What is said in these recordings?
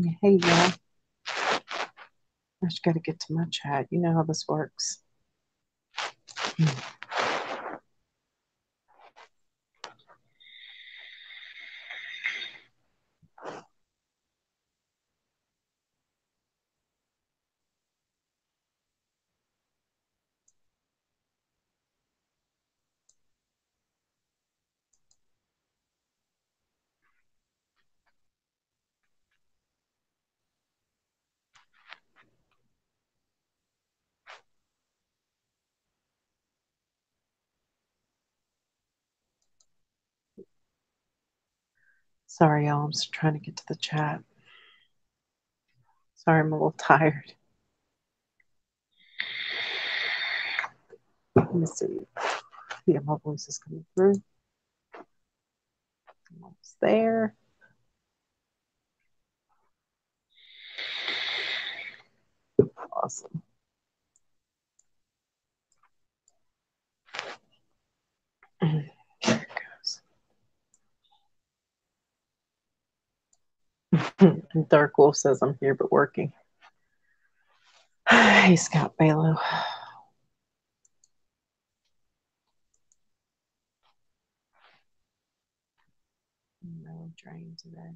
Hey, y'all. I just got to get to my chat. You know how this works. Sorry, y'all. I'm just trying to get to the chat. Sorry, I'm a little tired. Let me see. Yeah, my voice is coming through. I'm almost there. Awesome. There it goes. Dark Wolf says I'm here but working. Hey, Scott Balo. No drain today.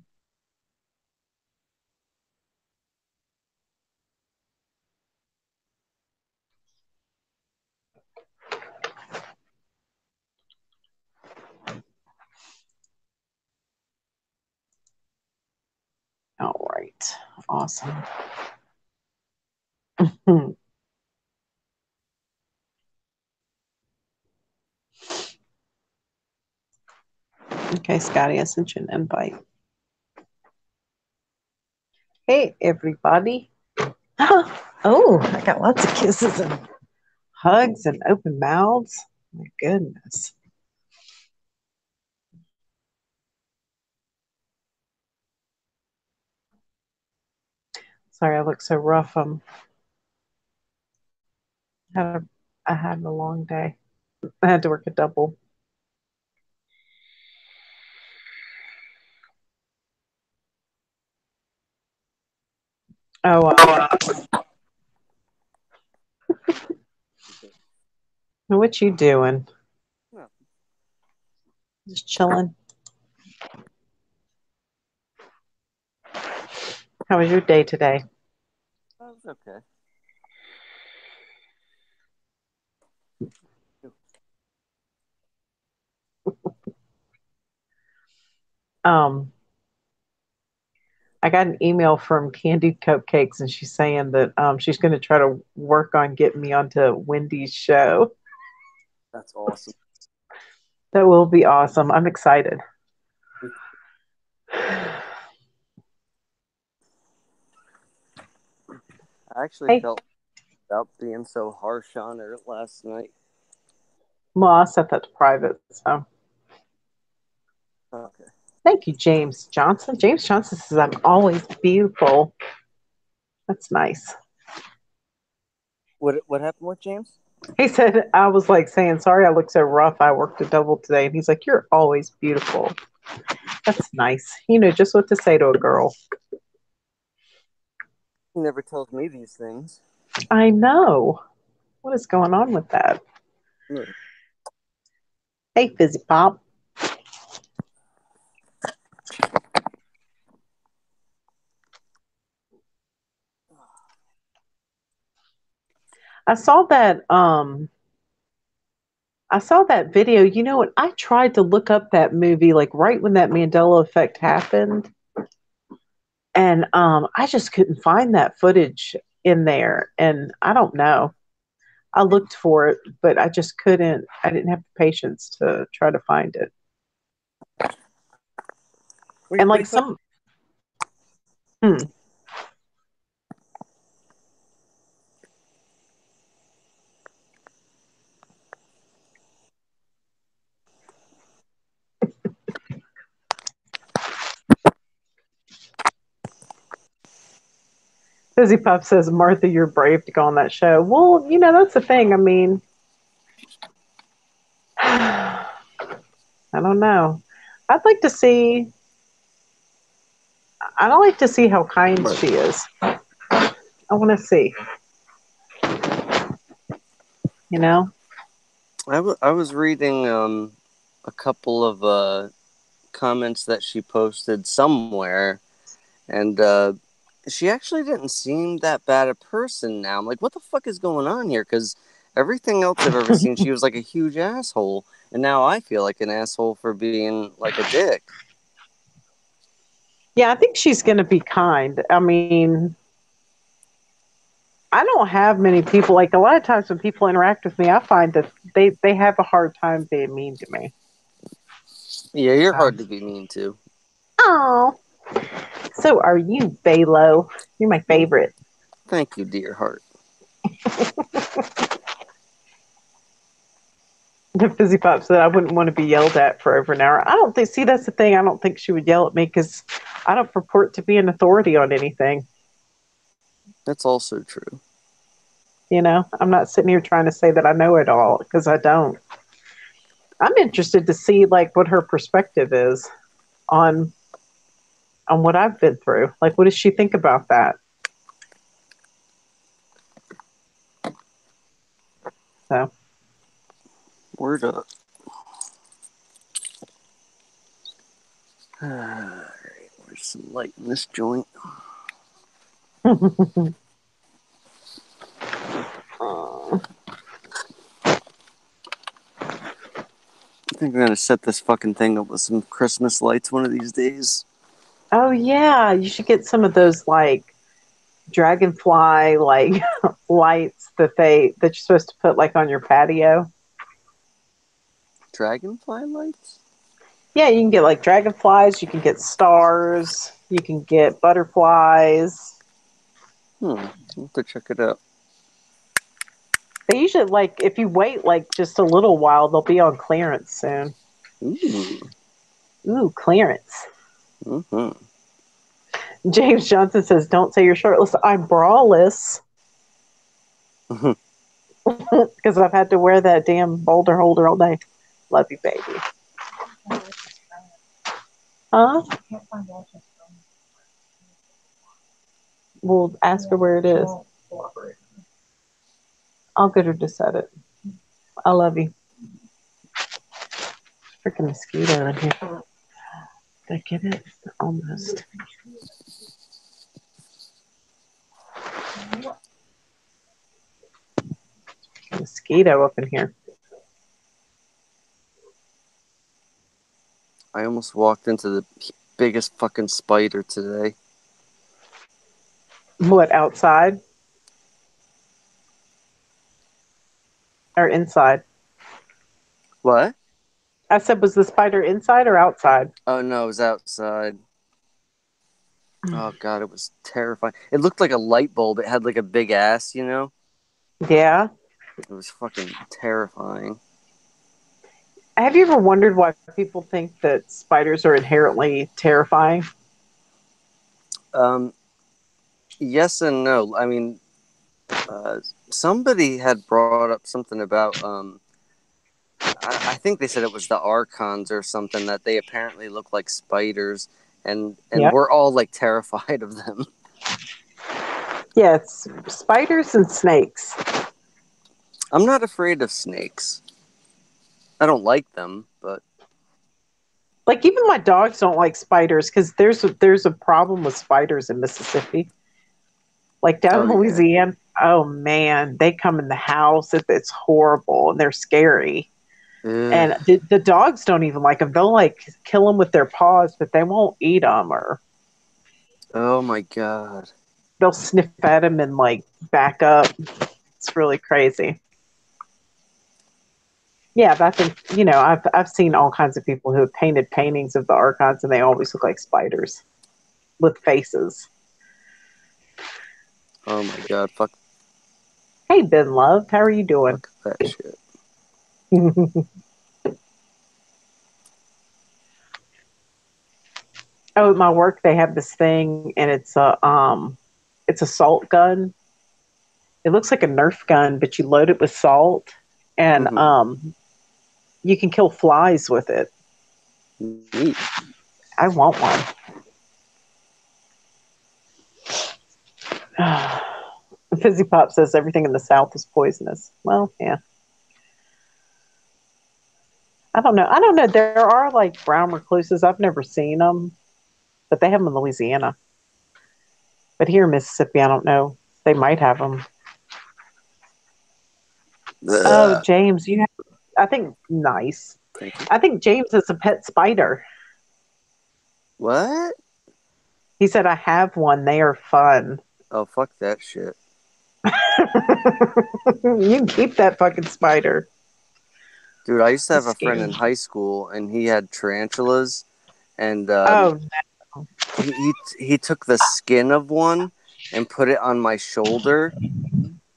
All right. Awesome. Okay, Scotty, I sent you an invite. Hey, everybody. Oh, I got lots of kisses and hugs and open mouths. My goodness. Sorry, I look so rough. I had a long day. I had to work a double. Oh, what you doing? No. Just chilling. How was your day today? That was okay. Um, I got an email from Candied Cupcakes, and she's saying that she's going to try to work on getting me onto Wendy's show. That's awesome. That will be awesome. I'm excited. I actually Hey, felt about being so harsh on her last night. well, I set that to private. So Okay. thank you, James Johnson. James Johnson says I'm always beautiful. That's nice. What happened with James? He said, I was like saying, sorry, I look so rough. I worked a double today. And he's like, you're always beautiful. That's nice. You know just what to say to a girl. He never tells me these things. I know. What is going on with that? Hmm. Hey, Fizzy Pop. I saw that I saw that video. You know what? I tried to look up that movie like right when that Mandela effect happened. And I just couldn't find that footage in there. And I don't know. I looked for it, but I just couldn't. I didn't have the patience to try to find it. And What do like you put? some, hmm, Fizzy Puff says, Martha, you're brave to go on that show. Well, you know, that's the thing. I mean, I don't know. I'd like to see, I don't like to see how kind she is. I want to see, you know? I was reading a couple of comments that she posted somewhere, and she actually didn't seem that bad a person now. I'm like, what the fuck is going on here? Because everything else I've ever seen, she was like a huge asshole, and now I feel like an asshole for being like a dick. Yeah, I think she's going to be kind. I mean, I don't have many people, like a lot of times when people interact with me, I find that they have a hard time being mean to me. Yeah, you're hard to be mean to. Oh, so are you, Balo. You're my favorite. Thank you, dear heart. The Fizzy Pop said I wouldn't want to be yelled at for over an hour. I don't think, see, that's the thing. I don't think she would yell at me because I don't purport to be an authority on anything. That's also true. You know, I'm not sitting here trying to say that I know it all because I don't. I'm interested to see like what her perspective is on what I've been through. Like, what does she think about that? So, Word up. Alright, where's some light in this joint? I think I'm gonna set this fucking thing up with some Christmas lights one of these days. oh yeah, you should get some of those like dragonfly like lights that you're supposed to put like on your patio. Dragonfly lights? Yeah, you can get like dragonflies, you can get stars, you can get butterflies. I'll have to check it out. They usually like if you wait like just a little while, they'll be on clearance soon. Ooh. Ooh, clearance. Mm-hmm. James Johnson says, "Don't say you're shirtless. I'm braless because I've had to wear that damn boulder holder all day. Love you, baby. Huh? We'll ask her where it is. I'll get her to set it. I love you. Freaking mosquito in here. Did I get it? Almost. Mosquito up in here. I almost walked into the biggest fucking spider today. What, outside? Or inside? What? I said, was the spider inside or outside? Oh no, it was outside. Oh god, it was terrifying. It looked like a light bulb. It had like a big ass, you know? Yeah. It was fucking terrifying. Have you ever wondered why people think that spiders are inherently terrifying? Um, yes and no. I mean, somebody had brought up something about I think they said it was the archons or something, that they apparently look like spiders, and Yep. we're all like terrified of them. Yes, spiders and snakes. I'm not afraid of snakes. I don't like them, but Like even my dogs don't like spiders because there's a problem with spiders in Mississippi. Like down oh in yeah. Louisiana, oh man, they come in the house. It's horrible and they're scary. Ugh. And the dogs don't even like them. They'll like kill them with their paws, but they won't eat them, or Oh my god. they'll sniff at them and like back up. It's really crazy. Yeah, but I think I've seen all kinds of people who have painted paintings of the archons, and they always look like spiders with faces. Oh my god. Fuck. Hey, Ben Love, how are you doing? Fuck that shit. Oh, at my work they have this thing, and it's a salt gun. It looks like a Nerf gun, but you load it with salt, and you can kill flies with it. Neat. I want one. Fizzy Pop says everything in the South is poisonous. Well, yeah. I don't know. I don't know. There are like brown recluses. I've never seen them, but they have them in Louisiana. But here in Mississippi, I don't know. They might have them. Oh, Ugh. James, you have, I think, nice. Thank you. I think James is a pet spider. What? He said, I have one. They are fun. Oh, fuck that shit. You can keep that fucking spider. Dude, I used to have He's a friend scared. in high school, and he had tarantulas, and Oh, he took the skin of one and put it on my shoulder,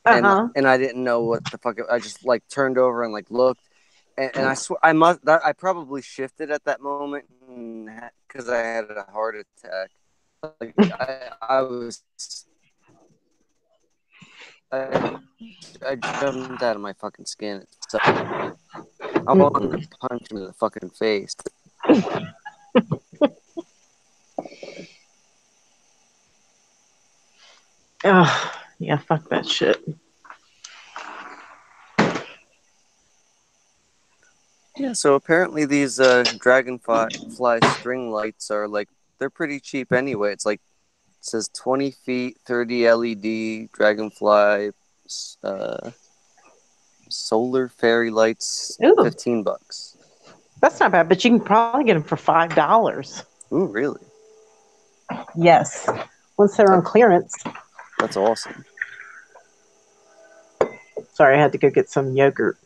uh and huh. I didn't know what the fuck. I just like turned over and like looked, and I swear I probably shifted at that moment because I had a heart attack. Like I was I, I jumped out of my fucking skin. So I wanted to punch him in the fucking face. Oh, yeah, fuck that shit. Yeah, so apparently these dragonfly string lights are like they're pretty cheap anyway. It's like it says 20 feet, 30 LED dragonfly uh, solar fairy lights, Ooh, $15. that's not bad, but you can probably get them for $5. Ooh, really? Yes, once they're That, on clearance. that's awesome. Sorry, I had to go get some yogurt.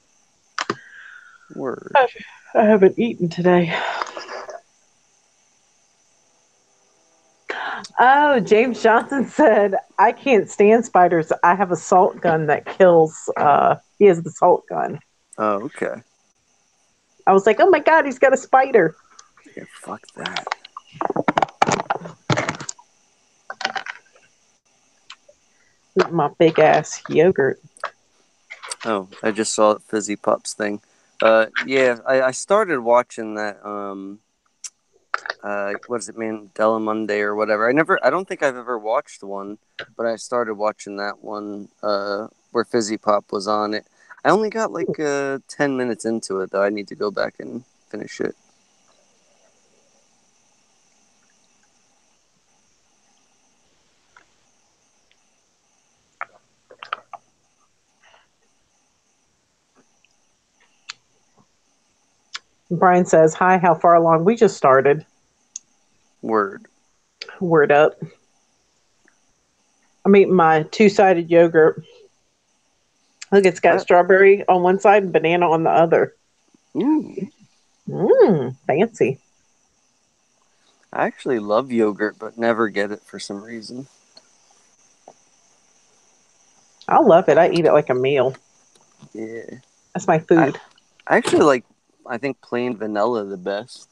Word. I haven't eaten today. Oh, James Johnson said, I can't stand spiders. I have a salt gun that kills. He has the salt gun. Oh, okay. I was like, oh my God, he's got a spider. Yeah, fuck that. My big ass yogurt. Oh, I just saw Fizzy Pups thing. Yeah, I started watching that. What is it, Mandela Monday or whatever. I don't think I've ever watched one, but I started watching that one where Fizzy Pop was on it. I only got like 10 minutes into it though. I need to go back and finish it. Brian says, hi, how far along? We just started. Word. Word up. I'm eating my two-sided yogurt. Look, it's got I, strawberry on one side and banana on the other. ooh, Fancy. I actually love yogurt, but never get it for some reason. I love it. I eat it like a meal. Yeah, That's my I, food. I actually like. I think plain vanilla the best.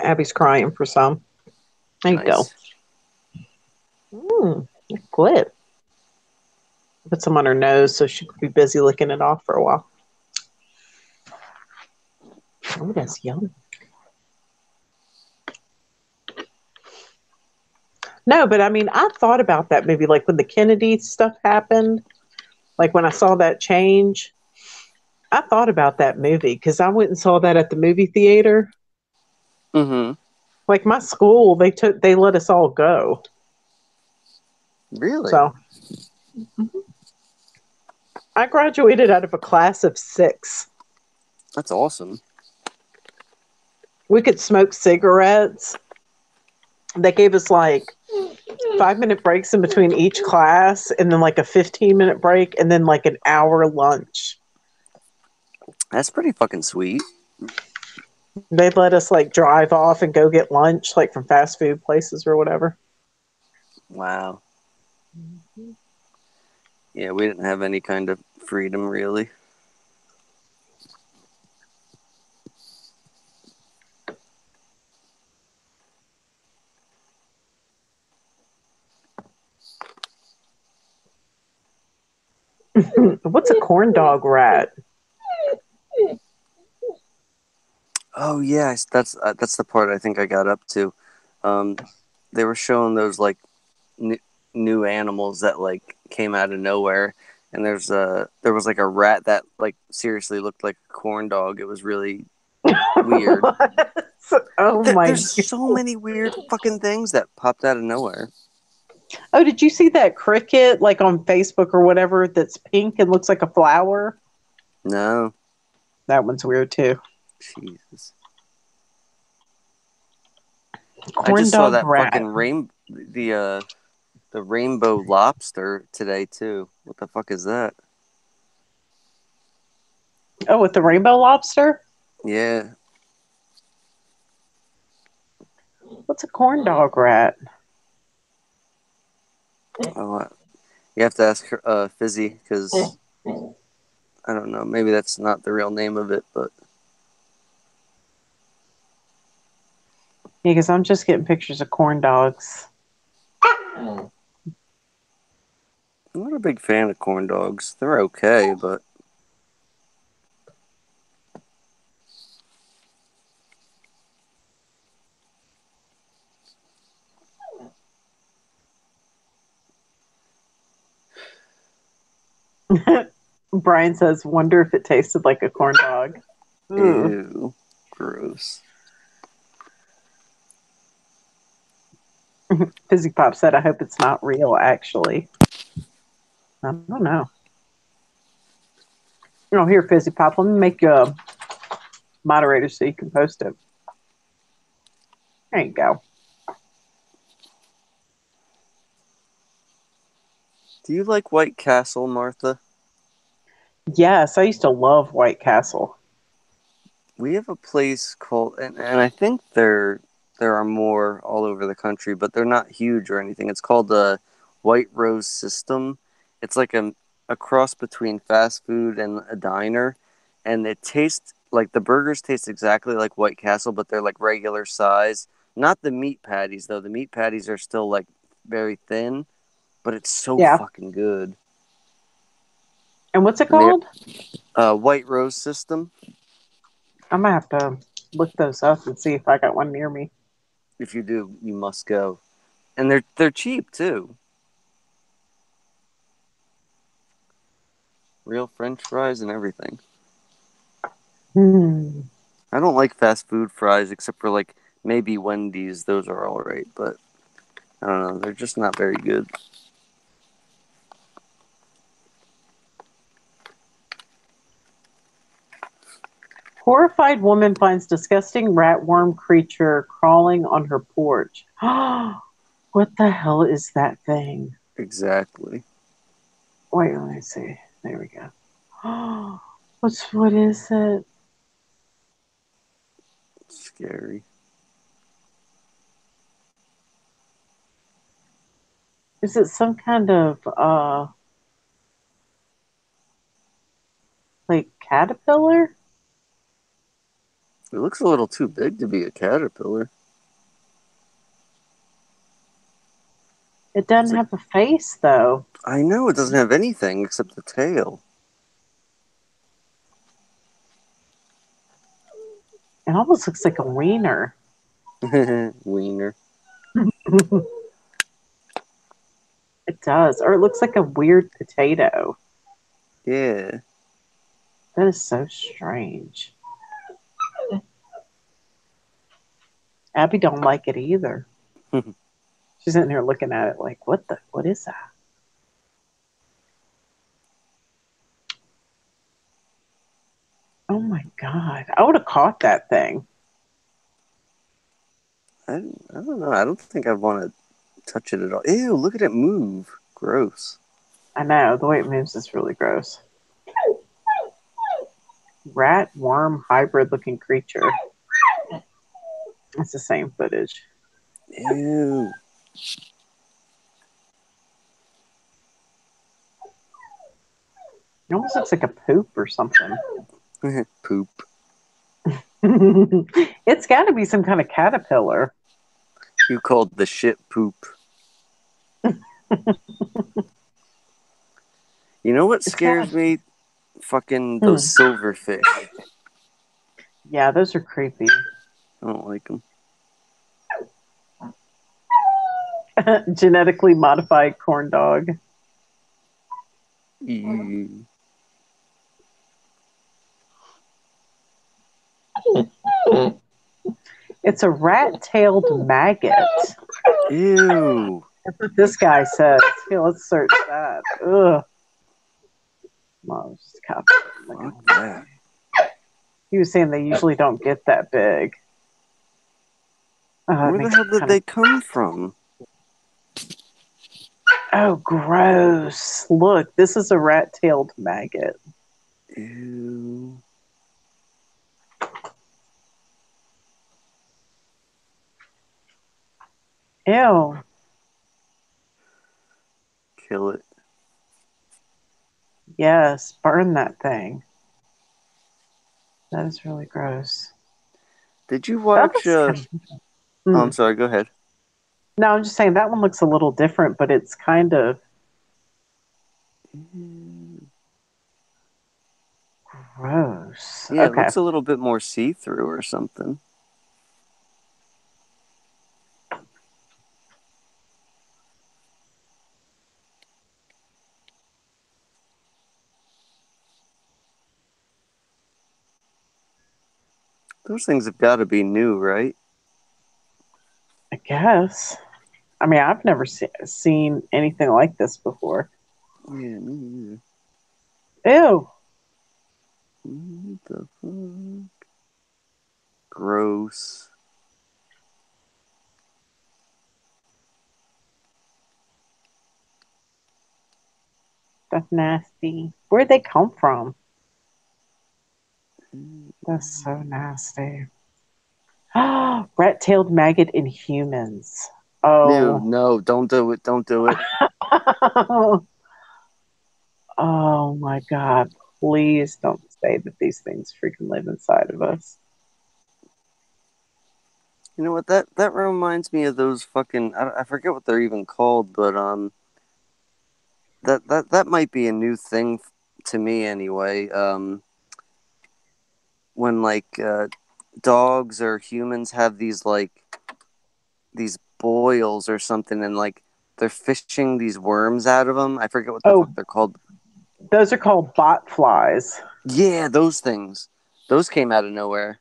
Abby's crying for some. There you go. Nice. Good. Put some on her nose so she could be busy licking it off for a while. Oh, that's yum. No, but I mean, I thought about that movie, like when the Kennedy stuff happened, like when I saw that change, I thought about that movie because I went and saw that at the movie theater. Mm-hmm. Like my school, they let us all go. Really? So I graduated out of a class of 6. That's awesome. We could smoke cigarettes. They gave us like 5-minute breaks in between each class, and then like a 15-minute break, and then like an hour lunch. That's pretty fucking sweet. They'd let us like drive off and go get lunch, like from fast food places or whatever. Wow. Yeah, we didn't have any kind of freedom really. What's a corn dog rat? Oh yeah, that's the part I think I got up to. they were showing those like new animals that like came out of nowhere, and there was like a rat that like seriously looked like a corn dog. It was really weird. Oh my There's God. so many weird fucking things that popped out of nowhere. Oh, did you see that cricket like on Facebook or whatever that's pink and looks like a flower? No, That one's weird too. Jesus. I Corn just saw dog that rat. fucking the rainbow lobster today too. What the fuck is that? Oh, with the rainbow lobster? Yeah. What's a corn dog rat? Oh, you have to ask her, Fizzy, because I don't know. Maybe that's not the real name of it, but Yeah, because I'm just getting pictures of corn dogs. I'm not a big fan of corn dogs. They're okay, but Brian says, wonder if it tasted like a corn dog. Ooh. ew, gross. Fizzy Pop said, I hope it's not real, actually. I don't know. Oh, here, Fizzy Pop, let me make you a moderator so you can post it. There you go. Do you like White Castle, Martha? Yes, I used to love White Castle. We have a place called, and I think there are more all over the country, but they're not huge or anything. It's called the White Rose System. It's like a cross between fast food and a diner, and it tastes like the burgers taste exactly like White Castle, but they're like regular size. Not the meat patties though. The meat patties are still like very thin, but it's so Yeah. fucking good. And what's it And they called? White Rose System. I might have to look those up and see if I got one near me. If you do, you must go. And they're cheap too. Real French fries and everything. Hmm. I don't like fast food fries except for like maybe Wendy's. Those are all right, but I don't know. They're just not very good. Horrified woman finds disgusting rat worm creature crawling on her porch. What the hell is that thing? Exactly. Wait, let me see. There we go. What is it? Scary. Is it some kind of like caterpillar? It looks a little too big to be a caterpillar. It It's doesn't like have a face though. I know it doesn't have anything except the tail. It almost looks like a wiener. Wiener. It does. Or it looks like a weird potato. Yeah. That is so strange. Abby don't like it either. She's sitting here looking at it like, what is that? Oh my God. I would have caught that thing. I don't know. I don't think I'd want to touch it at all. Ew, look at it move. Gross. I know. The way it moves is really gross. Rat worm hybrid looking creature. It's the same footage. Ew. It almost looks like a poop or something. Poop. It's got to be some kind of caterpillar. You called the shit poop. You know what It's got scares me? Fucking to. those silverfish. Yeah, those are creepy. I don't like them. Genetically modified corn dog. Ew. It's a rat-tailed maggot. Ew. That's what this guy says. Here, let's search that. Ugh. Well, just copy Fuck that. He was saying they usually don't get that big. Where the hell did they come from? Oh, gross. Look, this is a rat-tailed maggot. Ew. Ew. Kill it. Yes, burn that thing. That is really gross. Did you That watch? looks kind of, Oh, I'm sorry. Go ahead. No, I'm just saying that one looks a little different, but it's kind of gross. Yeah, it Okay. looks a little bit more see-through or something. Those things have got to be new, right? I guess. I mean, I've never seen anything like this before. Yeah, me Ew. neither. What the fuck? Gross. That's nasty. Where'd they come from? That's so nasty. Rat-tailed maggot in humans. Ew, Oh. no, don't do it. Don't do it. Oh my God. Please don't say that these things freaking live inside of us. You know what? That reminds me of those fucking. I forget what they're even called, but that might be a new thing to me anyway. When like dogs or humans have these boils or something, and like they're fishing these worms out of them. I forget what the fuck Oh, they're called. those are called bot flies. Yeah, those things. Those came out of nowhere.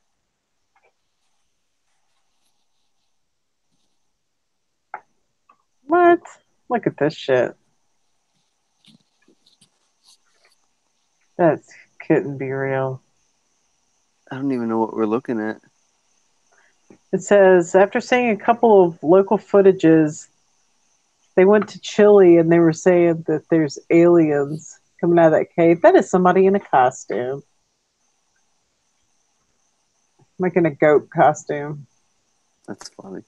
What? Look at this shit. That couldn't be real. I don't even know what we're looking at. It says after seeing a couple of local footages, they went to Chile and they were saying that there's aliens coming out of that cave. That is somebody in a costume, making a goat costume. That's funny.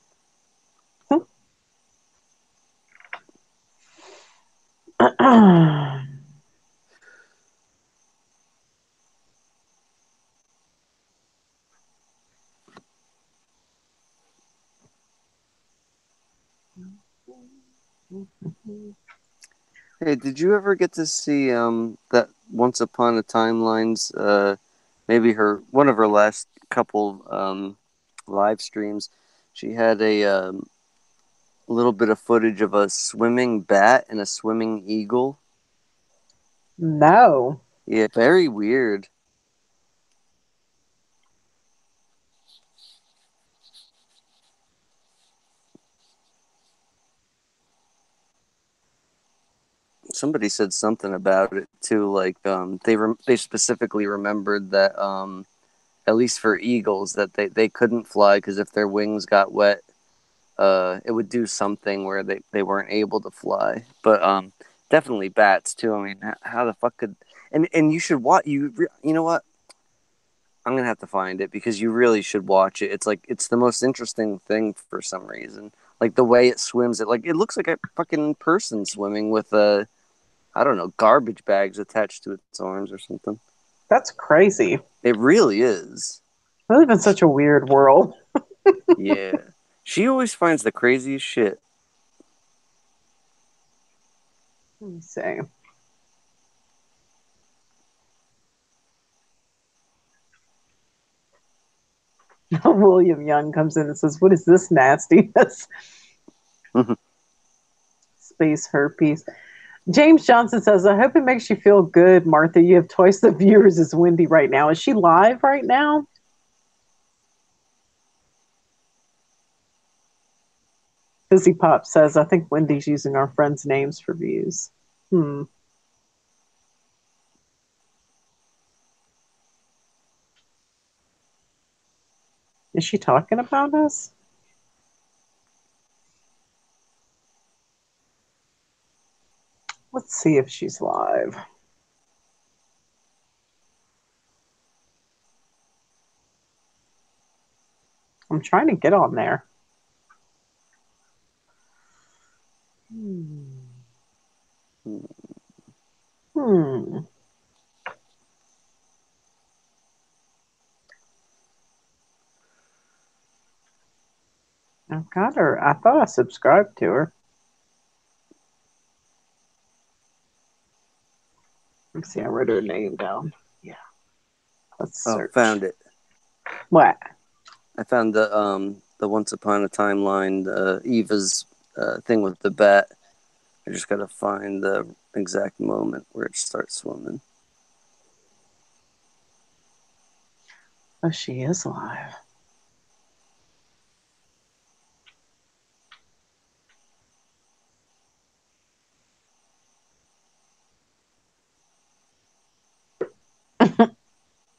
Hey, did you ever get to see that Once Upon a Timeline's maybe her one of her last couple live streams? She had a little bit of footage of a swimming bat and a swimming eagle. No. Yeah, very weird. Somebody said something about it too, like they specifically remembered that at least for eagles that they couldn't fly because if their wings got wet, it would do something where they weren't able to fly. But definitely bats too. I mean, how the fuck could and you should watch you know what? I'm gonna have to find it because you really should watch it. It's like it's the most interesting thing for some reason. Like the way it swims, it looks like a fucking person swimming with a I don't know garbage bags attached to its arms or something. That's crazy. It really is. We live in such a weird world. Yeah, she always finds the craziest shit. Let me see. William Young comes in and says, "What is this nastiness?" Space herpes. James Johnson says, I hope it makes you feel good, Martha. You have twice the viewers as Wendy right now. Is she live right now? Fizzy Pop says, I think Wendy's using our friends' names for views. Is she talking about us? Let's see if she's live. I'm trying to get on there. I've got her. I thought I subscribed to her. Let me see. I wrote her name down. Yeah. Let's search. Found it. What? I found the Once Upon a Timeline, Eva's thing with the bat. I just gotta find the exact moment where it starts swimming. Oh, she is live.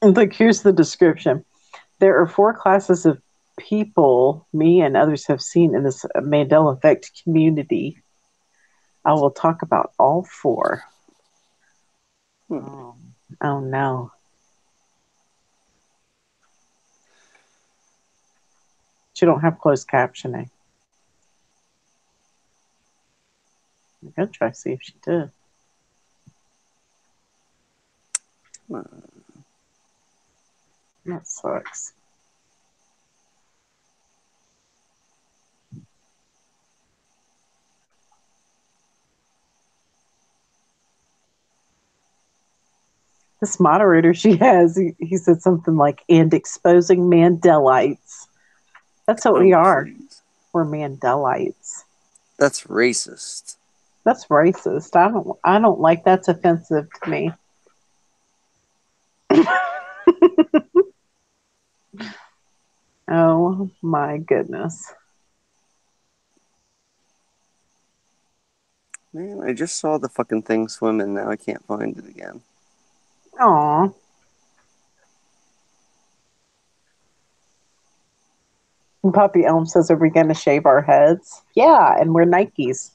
Look, here's the description. There are 4 classes of people me and others have seen in this Mandela Effect community. I will talk about all 4. Oh no. She don't have closed captioning. I'm going to try to see if she did. That sucks. This moderator she has, he said something like, and exposing Mandelites. That's what we are. Please. We're Mandelites. That's racist. That's racist. I don't like that's offensive to me. Oh my goodness. Man, I just saw the fucking thing swimming. Now I can't find it again. Aw. And Poppy Elm says, are we going to shave our heads? Yeah, and wear Nikes.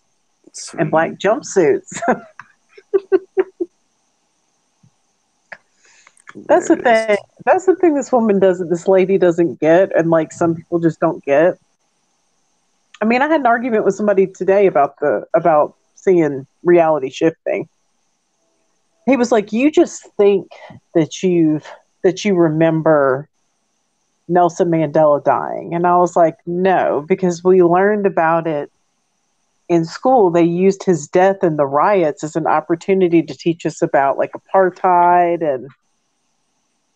Sweet. And black jumpsuits. That's the thing. That's the thing this woman doesn't, this lady doesn't get, and like some people just don't get. I mean, I had an argument with somebody today about seeing reality shifting. He was like, you just think that you remember Nelson Mandela dying. And I was like, no, because we learned about it in school. They used his death and the riots as an opportunity to teach us about like apartheid and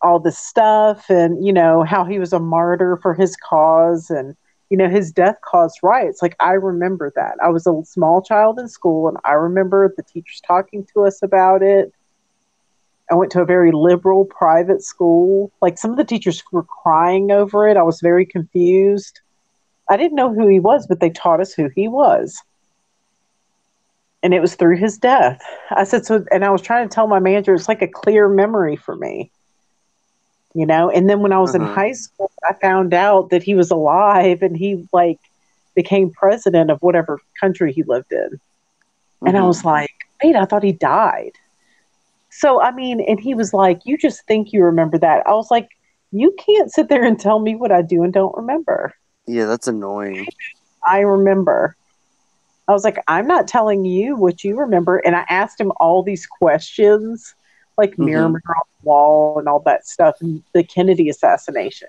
all this stuff, and you know how he was a martyr for his cause, and you know his death caused riots. Like, I remember that. I was a small child in school, and I remember the teachers talking to us about it. I went to a very liberal private school. Like, some of the teachers were crying over it. I was very confused. I didn't know who he was, but they taught us who he was. And it was through his death. I said, so, and I was trying to tell my manager, it's like a clear memory for me. You know, and then when I was in high school, I found out that he was alive and he like became president of whatever country he lived in. And I was like, wait, I thought he died. So, I mean, and he was like, you just think you remember that. I was like, you can't sit there and tell me what I do and don't remember. Yeah, that's annoying. I remember. I was like, I'm not telling you what you remember. And I asked him all these questions, like mirror on the wall and all that stuff, and the Kennedy assassination.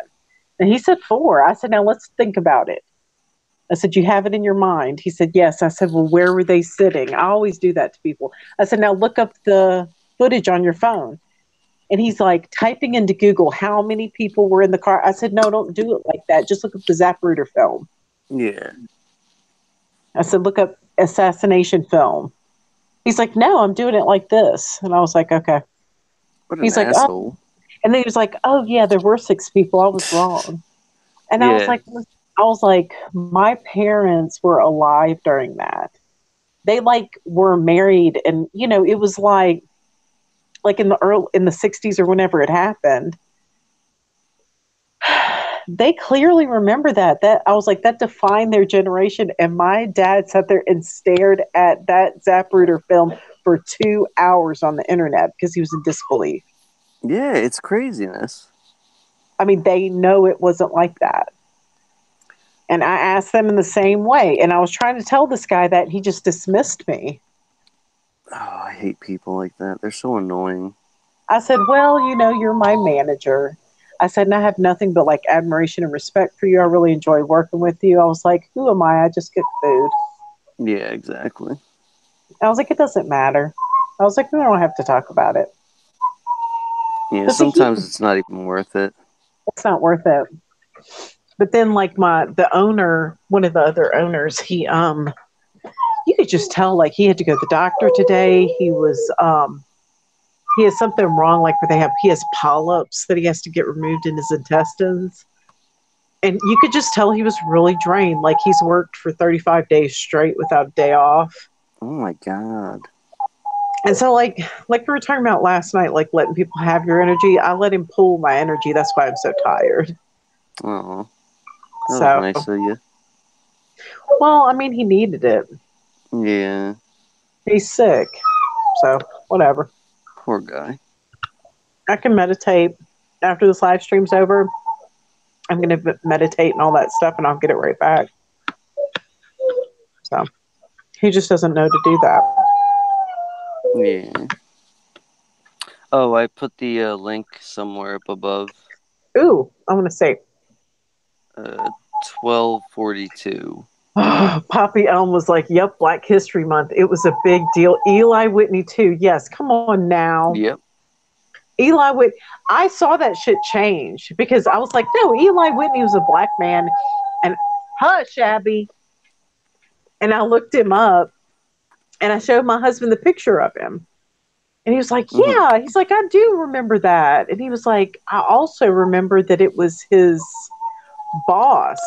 And he said 4. I said, now let's think about it. I said, you have it in your mind? He said, yes. I said, well, where were they sitting? I always do that to people. I said, now look up the footage on your phone. And he's like typing into Google how many people were in the car. I said, no, don't do it like that. Just look up the Zapruder film. Yeah. I said, look up assassination film. He's like, no, I'm doing it like this. And I was like, okay. What an He's like, oh. asshole. And then he was like, oh, yeah, there were 6 people. I was wrong. And Yeah. I was like, my parents were alive during that. They like were married, and it was like in the 60s or whenever it happened. They clearly remember that I was like, that defined their generation. And my dad sat there and stared at that Zapruder film for 2 hours on the internet because he was in disbelief. Yeah, it's craziness. I mean, they know it wasn't like that. And I asked them in the same way. And I was trying to tell this guy that, and he just dismissed me. Oh, I hate people like that. They're so annoying. I said, well, you're my manager. I said, and I have nothing but like admiration and respect for you. I really enjoy working with you. I was like, who am I? I just get food. Yeah, exactly. I was like, it doesn't matter. I was like, we don't have to talk about it. Yeah, But sometimes it's not even worth it. it's not worth it. But then like the owner, one of the other owners, he you could just tell like he had to go to the doctor today. He has something wrong, like where he has polyps that he has to get removed in his intestines. And you could just tell he was really drained. Like he's worked for 35 days straight without a day off. Oh my God. And so like we were talking about last night, like letting people have your energy. I let him pull my energy. That's why I'm so tired. Oh, that was So, nice of you. well, I mean, he needed it. Yeah. He's sick. So, whatever. Poor guy. I can meditate after this live stream's over. I'm going to meditate and all that stuff, and I'll get it right back. So, he just doesn't know to do that. Yeah. Oh, I put the link somewhere up above. Ooh, I want to say 12:42. Poppy Elm was like, yep, Black History Month. It was a big deal. Eli Whitney, too. Yes, come on now. Yep. Eli Whitney. I saw that shit change because I was like, no, Eli Whitney was a black man. And hush, Abby. And I looked him up and I showed my husband the picture of him. And he was like, yeah. Mm-hmm. He's like, I do remember that. And he was like, I also remember that it was his boss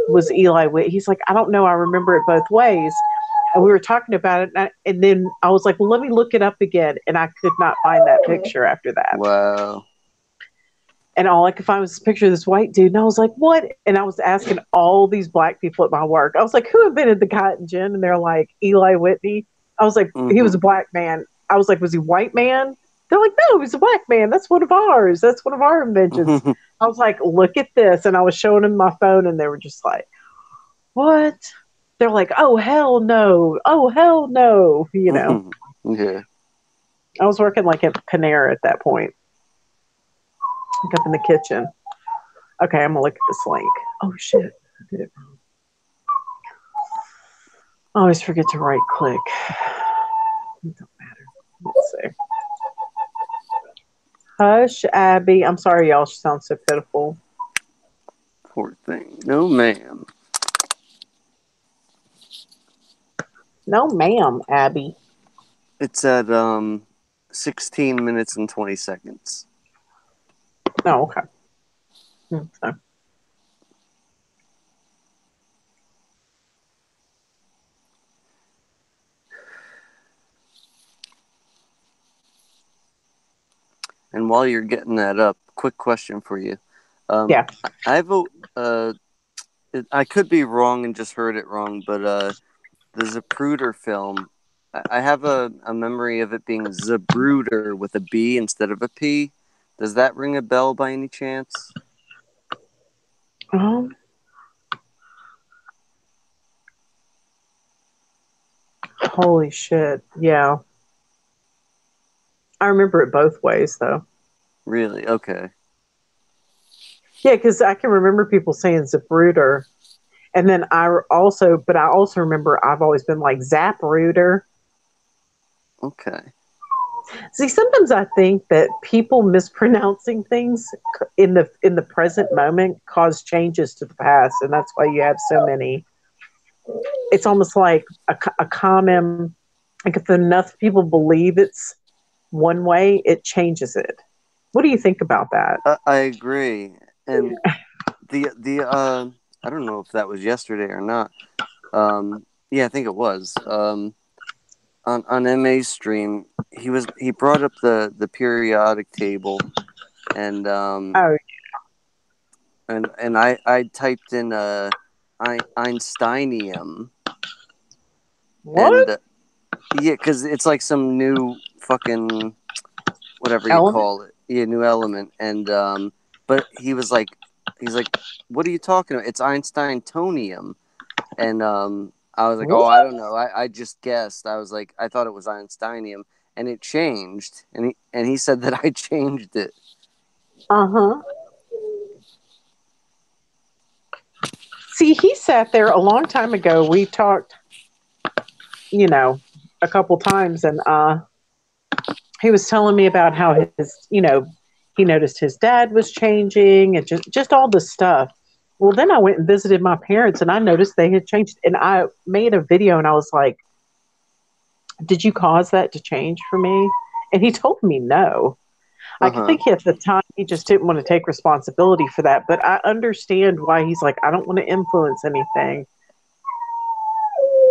was Eli Whitney. He's like, I don't know. I remember it both ways. And we were talking about it. And then I was like, well, let me look it up again. And I could not find that picture after that. Wow. And all I could find was this picture of this white dude. And I was like, what? And I was asking all these black people at my work. I was like, who invented the cotton gin? And they're like, Eli Whitney. I was like, He was a black man. I was like, was he white man? They're like, no, he's a black man. That's one of ours. That's one of our inventions. I was like, look at this. And I was showing them my phone and they were just like, what? They're like, oh, hell no. Oh, hell no. Yeah. I was working like at Panera at that point. Like up in the kitchen. Okay, I'm going to look at this link. Oh, shit. I did it wrong. I always forget to right click. It don't matter. Let's see. Hush, Abby. I'm sorry, y'all. She sounds so pitiful. Poor thing. No, ma'am. No, ma'am, Abby. It's at 16 minutes and 20 seconds. Oh, okay. Okay. And while you're getting that up, quick question for you. Yeah. I could be wrong and just heard it wrong, but the Zapruder film, I have a memory of it being Zapruder with a B instead of a P. Does that ring a bell by any chance? Holy shit. Yeah. I remember it both ways, though. Really? Okay. Yeah, because I can remember people saying Zapruder. And then I also remember I've always been like Zapruder. Okay. See, sometimes I think that people mispronouncing things in the present moment cause changes to the past, and that's why you have so many it's almost like a common, like if enough people believe it's one way, it changes it. What do you think about that? I agree. And the I don't know if that was yesterday or not. Yeah, I think it was. On MA's stream, he brought up the periodic table, and Oh, I typed in Einsteinium, and what yeah, because it's like some new fucking whatever you element? call it, yeah, new element, and but he's like, what are you talking about? It's Einsteintonium, and I was like, oh, I What? don't know, I just guessed. I was like, I thought it was Einsteinium, and it changed, and he said that I changed it. Uh huh. See, he sat there a long time ago. We talked, you know, a couple times, and he was telling me about how his, he noticed his dad was changing and just all this stuff. Well, then I went and visited my parents, and I noticed they had changed. And I made a video, and I was like, "Did you cause that to change for me?" And he told me no. I could Uh-huh. think at the time he just didn't want to take responsibility for that, but I understand why he's like, I don't want to influence anything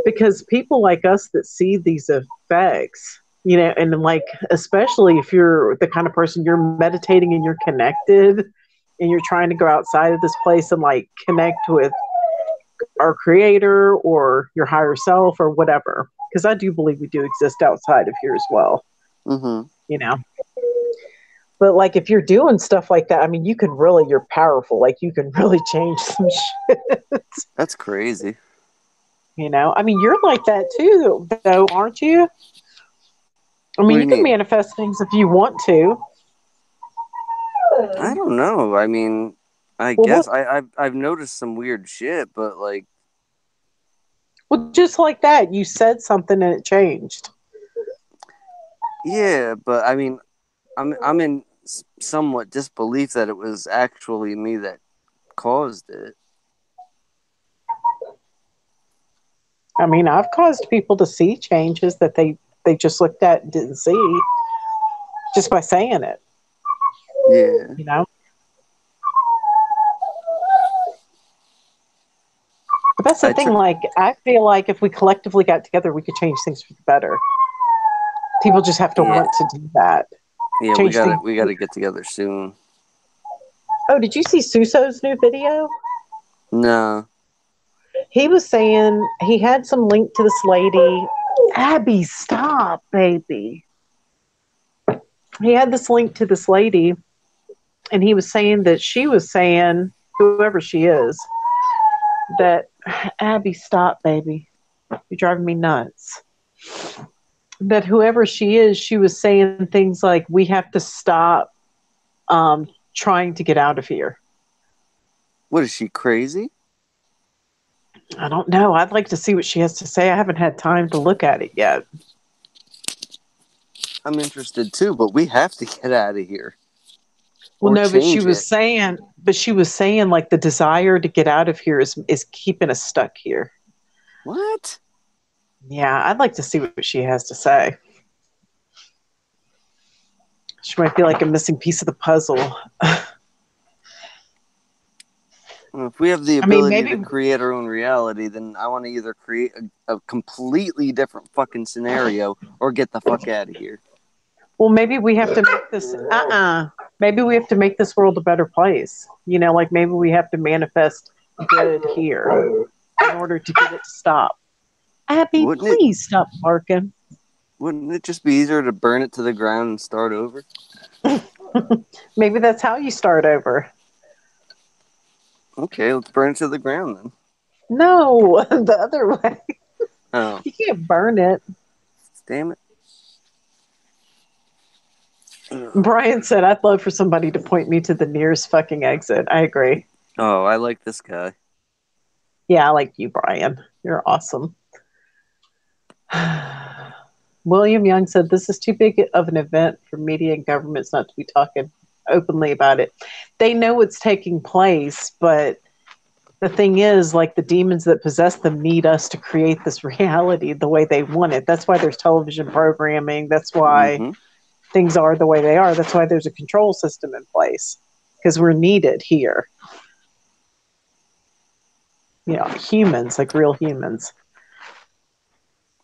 because people like us that see these effects, and like, especially if you're the kind of person you're meditating and you're connected and you're trying to go outside of this place and like connect with our creator or your higher self or whatever. Because I do believe we do exist outside of here as well, Mm-hmm. you know. But like if you're doing stuff like that, I mean, you're powerful. Like you can really change some shit. That's crazy. I mean, you're like that too, though, aren't you? I What mean, do you you can mean? manifest things if you want to. I don't know. I mean, I Well, guess I've noticed some weird shit, but like, just like that, you said something and it changed. yeah, but I mean, I'm in somewhat disbelief that it was actually me that caused it. I mean, I've caused people to see changes that they just looked at and didn't see just by saying it. Yeah, You know, but that's the I thing. took. Like, I feel like if we collectively got together, we could change things for the better. People just have to Yeah, want to do that. yeah, Change the. we gotta get together soon. Oh, did you see Suso's new video? No, He was saying he had some link to this lady. Abby, stop, baby. He had this link to this lady, and he was saying that she was saying, whoever she is, that Abby, stop, baby. You're driving me nuts. That whoever she is, she was saying things like, we have to stop trying to get out of here. what is she crazy? I don't know. I'd like to see what she has to say. I haven't had time to look at it yet. I'm interested too, but we have to get out of here Well, or no, change it. but she was saying like the desire to get out of here is keeping us stuck here. What? Yeah, I'd like to see what she has to say. She might be like a missing piece of the puzzle. Well, if we have the I mean, ability maybe. to create our own reality, then I want to either create a completely different fucking scenario or get the fuck out of here. Well, maybe we have to make this. Maybe we have to make this world a better place. Like maybe we have to manifest good here in order to get it to stop. Abby, Wouldn't it? please stop barking. Wouldn't it just be easier to burn it to the ground and start over? Maybe that's how you start over. Okay, let's burn it to the ground then. No, the other way. Oh, You can't burn it. damn it. Brian said, I'd love for somebody to point me to the nearest fucking exit. I agree. Oh, I like this guy. Yeah, I like you, Brian. You're awesome. William Young said, this is too big of an event for media and governments not to be talking openly about it. They know what's taking place, but the thing is, like, the demons that possess them need us to create this reality the way they want it. That's why there's television programming. That's why Mm-hmm. things are the way they are. That's why there's a control system in place, because we're needed here. You know, humans, like real humans.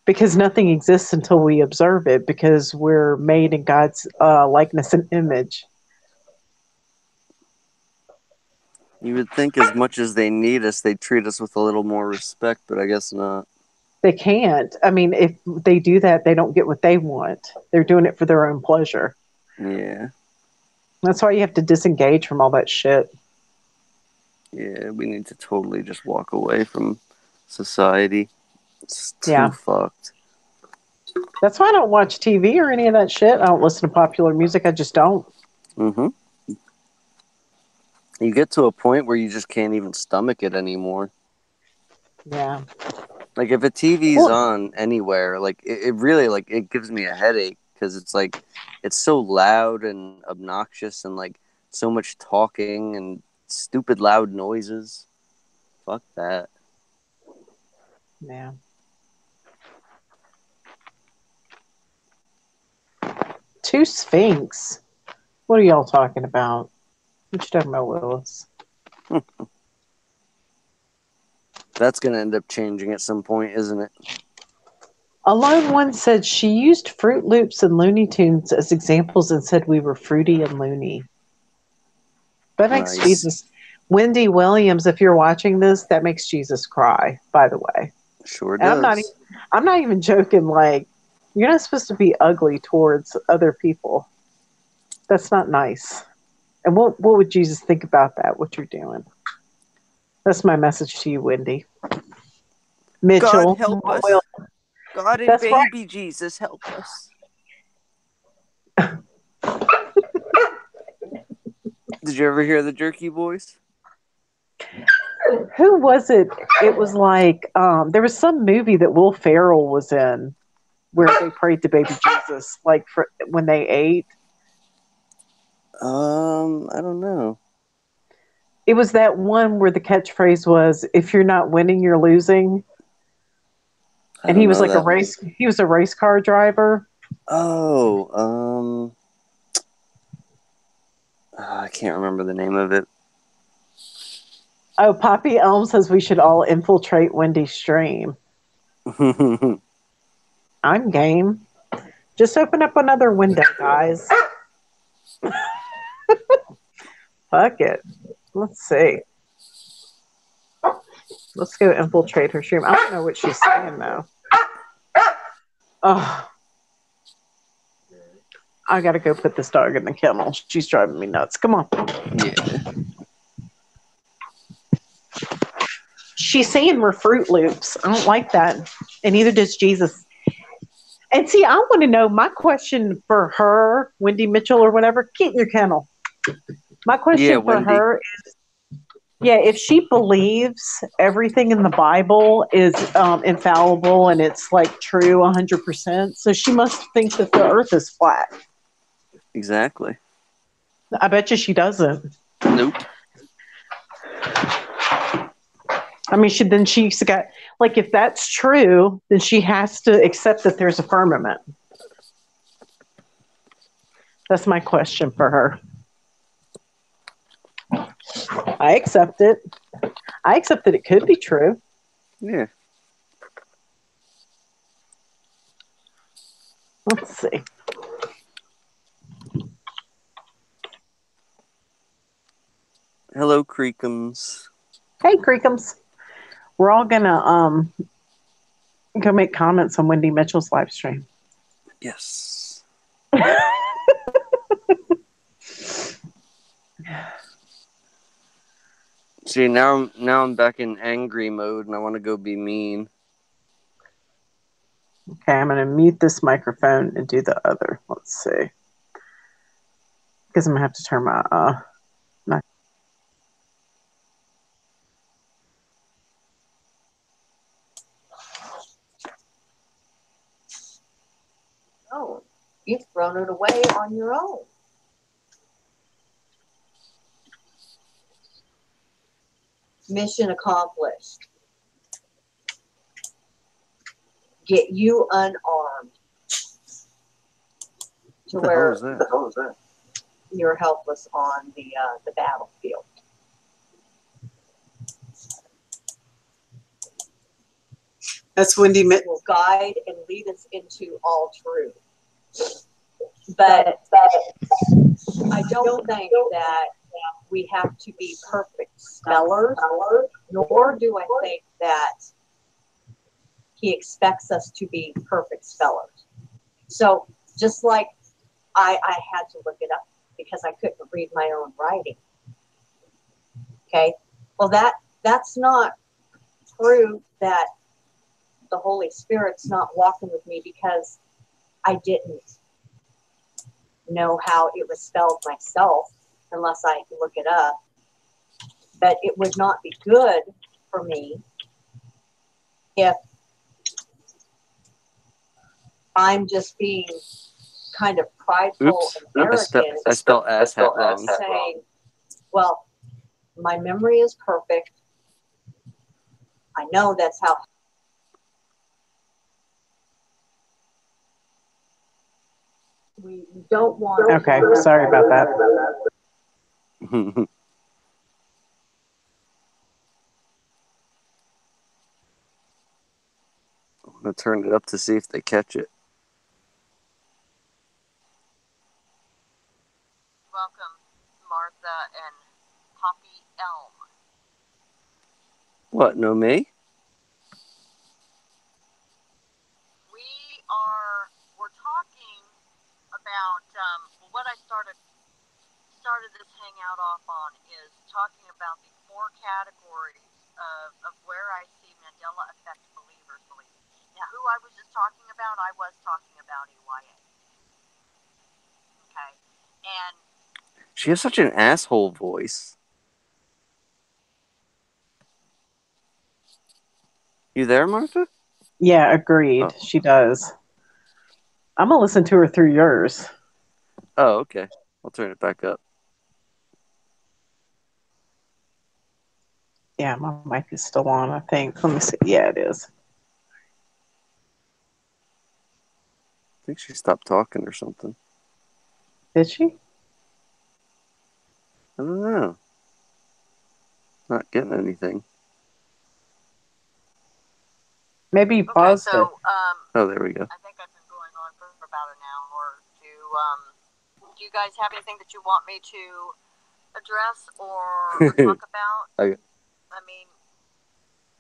Because nothing exists until we observe it, because we're made in God's likeness and image. You would think as much as they need us, they'd treat us with a little more respect, but I guess not. They can't. I mean, if they do that, they don't get what they want. They're doing it for their own pleasure. Yeah. That's why you have to disengage from all that shit. Yeah, we need to totally just walk away from society. It's too Yeah. fucked. That's why I don't watch TV or any of that shit. I don't listen to popular music. I just don't. Mm-hmm. You get to a point where you just can't even stomach it anymore. Yeah. Like, if a TV's Well, on anywhere, like, it really, like, it gives me a headache because it's, like, it's so loud and obnoxious and, like, so much talking and stupid loud noises. Fuck that. yeah. Two Sphinx. What are y'all talking about? What you talking about, Willis? That's going to end up changing at some point, isn't it? Alone One said she used Fruit Loops and Looney Tunes as examples and said we were fruity and loony. That makes Nice. Jesus. Wendy Williams, if you're watching this, that makes Jesus cry, by the way. Sure And does. I'm not even joking, like, you're not supposed to be ugly towards other people. That's not nice. And what would Jesus think about that, what you're doing? That's my message to you, Wendy. God Mitchell. help Well, us. God and that's baby Jesus help us. Did you ever hear the Jerky Boys? who was it? It was like there was some movie that Will Ferrell was in where they prayed to baby Jesus, like for when they ate. I don't know. It was that one where the catchphrase was, "If you're not winning, you're losing." I And don't he was know like a that one. race. He was a race car driver. Oh, I can't remember the name of it. Oh, Poppy Elm says we should all infiltrate Wendy's stream. I'm game. Just open up another window, guys. Fuck it. Let's see. Let's go infiltrate her stream. I don't know what she's saying though. Oh, I gotta go put this dog in the kennel. She's driving me nuts. Come on. Yeah. She's saying we're Fruit Loops. I don't like that. And neither does Jesus. And see, I want to know my question for her, Wendy Mitchell or whatever, get in your kennel. My Yeah, question for Wendy. her, yeah, if she believes everything in the Bible is infallible and it's like true 100%, so she must think that the earth is flat. Exactly. I bet you she doesn't. Nope. I mean, she's got, like, if that's true, then she has to accept that there's a firmament. That's my question for her. I accept it. I accept that it could be true. Yeah. Let's see. Hello, Creekums. Hey, Creekums. We're all gonna go make comments on Wendy Mitchell's live stream. Yes. See, now I'm back in angry mode and I want to go be mean. Okay, I'm gonna mute this microphone and do the other. Let's see. Because I'm gonna have to turn my Oh, you've thrown it away on your own. mission accomplished. Get you unarmed to What the hell where was that? you're helpless on the battlefield. That's Wendy. Will guide and lead us into all truth. But I don't think that we have to be perfect spellers, nor do I think that he expects us to be perfect spellers. So just like I had to look it up because I couldn't read my own writing. Okay, well that's not proof that the Holy Spirit's not walking with me because I didn't know how it was spelled myself unless I look it up. But it would not be good for me if I'm just being kind of prideful Oops. and arrogant. I spelled asshat wrong. Saying, well, my memory is perfect. I know that's how. We don't want. Okay, sorry about that. I'm gonna turn it up to see if they catch it. Welcome, Martha and Poppy Elm. What? No me? We're talking about what I started this hangout off on is talking about the 4 categories of where I see Mandela effect believers believe. Now, who I was just talking about, I was talking about EYA. Okay, and She has such an asshole voice. You there, Martha? Yeah, agreed. Oh. She does. I'm gonna listen to her through yours. Oh, okay. I'll turn it back up. Yeah, my mic is still on, I think. Let me see. Yeah, it is. I think she stopped talking or something. Did she? I don't know. Not getting anything. Maybe you paused it. Oh, there we go. I think I've been going on for about an hour or two. Do you guys have anything that you want me to address or talk about? I mean,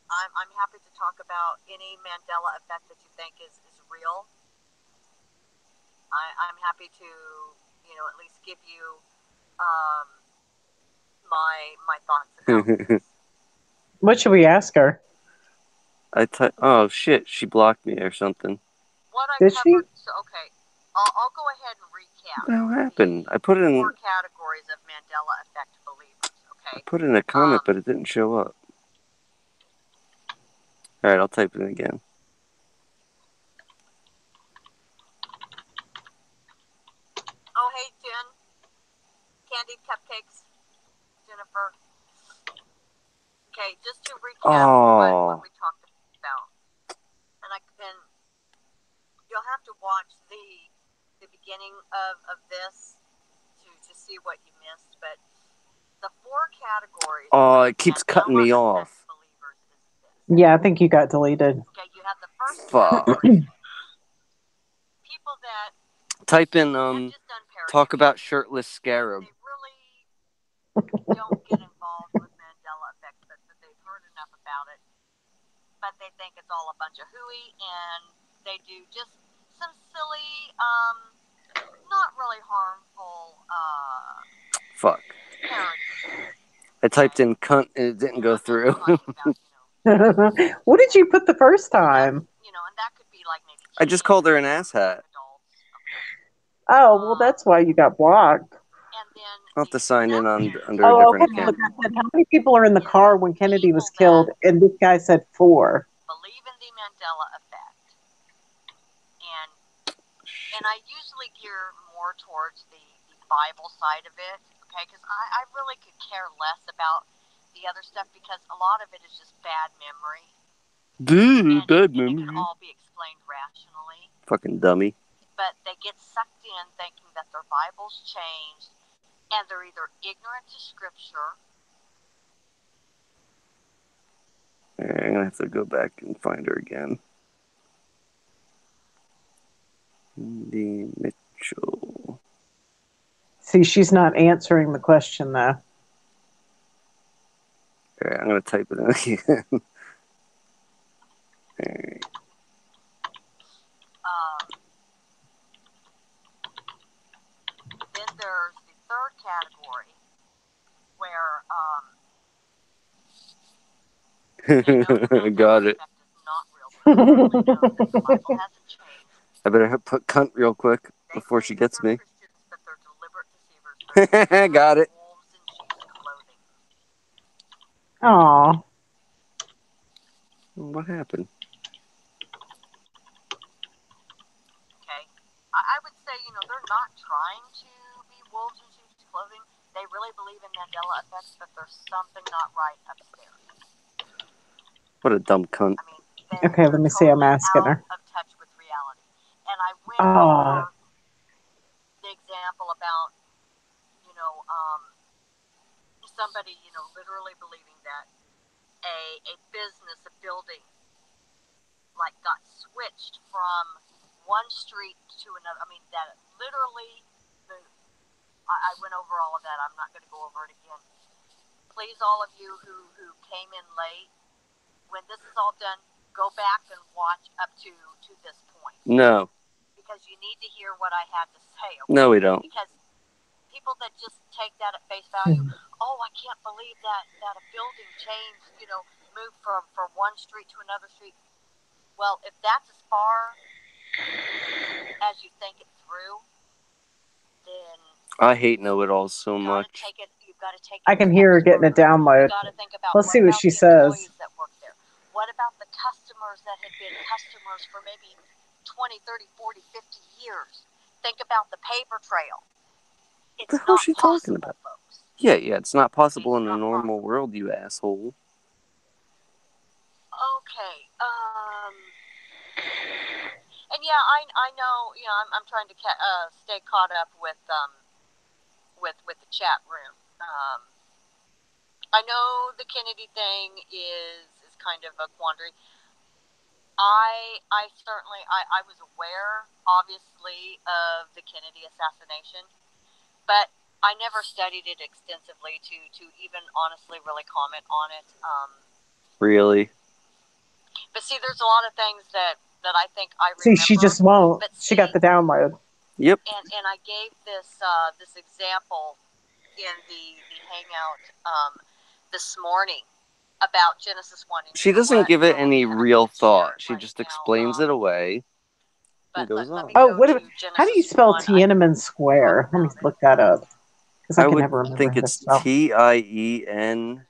I'm happy to talk about any Mandela effect that you think is real. I'm happy to, at least give you my thoughts about this. What should we ask her? Oh shit! She blocked me or something. What I Did covered. she? So okay, I'll go ahead and recap. What the hell happened? I put in 4 categories of Mandela effect believers. Okay. I put in a comment, but it didn't show up. All right, I'll type it in again. Oh, hey, Jen. Candied cupcakes. Jennifer. Okay, just to recap what we talked about. And you'll have to watch the beginning of this to see what you missed. But the 4 categories. Oh, it keeps cutting me off. Yeah, I think you got deleted. Okay, you have the first Fuck. category. People that Type in have just done talk about shirtless scarab. They really don't get involved with Mandela effect, but they've heard enough about it. But they think it's all a bunch of hooey, and they do just some silly, not really harmful, Fuck. parodies. I typed in cunt and it didn't go through. What did you put the first time? And that could be like maybe I just called her an asshat. Oh, well, that's why you got blocked. I'll have to sign in under a Oh, different okay. account. Look, I said, how many people are in the car when Kennedy was killed? And this guy said 4. Believe in the Mandela effect. And I usually gear more towards the Bible side of it, okay? Because I really could care less about the other stuff because a lot of it is just bad memory. Bad It memory. can all be explained rationally. Fucking dummy. But they get sucked in thinking that their Bible's changed, and they're either ignorant to Scripture. I'm gonna have to go back and find her again. Cindy Mitchell. See, she's not answering the question though. Alright, I'm gonna type it in again. Alright. Then there's the third category where Got it. Not real, but the Bible hasn't changed. I better put cunt real quick before she gets me. But they're deliberate deceivers. Got it. Wolves in sheep's clothing. Aw. What happened? Okay. I would say, they're not trying to be wolves in sheep's clothing. They really believe in Mandela effects, but there's something not right upstairs. What a dumb cunt. I mean, Okay, let me see. I'm asking her. Out of touch with reality. And I went over the example about, somebody, literally believing that a business, a building, like got switched from one street to another. I mean, that literally moved. I went over all of that. I'm not going to go over it again. Please, all of you who came in late, when this is all done, go back and watch up to this point. No. Because you need to hear what I had to say. Okay? No, we don't. Because people that just take that at face value, oh, I can't believe that a building changed, moved from one street to another street. Well, if that's as far as you think it through, then I hate know-it-alls so much. You've got to take I can hear her getting a download. Let's see what she says. That work there? What about the customers that had been customers for maybe 20, 30, 40, 50 years? Think about the paper trail. It's What the hell is she talking possible, about? Folks. Yeah, it's not possible in a normal world, you asshole. Okay. And yeah, I know. I'm trying to stay caught up with the chat room. I know the Kennedy thing is kind of a quandary. I certainly I was aware, obviously, of the Kennedy assassination, but I never studied it extensively to even honestly really comment on it. Really? But see, there's a lot of things that I think I remember. See, she just won't. But She got the download. Yep. And I gave this example in the hangout this morning about Genesis 1. She doesn't give it any real thought. She just explains it away and goes on. Oh, how do you spell Tiananmen Square? Let me look that up. Because I can never remember. I think it's TIENAMIN.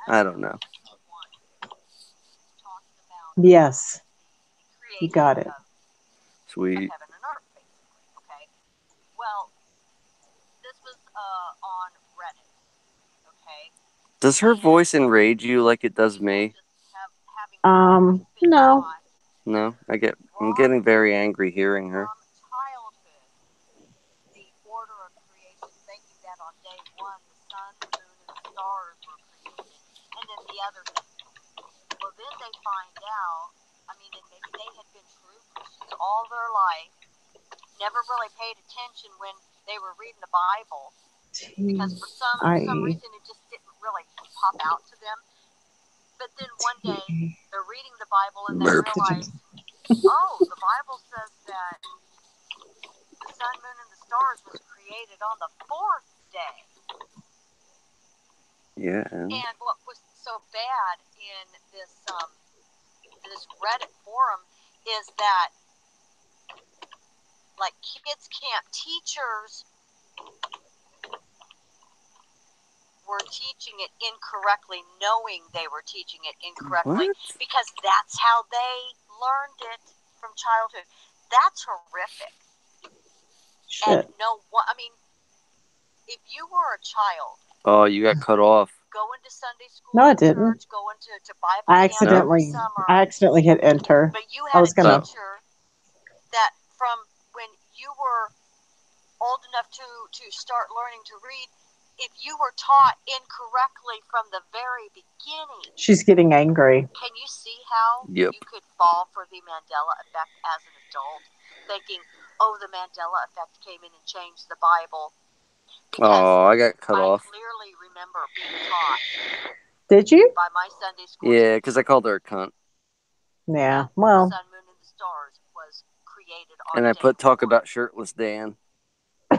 I don't know. Yes. You got it. Sweet. Okay. Well, this was on Reddit. Okay. Does her voice enrage you like it does me? No. No, I'm getting very angry hearing her. The order of creation, thinking that on day one the sun, the moon, and the stars were created, and then the other things. Well, then they find out. I mean, and maybe they had been true Christians all their life, never really paid attention when they were reading the Bible, because for some reason it just didn't really pop out to them. But then one day they're reading the Bible and they realize, oh, the Bible says that the sun, moon, and the stars was created on the fourth day. Yeah. And what was so bad in this Reddit forum is that, like, kids camp teachers were teaching it incorrectly, knowing they were teaching it incorrectly, because that's how they learned it from childhood. That's horrific. Shit. And I mean, if you were a child, Oh, you got cut off. going to Sunday school, No, I didn't. church, going to Bible I camp every accidentally, summer, I accidentally hit enter. but you I had was a gonna. teacher that from when you were old enough to start learning to read, if you were taught incorrectly from the very beginning, She's getting angry. can you see how Yep. you could fall for the Mandela effect as an adult, thinking, oh, the Mandela effect came in and changed the Bible? Oh, I got cut off. I clearly remember being taught Did you? by my Sunday school Yeah, teacher, because I called her a cunt. Yeah. the Well, sun, moon, and the stars was created on And I day put talk one. about shirtless Dan. No,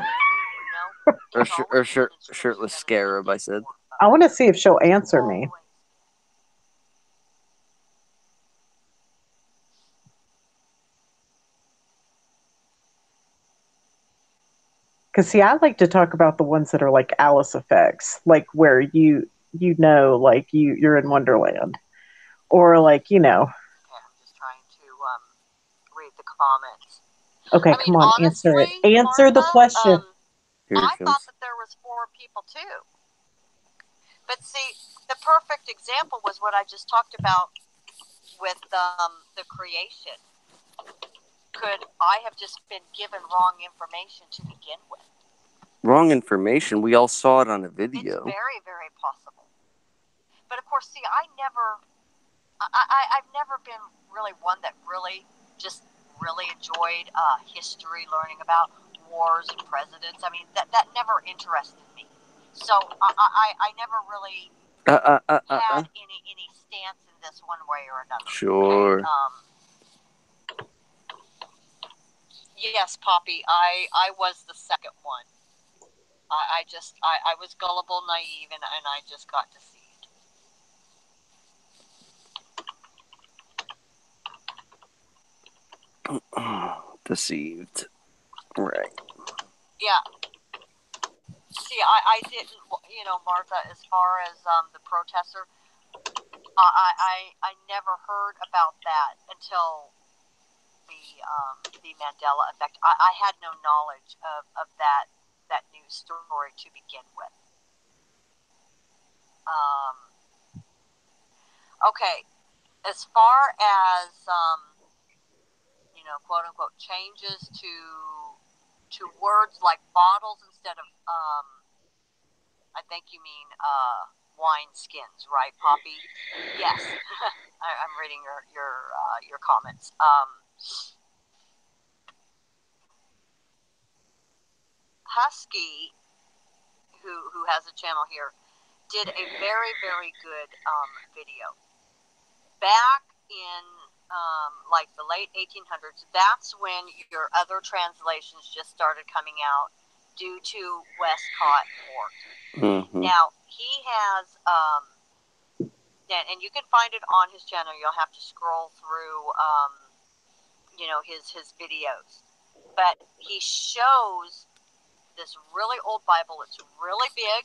Or, it's always been in Scripture shirtless that it's scarab, I ending said. for I want to see if she'll answer me. always. Because see, I like to talk about the ones that are like Alice effects, like where like you're in Wonderland, or like Okay, I'm just trying to read the comments. Okay, I mean, come on, answer honestly, it. Answer the Martha, question. Here I he thought comes. that there was 4 people too. But see, the perfect example was what I just talked about with the creation. Could I have just been given wrong information to begin with? Wrong information. We all saw it on a It's video. very, very possible. But of course, see, I've never been really one that really enjoyed history, learning about wars and presidents. I mean, that never interested me. So I never really had any stance in this one way or another. Sure. Okay? Yes, Poppy, I was the second one. I was gullible, naive, and I just got deceived. Deceived. Right. Yeah. See, I didn't, Martha, as far as the protester, I never heard about that until the Mandela effect. I had no knowledge of that news story to begin with. Okay, as far as quote unquote changes to words like bottles instead of I think you mean wine skins, right, Poppy? Yes. I'm reading your comments. Husky, who has a channel here, did a very, very good video. Back in like the late 1800s, that's when your other translations just started coming out due to Westcott Hort. Mm-hmm. Now, he has, and you can find it on his channel. You'll have to scroll through, his videos. But he shows this really old Bible. It's really big,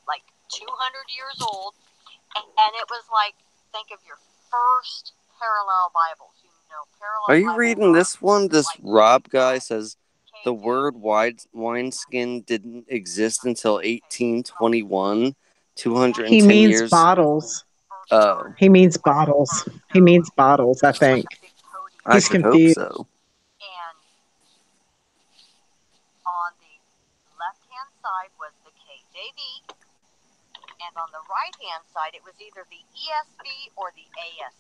like 200 years old. And it was like, think of your first parallel Bibles. Parallel Are you Bibles reading this one? This like Rob guy says the word wineskin didn't exist until 1821, 210 He means years. bottles. Oh. He means bottles. He means bottles, I think. I He's should confused. hope so. And on the left-hand side was the KJV, and on the right-hand side it was either the ESV or the ASV.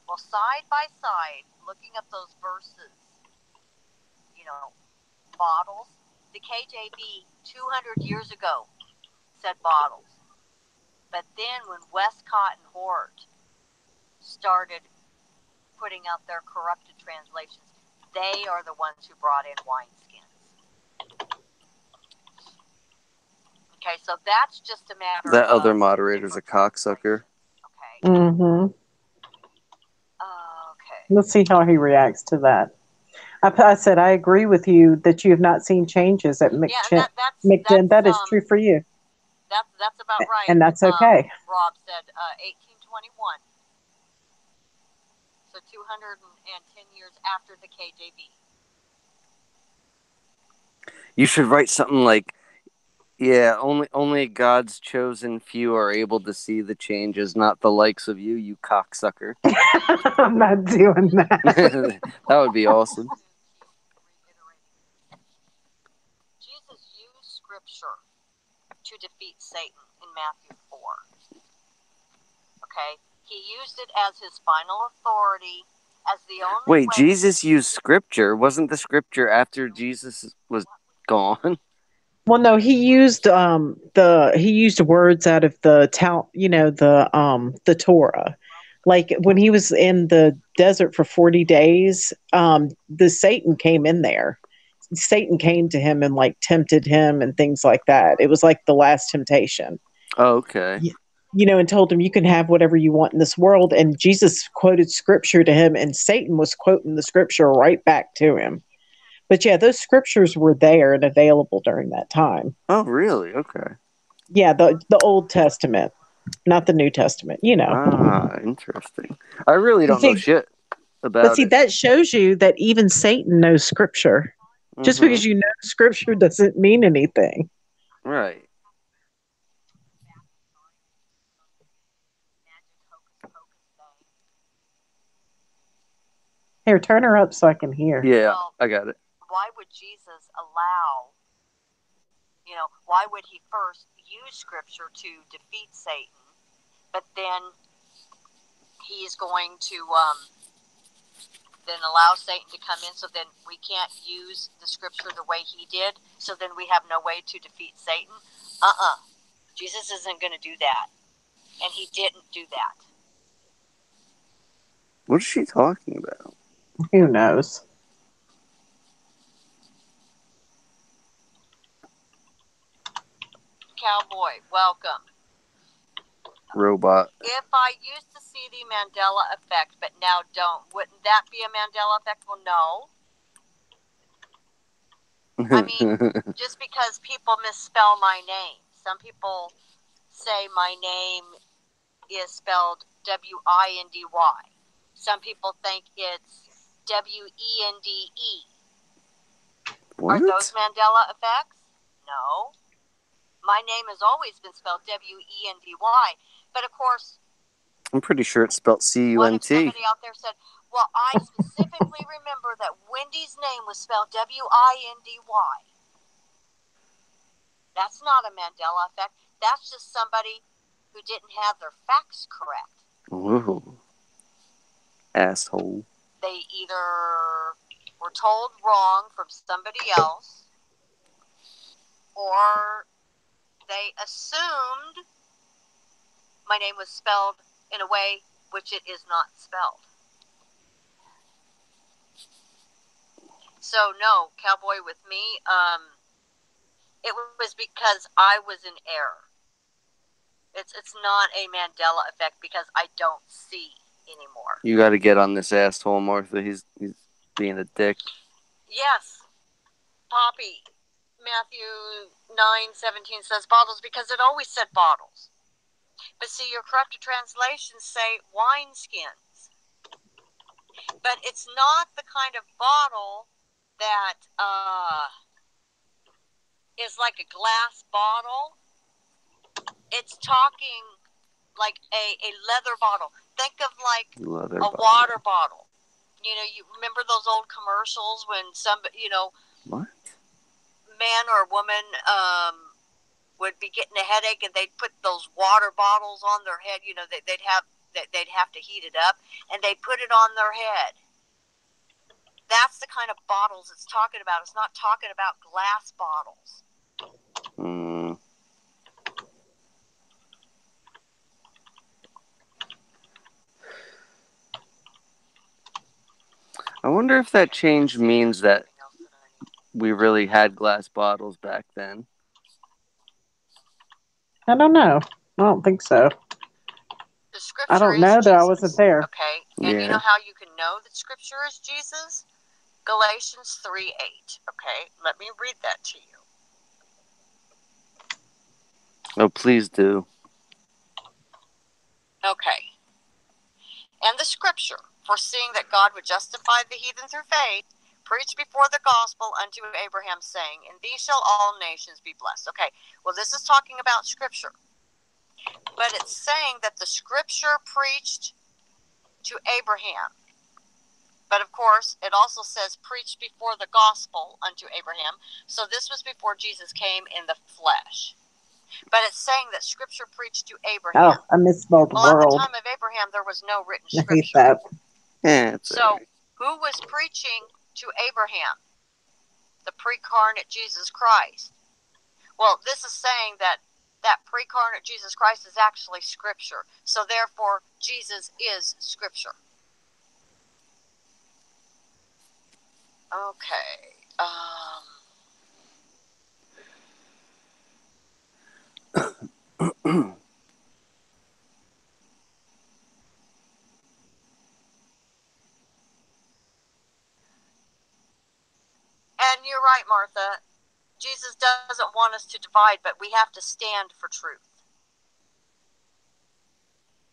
Well, side by side, looking at those verses, bottles, the KJV 200 years ago said bottles. But then when Westcott and Hort started putting out their corrupted translations, they are the ones who brought in wineskins. Okay, so that's just a matter That of other moderator's a cocksucker. Okay. Mm-hmm. Okay. Let's see how he reacts to that. I said I agree with you that you have not seen changes at McChin. That is true for you. That's about right. And that's okay. Rob said 1821. So 210 years after the KJV. You should write something like, Yeah, only God's chosen few are able to see the changes, not the likes of you, you cocksucker. I'm not doing that. That would be awesome. Jesus used scripture to defeat Satan in Matthew 4. Okay? He used it as his final authority, as the only Wait, way. Jesus used scripture? Wasn't the scripture after Jesus was gone? Well, no, he used words out of the the Torah. Like when he was in the desert for 40 days, the Satan came in there. Satan came to him and like tempted him and things like that. It was like the last temptation. Oh, okay. And told him you can have whatever you want in this world. And Jesus quoted scripture to him, and Satan was quoting the scripture right back to him. But yeah, those scriptures were there and available during that time. Oh, really? Okay. Yeah, the Old Testament, not the New Testament. Ah, interesting. I really don't know shit about But see, it. that shows you that even Satan knows scripture. Just because you know scripture doesn't mean anything. Right. Here, turn her up so I can hear. Yeah, I got it. Why would Jesus allow, why would he first use scripture to defeat Satan, but then he's going to then allow Satan to come in, so then we can't use the scripture the way he did, so then we have no way to defeat Satan? Jesus isn't going to do that. And he didn't do that. What is she talking about? Who knows? Cowboy, welcome. Robot. If I used to see the Mandela effect, but now don't, wouldn't that be a Mandela effect? Well, no. I mean, just because people misspell my name. Some people say my name is spelled W-I-N-D-Y. Some people think it's W-E-N-D-E. What? Are those Mandela effects? No. My name has always been spelled W-E-N-D-Y. But of course, I'm pretty sure it's spelled C-U-N-T. what if somebody out there said, well, I specifically remember that Wendy's name was spelled W-I-N-D-Y. That's not a Mandela effect. That's just somebody who didn't have their facts correct. Ooh. Asshole. They either were told wrong from somebody else, or they assumed my name was spelled in a way which it is not spelled. So no, Cowboy, with me, it was because I was in error. It's not a Mandela effect because I don't see anymore. You got to get on this asshole, Martha. He's being a dick. Yes, Poppy. Matthew 9:17 says bottles because it always said bottles. But see, your corrupted translations say wineskins. But it's not the kind of bottle that is like a glass bottle. It's talking like a leather bottle. Think of like a water bottle. You remember those old commercials when somebody, what? Man or woman would be getting a headache and they'd put those water bottles on their head. They'd have to heat it up and they put it on their head. That's the kind of bottles it's talking about. It's not talking about glass bottles. I wonder if that change means that we really had glass bottles back then. I don't know. I don't think so. The scripture I don't know is that I Jesus, wasn't there. Okay, and you know how you can know that scripture is Jesus? Galatians 3:8. Okay, let me read that to you. Oh, please do. Okay. And the scripture, foreseeing that God would justify the heathen through faith, preach before the gospel unto Abraham, saying, in these shall all nations be blessed. Okay, well, this is talking about Scripture. But it's saying that the Scripture preached to Abraham. But of course, it also says preached before the gospel unto Abraham. So this was before Jesus came in the flesh. But it's saying that Scripture preached to Abraham. Oh, I misspelled Well, world. at the time of Abraham, there was no written I hate Scripture. that. Yeah, it's So who was preaching to Abraham? The pre-carnate Jesus Christ. Well, this is saying that pre-carnate Jesus Christ is actually Scripture. So therefore, Jesus is Scripture. Okay. And you're right, Martha. Jesus doesn't want us to divide, but we have to stand for truth.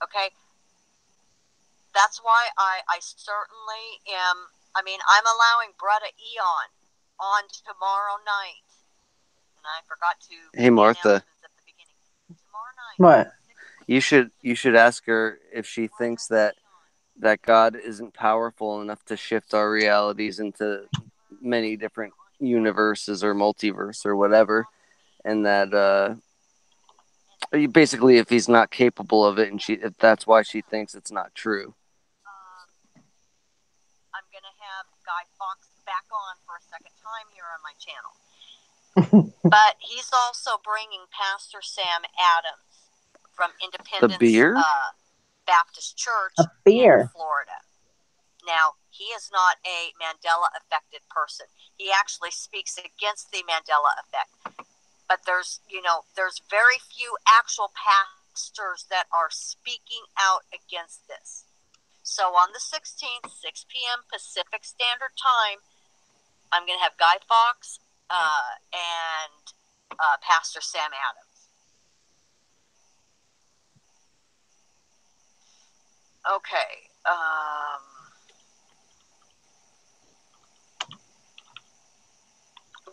Okay? That's why I certainly am. I mean, I'm allowing Bretta Eon on tomorrow night. And I forgot to Hey, Martha. at the beginning. Tomorrow night. What? You should ask her if she thinks that God isn't powerful enough to shift our realities into many different universes or multiverse or whatever, and that basically if he's not capable of it, and if that's why she thinks it's not true. I'm gonna have Guy Fawkes back on for a second time here on my channel. But he's also bringing Pastor Sam Adams from Independence Baptist Church in Florida. Now, he is not a Mandela affected person. He actually speaks against the Mandela effect. But there's very few actual pastors that are speaking out against this. So on the 16th, 6 p.m. Pacific Standard Time, I'm going to have Guy Fawkes and Pastor Sam Adams. Okay.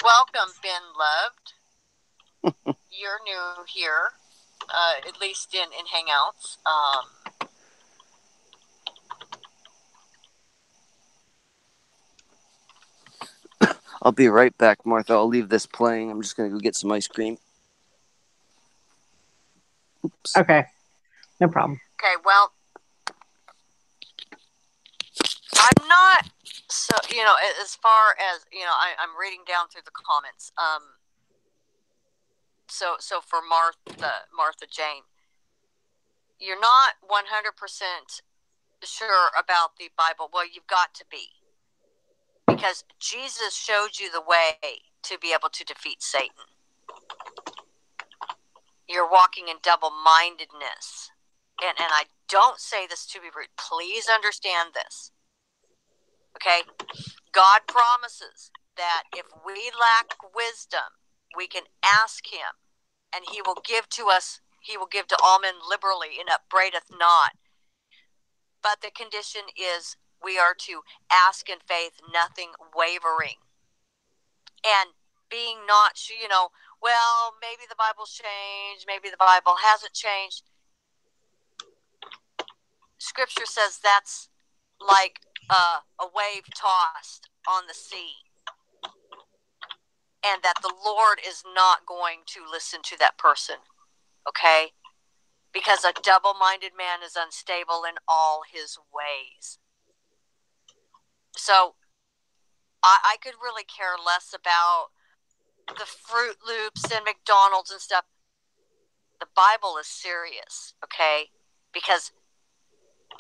Welcome, Ben Loved. You're new here, at least in Hangouts. I'll be right back, Martha. I'll leave this playing. I'm just going to go get some ice cream. Oops. Okay. No problem. Okay, well, I'm not, so, as far as, I'm reading down through the comments. So for Martha Jane, you're not 100% sure about the Bible. Well, you've got to be. Because Jesus showed you the way to be able to defeat Satan. You're walking in double-mindedness. And I don't say this to be rude. Please understand this. Okay? God promises that if we lack wisdom, we can ask him, and he will give to us, he will give to all men liberally, and upbraideth not. But the condition is we are to ask in faith, nothing wavering. And being not, well, maybe the Bible's changed, maybe the Bible hasn't changed. Scripture says that's like a wave tossed on the sea. And that the Lord is not going to listen to that person, okay? Because a double-minded man is unstable in all his ways. So, I could really care less about the Fruit Loops and McDonald's and stuff. The Bible is serious, okay? Because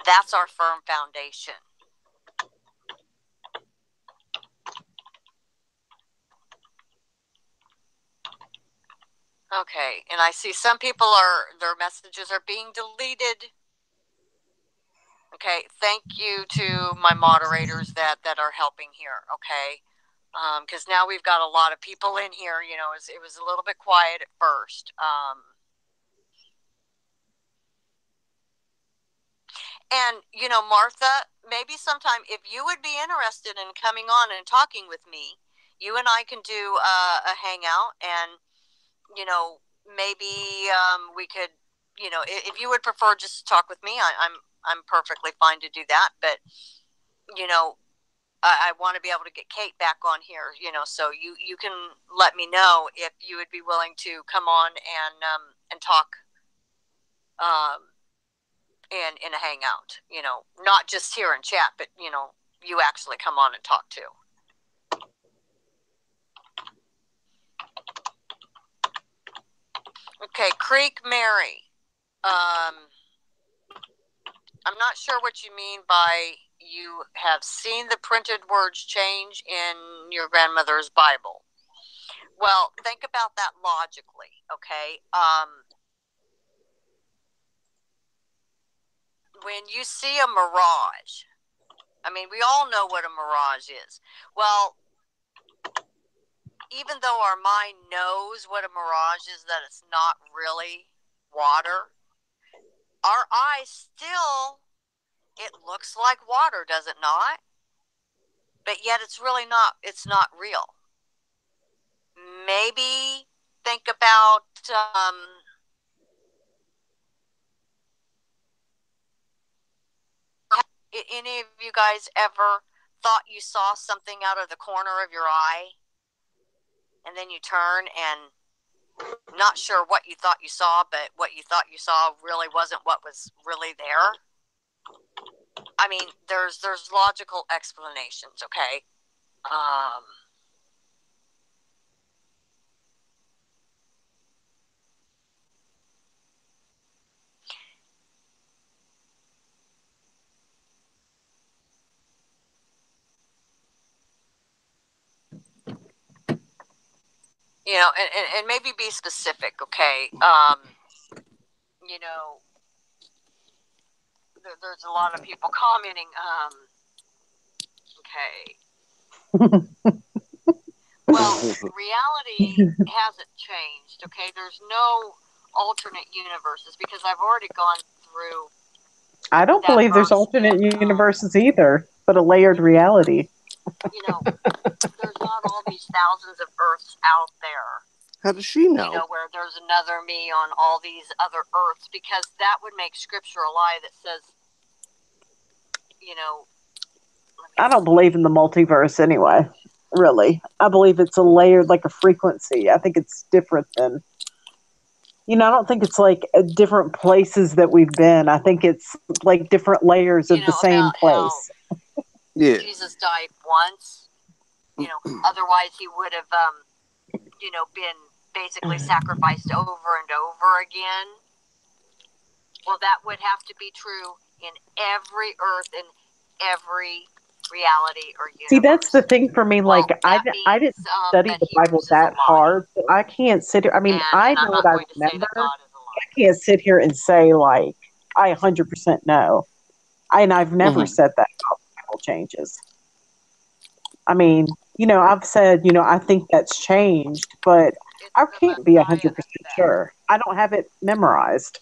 that's our firm foundation. Okay, and I see some people their messages are being deleted. Okay, thank you to my moderators that are helping here, okay? Because now we've got a lot of people in here, it was a little bit quiet at first. And, Martha, maybe sometime if you would be interested in coming on and talking with me, you and I can do a hangout, and, maybe we could, if you would prefer just to talk with me, I'm perfectly fine to do that. But, I want to be able to get Kate back on here, so you can let me know if you would be willing to come on and talk in a hangout, not just here in chat, but, you actually come on and talk too. Okay, Creek Mary. I'm not sure what you mean by you have seen the printed words change in your grandmother's Bible. Well, think about that logically, okay? When you see a mirage, I mean, we all know what a mirage is. Well, even though our mind knows what a mirage is, that it's not really water, our eyes still, it looks like water, does it not? But yet it's really not, it's not real. Maybe think about any of you guys ever thought you saw something out of the corner of your eye, and then you turn and not sure what you thought you saw, but what you thought you saw really wasn't what was really there? I mean, there's logical explanations, okay? And maybe be specific, okay? There's a lot of people commenting. Okay. Well, reality hasn't changed, okay? There's no alternate universes because I've already gone through. I don't believe there's alternate universes either, but a layered reality. There's not all these thousands of Earths out there. How does she know? Where there's another me on all these other Earths, because that would make Scripture a lie that says, I don't believe in the multiverse anyway, really. I believe it's a layered, like a frequency. I think it's different than, I don't think it's like different places that we've been. I think it's like different layers of the same place. Yeah. Jesus died once, otherwise he would have, been basically sacrificed over and over again. Well, that would have to be true in every Earth, in every reality or universe. See, that's the thing for me. Like, I didn't study the Bible that hard, so I can't sit here. I mean, I know what I remember. I can't sit here and say, like, I 100% know. And I've never said that about Bible changes. I mean, I've said, I think that's changed, but I can't be 100% sure. I don't have it memorized.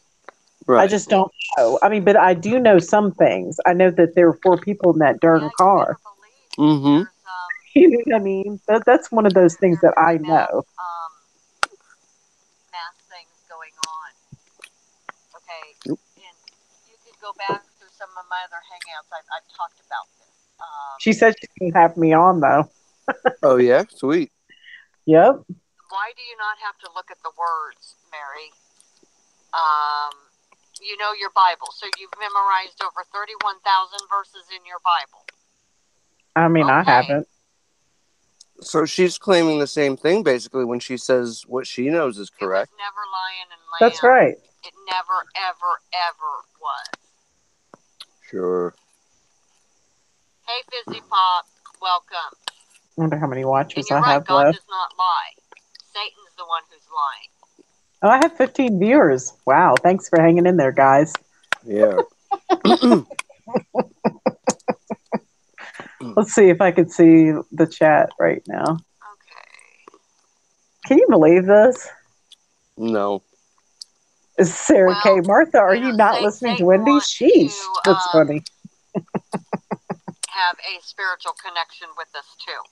Right. I just don't know. I mean, but I do know some things. I know that there were 4 people in that darn car. Mm-hmm. You know what I mean? That's one of those things that I know. Mass things going on. Okay. Yep. And you could go back through some of my other hangouts. I've talked about this. She said she can have me on, though. Oh, yeah? Sweet. Yep. Why do you not have to look at the words, Mary? You know your Bible, so you've memorized over 31,000 verses in your Bible. I mean, okay. I haven't. So she's claiming the same thing, basically, when she says what she knows is correct. It was never lion and lamb. That's right. It never, ever, ever was. Sure. Hey, Fizzy Pop, welcome. I wonder how many watchers I have God left. Does not lie. Satan's the one who's lying. Oh, I have 15 viewers. Wow, thanks for hanging in there, guys. Yeah. Let's see if I can see the chat right now. Okay. Can you believe this? No. Sarah K. Well, Martha, are you not Satan listening to Wendy? wants Sheesh. to That's funny. have a spiritual connection with us too.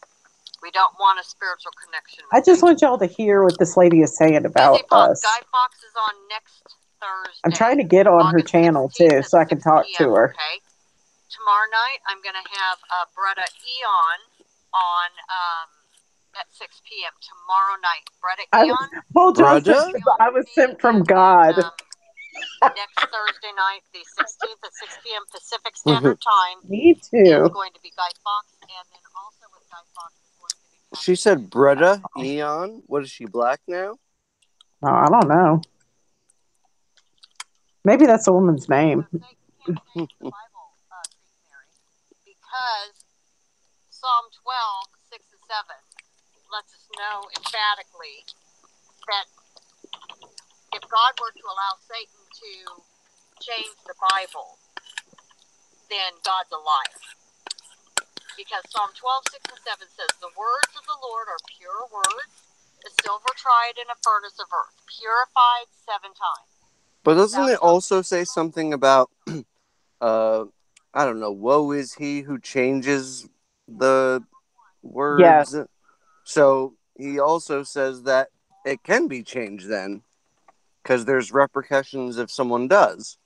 We don't want a spiritual connection I with just Satan. want y'all to hear what this lady is saying about Busy Fox. us. Guy Fox is on next Thursday. I'm trying to get on her August channel 16th too, at so I can 6 talk p.m., to her. Okay. Tomorrow night, I'm going to have Bretta Eon on at 6 p.m. tomorrow night. Bretta Eon. Hold on, Bretta? I was sent from God. Next Thursday night, the 16th at 6 p.m. Pacific Standard Time. Me Is too. going to be Guy Fox, and then also with Guy Fox is going to be. She said Bretta Eon. What is she, black now? Oh, I don't know. Maybe that's a woman's name. Because Psalm 12, 6 and 7 lets us know emphatically that if God were to allow Satan to change the Bible, then God's a liar. Because Psalm 12, 6 and 7 says, the words of the Lord are pure words, a silver tried in a furnace of earth, purified 7 times. But doesn't it also say something about, I don't know, woe is he who changes the words? Yes. So he also says that it can be changed then, because there's repercussions if someone does.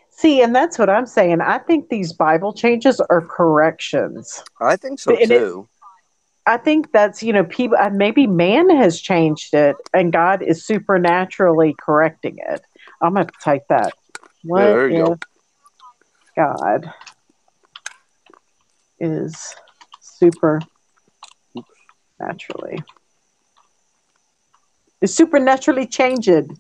See, and that's what I'm saying. I think these Bible changes are corrections. I think so And too. I think that's, people, maybe man has changed it and God is supernaturally correcting it. I'm going to type that. What there you if God is supernaturally changed?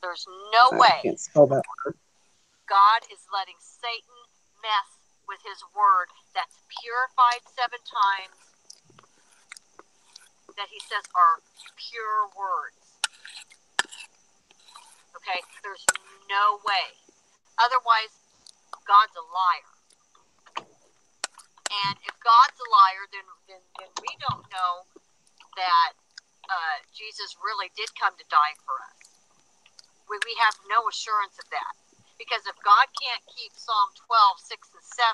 There's no I way can't spell that word. God is letting Satan mess with his word that's purified 7 times, that he says are pure words. Okay? There's no way. Otherwise, God's a liar. And if God's a liar, then we don't know that Jesus really did come to die for us. We have no assurance of that. Because if God can't keep Psalm 12, 6 and 7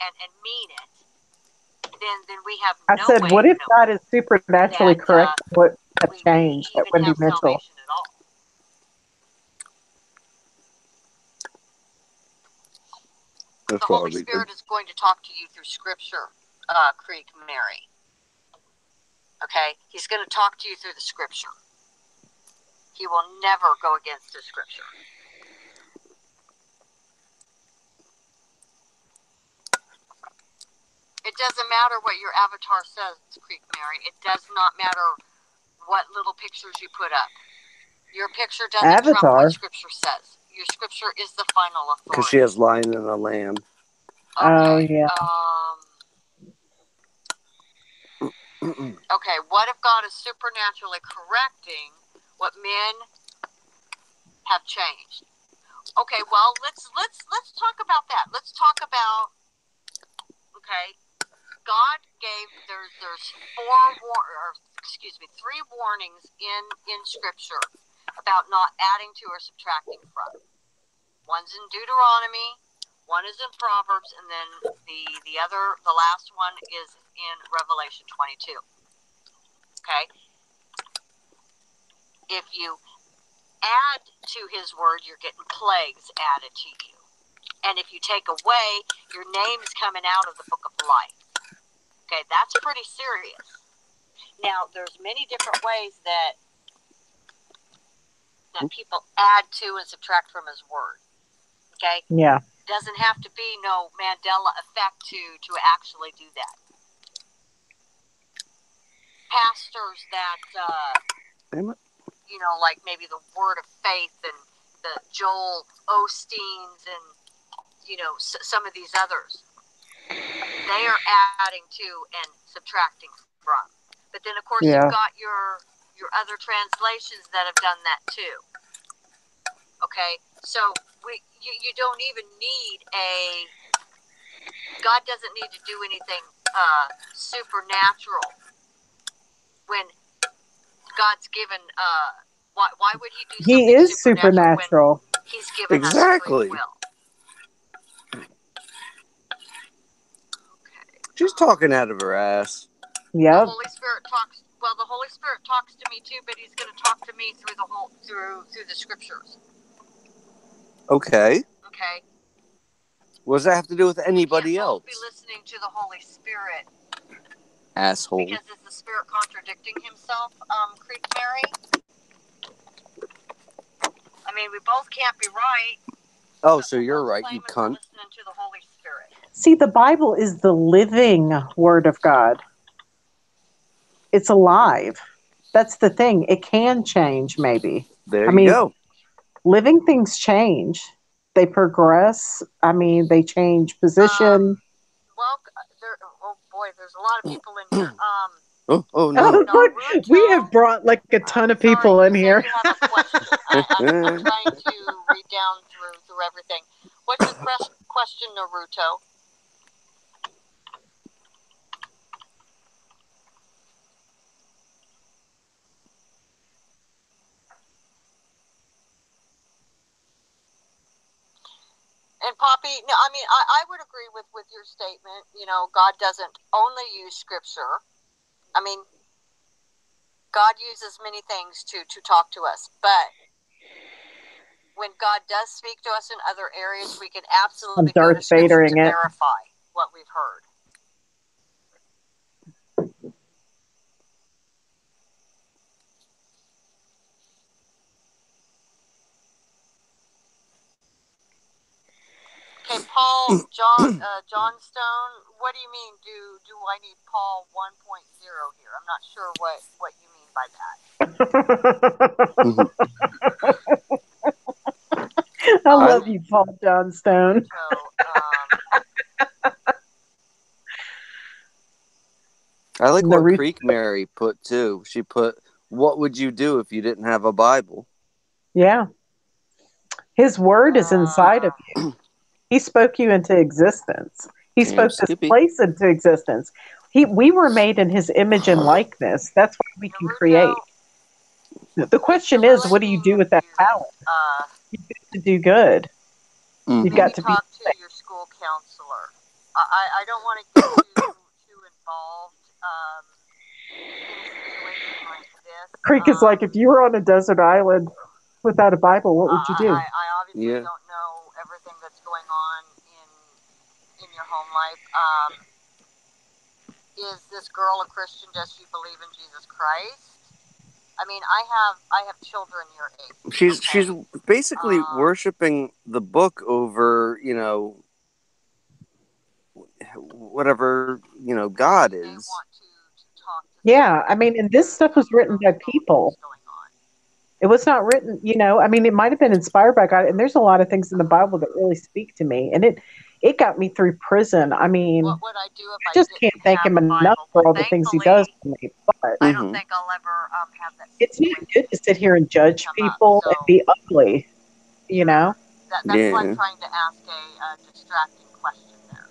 and mean it, then we have no way. I said, what if God is supernaturally that, correct what have we changed that even Wendy have Mitchell? salvation at all. The Holy Spirit is going to talk to you through Scripture, Creek Mary. Okay? He's going to talk to you through the Scripture. He will never go against the Scripture. It doesn't matter what your avatar says, Creek Mary. It does not matter what little pictures you put up. Your picture doesn't trump what Scripture says. Your Scripture is the final authority. Because she has lion and a lamb. Okay. Oh, yeah. Okay, what if God is supernaturally correcting what men have changed? Okay, well, let's talk about that. Let's talk about, okay, God gave there's 3 warnings in Scripture about not adding to or subtracting from. One's in Deuteronomy, one is in Proverbs, and then the last one is in Revelation 22. Okay? If you add to his word, you're getting plagues added to you. And if you take away, your name's coming out of the book of life. Okay, that's pretty serious. Now, there's many different ways that people add to and subtract from his word. Okay? Yeah. Doesn't have to be no Mandela effect to actually do that. Pastors that, like maybe the Word of Faith and the Joel Osteens and, some of these others, they are adding to and subtracting from. But then, of course, you've got your other translations that have done that too. Okay? So you don't even need a God doesn't need to do anything supernatural when God's given. Why would He do something He is supernatural. when He's given us free Exactly. will? She's talking out of her ass. The Yep. Holy Spirit talks. Well, the Holy Spirit talks to me too, but He's going to talk to me through the Scriptures. Okay. Okay. What does that have to do with anybody You can't else? both be listening to the Holy Spirit. Asshole. Because is the Spirit contradicting Himself, Creek Mary? I mean, we both can't be right. Oh, so you're right, you We're cunt. listening to the Holy Spirit. See, the Bible is the living Word of God. It's alive. That's the thing. It can change, maybe. There you go. Living things change. They progress. I mean, they change position. Well, oh boy, there's a lot of people in here. Oh no. Naruto, We have brought like a ton of people sorry, in here. You have a question. I'm trying to read down through everything. What's your question, Naruto? And Poppy, no, I mean, I would agree with your statement. You know, God doesn't only use Scripture. I mean, God uses many things to talk to us, but when God does speak to us in other areas, we can absolutely go to Scripture to verify what we've heard. Okay, Paul Johnstone, what do you mean? Do I need Paul 1.0 here? I'm not sure what you mean by that. I love you, Paul Johnstone. I like what Creek Mary put too. She put, "What would you do if you didn't have a Bible?" Yeah. His word is inside of you. He spoke you into existence. He spoke this place into existence. We were made in His image and likeness. That's what we can create. The question is, what do you do with that power? You've got to do good. You've got to talk to your school counselor. I don't want to get too involved in a situation like this. Creek is like, if you were on a desert island without a Bible, what would you do? I obviously don't know everything that's going on in your home life. Is this girl a Christian? Does she believe in Jesus Christ? I mean, I have children your age. She's basically worshiping the book over, you know, whatever, you know, God is. They want to talk to yeah, I mean, and this stuff was written by people. It was not written, you know, I mean, it might have been inspired by God. And there's a lot of things in the Bible that really speak to me. And it got me through prison. I mean, what would I do if I just can't thank Him enough for all the things He does for me. But I don't think I'll ever have that. It's not good to sit here and judge people and be ugly, you know? That's why I'm trying to ask a distracting question there.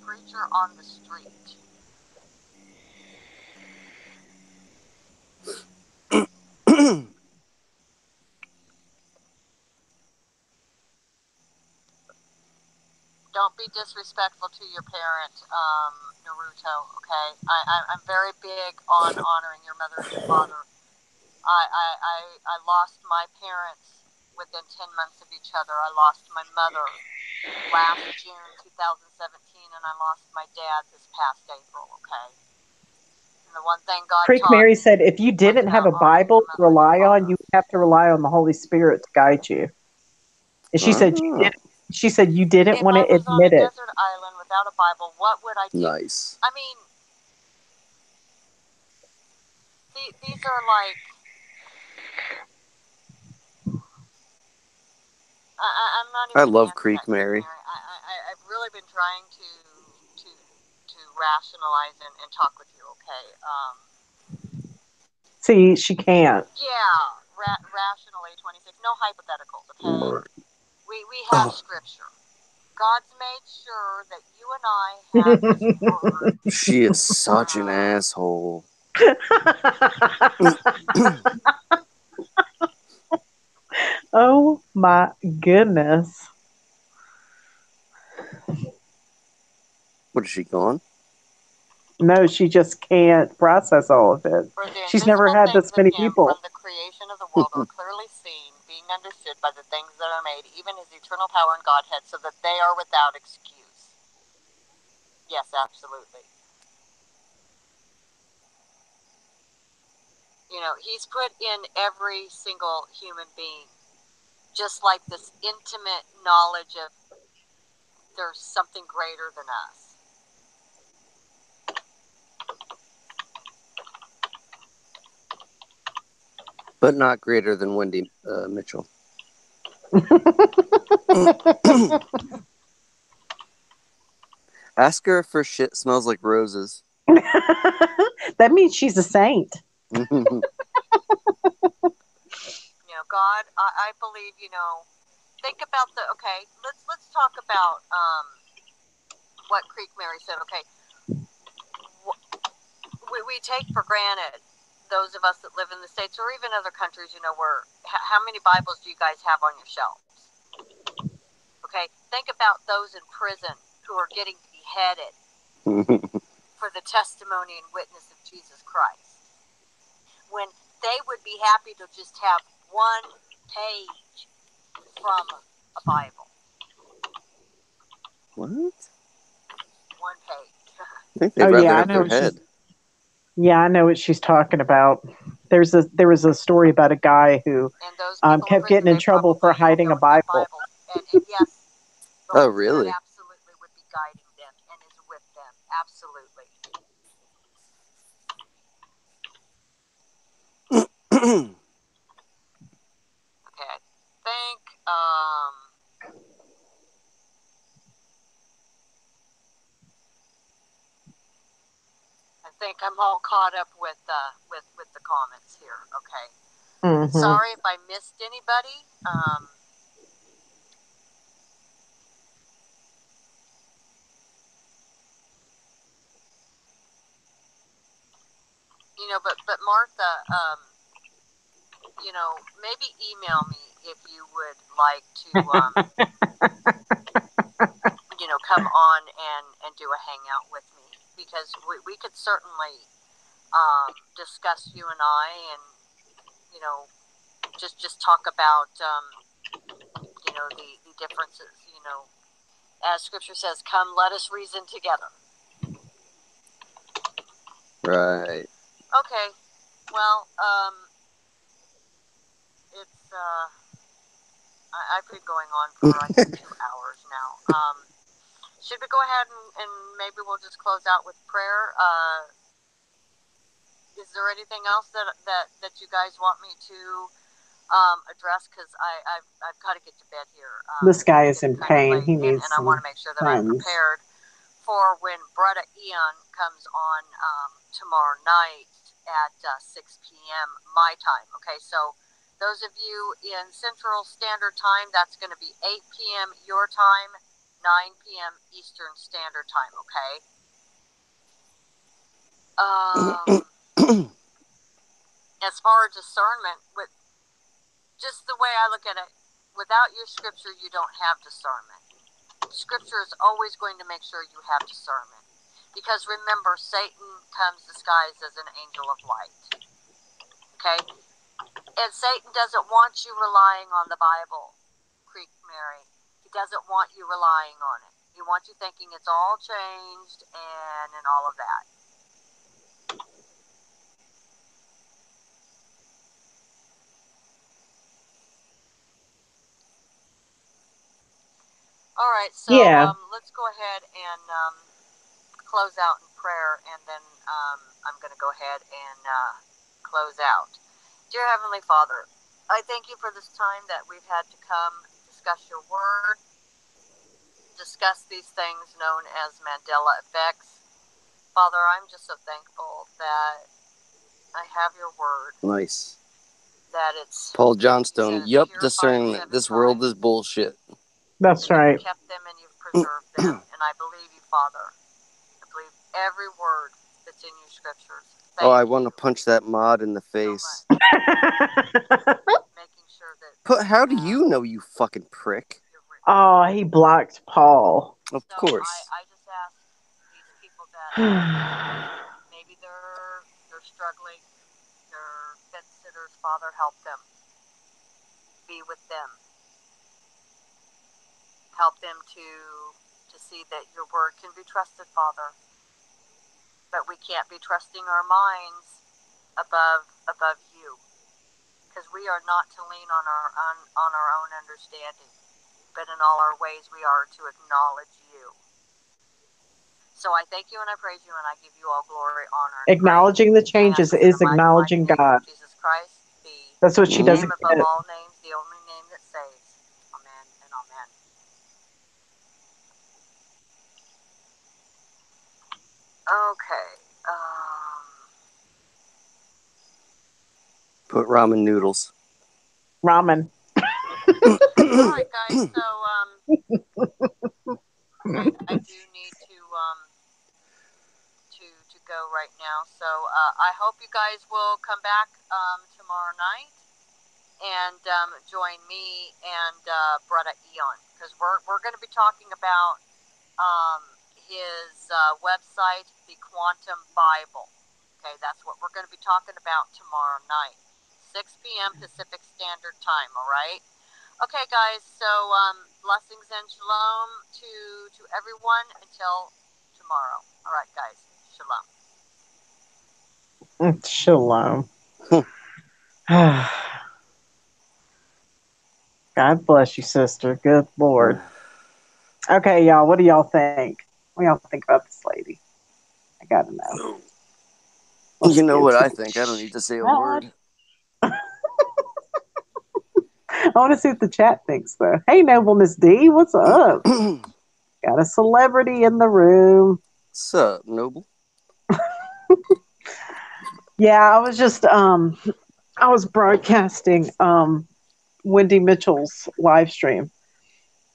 Preacher on the street. Don't be disrespectful to your parent, Naruto, okay? I'm very big on honoring your mother and your father. I lost my parents within 10 months of each other. I lost my mother last June 2017, and I lost my dad this past April, okay? And the one thing God Creek Mary said, if you didn't have a Bible to rely on, you would have to rely on the Holy Spirit to guide you. And she said, you didn't want to admit it. If I was on a desert island without a Bible, what would I do? Nice. I mean, these are like, I'm not even. I love Creek Mary. I've really been trying to rationalize and talk with you, okay? See, she can't. Yeah, rationally, 26. No hypotheticals, okay? We have Scripture. God's made sure that you and I have His word. She is such an asshole. Oh my goodness. What, is she gone? No, she just can't process all of it. For the She's never had this many Him people. from the creation of the world are clearly seen, being understood by the things that are made, even His eternal power and Godhead, so that they are without excuse. Yes, absolutely. You know, He's put in every single human being just like this intimate knowledge of there's something greater than us. But not greater than Wendy Mitchell. Ask her if her shit smells like roses. That means she's a saint. You know, God, I believe, you know, think about let's talk about what Creek Mary said. Okay, we take for granted, those of us that live in the States or even other countries, you know, where how many Bibles do you guys have on your shelves? Okay, think about those in prison who are getting beheaded for the testimony and witness of Jesus Christ, when they would be happy to just have one page from a Bible. What? One page. I think they'd rather have their head. Yeah, I know what she's talking about. There was a story about a guy who kept getting in trouble for hiding a Bible. And yes, the Oh, Holy really? Spirit absolutely would be guiding them and is with them. Absolutely. Okay, I think I'm all caught up with the comments here. Okay. Mm-hmm. Sorry if I missed anybody. You know, but Martha, you know, maybe email me if you would like to, you know, come on and do a hangout with me, because we could certainly discuss, you and I, and, you know, just talk about, you know, the differences, you know, as Scripture says, come, let us reason together. Right. Okay. Well, it's, I've been going on for, I think, 2 hours now. Should we go ahead and maybe we'll just close out with prayer? Is there anything else that you guys want me to address? Because I've got to get to bed here. This guy is in pain. He needs and I want to make sure that I'm prepared for when Bretta Eon comes on tomorrow night at 6 p.m. my time. Okay, so those of you in Central Standard Time, that's going to be 8 p.m. your time, 9 p.m. Eastern Standard Time. Okay. As far as discernment, with just the way I look at it, without your Scripture, you don't have discernment. Scripture is always going to make sure you have discernment. Because remember, Satan comes disguised as an angel of light. Okay? And Satan doesn't want you relying on the Bible, Creek Mary. He doesn't want you relying on it. He wants you thinking it's all changed and all of that. All right, so let's go ahead and close out in prayer, and then I'm going to go ahead and close out. Dear Heavenly Father, I thank you for this time that we've had to come discuss your word, discuss these things known as Mandela effects. Father, I'm just so thankful that I have your word. Nice. That it's Paul Johnstone. Yup, discernment. This world is bullshit. That's right. You've kept them and you've preserve them. And I believe you, Father. I believe every word that's in your scriptures. Oh, I want to punch that mod in the face. So making sure that. How do you know, you fucking prick? Oh, he blocked Paul. Of course. I just ask these people that maybe they're struggling, they're bed sitters. Father, help them. Be with them. Help them to see that your word can be trusted, Father. But we can't be trusting our minds above you, because we are not to lean on our own understanding, but in all our ways we are to acknowledge you. So I thank you and I praise you and I give you all glory, honor, and Acknowledging praise. the changes is acknowledging God. Jesus Christ, That's what she doesn't name above get. all names, the only name that saves. Amen and amen. Okay. Put ramen noodles. Ramen. All right, guys. So I do need to go right now. So I hope you guys will come back tomorrow night and join me and Brother Eon, because we're going to be talking about his website, the Quantum Bible. Okay, that's what we're going to be talking about tomorrow night, 6 p.m. Pacific Standard Time. All right. Okay, guys. So blessings and shalom to everyone until tomorrow. All right, guys. Shalom. Shalom. God bless you, sister. Good Lord. Okay, y'all. What do y'all think? What do y'all think about this lady? I gotta know. You know what I think. I don't need to say a word. I want to see what the chat thinks, though. Hey, Noble Miss D, what's up? Got a celebrity in the room. What's up, Noble? Yeah, I was just I was broadcasting Wendy Mitchell's live stream.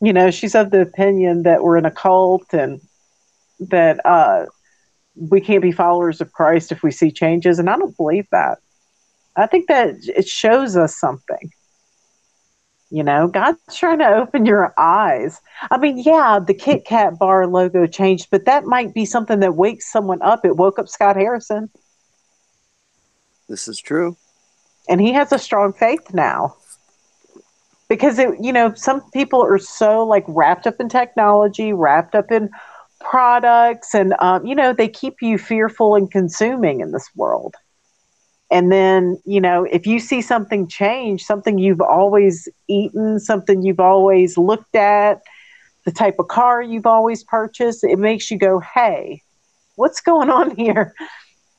You know, she's of the opinion that we're in a cult and that we can't be followers of Christ if we see changes, and I don't believe that. I think that it shows us something. You know, God's trying to open your eyes. I mean, yeah, the Kit Kat bar logo changed, but that might be something that wakes someone up. It woke up Scott Harrison. This is true. And he has a strong faith now. Because, some people are so, wrapped up in technology, wrapped up in products, and, they keep you fearful and consuming in this world. And then, if you see something change, something you've always eaten, something you've always looked at, the type of car you've always purchased, it makes you go, hey, what's going on here?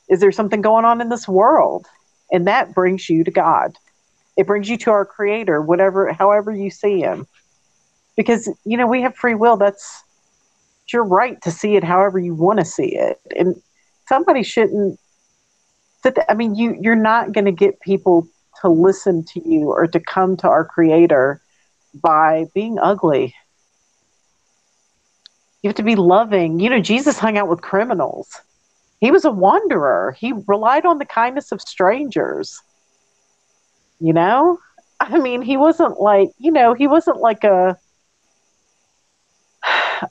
Is there something going on in this world? And that brings you to God. It brings you to our Creator, however you see Him. Because, we have free will. It's your right to see it however you want to see it. And somebody shouldn't. You're not going to get people to listen to you or to come to our Creator by being ugly. You have to be loving. Jesus hung out with criminals. He was a wanderer. He relied on the kindness of strangers. He wasn't like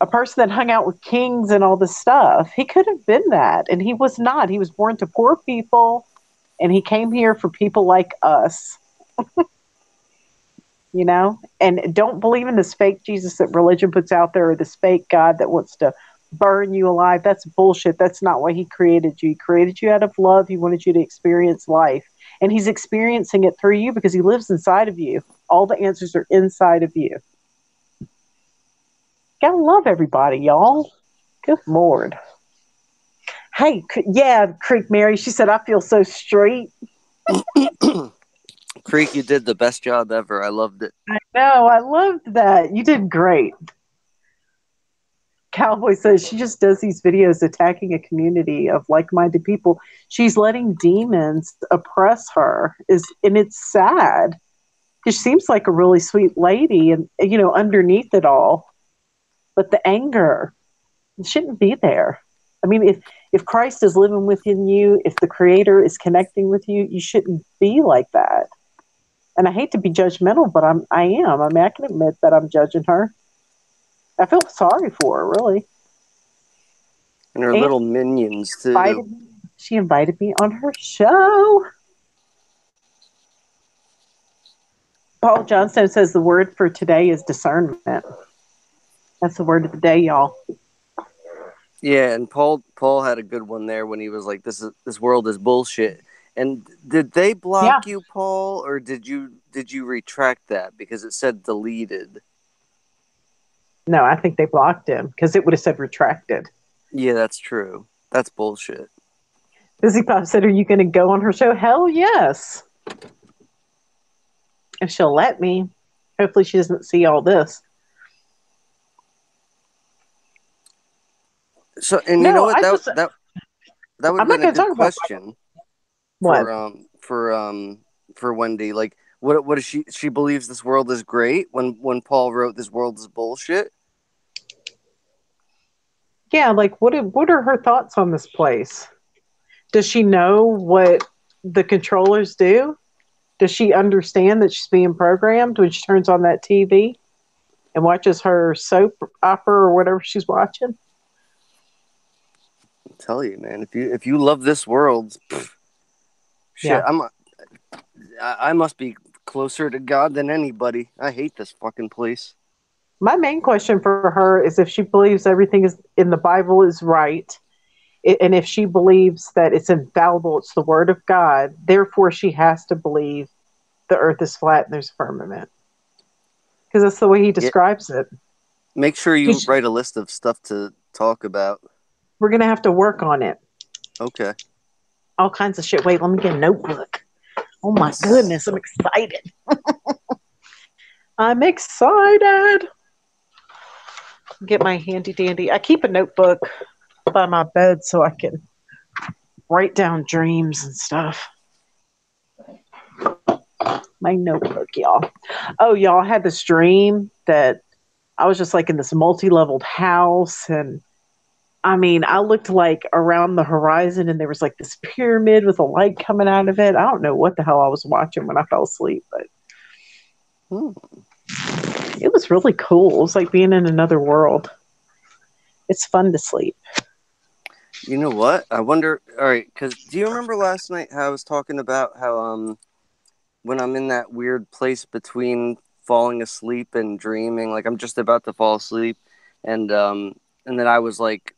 a person that hung out with kings and all this stuff. He could have been that, and he was not. He was born to poor people, and he came here for people like us. And don't believe in this fake Jesus that religion puts out there, or this fake God that wants to burn you alive. That's bullshit. That's not why He created you. He created you out of love. He wanted you to experience life, and He's experiencing it through you because He lives inside of you. All the answers are inside of you. Gotta love everybody, y'all. Good Lord. Hey, yeah, Creek Mary. She said, I feel so straight. Creek, you did the best job ever. I loved it. I know. I loved that. You did great. Cowboy says she just does these videos attacking a community of like-minded people. She's letting demons oppress her. And it's sad. She seems like a really sweet lady, and underneath it all, but the anger shouldn't be there. I mean, if Christ is living within you, if the Creator is connecting with you, you shouldn't be like that. And I hate to be judgmental, but I am. I mean, I can admit that I'm judging her. I feel sorry for her, really. And her little minions too. She invited me on her show. Paul Johnstone says the word for today is discernment. That's the word of the day, y'all. Yeah, and Paul had a good one there when he was like, "This world is bullshit." And did they block you, Paul, or did you retract that because it said deleted? No, I think they blocked him because it would have said retracted. Yeah, that's true. That's bullshit. Busy Pop said, "Are you going to go on her show?" Hell yes. If she'll let me. Hopefully she doesn't see all this. So, and you know what? That would have been a good question. What? For Wendy, like, what is she believes this world is great when Paul wrote this world is bullshit? Yeah, like what are her thoughts on this place? Does she know what the controllers do? Does she understand that she's being programmed when she turns on that TV and watches her soap opera or whatever she's watching? I'll tell you, man, if you love this world, shit, yeah. I must be closer to God than anybody. I hate this fucking place. My main question for her is if she believes everything is in the Bible is right, and if she believes that it's infallible, it's the word of God, therefore she has to believe the earth is flat and there's a firmament. Because that's the way he describes it. Make sure you write a list of stuff to talk about. We're going to have to work on it. Okay. All kinds of shit. Wait, let me get a notebook. Oh my goodness, I'm excited. I'm excited. Get my handy dandy. I keep a notebook by my bed so I can write down dreams and stuff. My notebook, y'all. Oh, y'all, I had this dream that I was just like in this multi-leveled house, and I mean, I looked like around the horizon and there was like this pyramid with a light coming out of it. I don't know what the hell I was watching when I fell asleep, but it was really cool. It was like being in another world. It's fun to sleep. You know what? I wonder. All right, because do you remember last night how I was talking about how when I'm in that weird place between falling asleep and dreaming, like I'm just about to fall asleep, and then I was like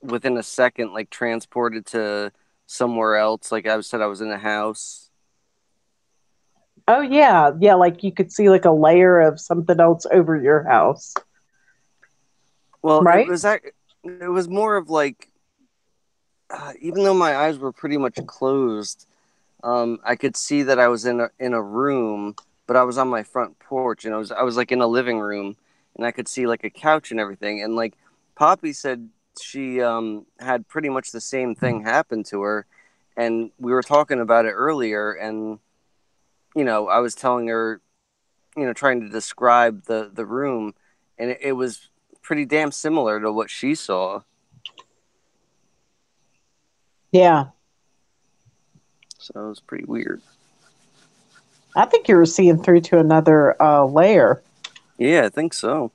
within a second like transported to somewhere else. Like I said, I was in a house. Oh yeah, like you could see like a layer of something else over your house. Well, right? It was more of like, even though my eyes were pretty much closed, I could see that I was in a room, but I was on my front porch, and I was like in a living room, and I could see like a couch and everything, and like Poppy said she had pretty much the same thing happen to her, and we were talking about it earlier, and I was telling her, trying to describe the room, and it was pretty damn similar to what she saw. Yeah. So it was pretty weird. I think you were seeing through to another layer. Yeah, I think so.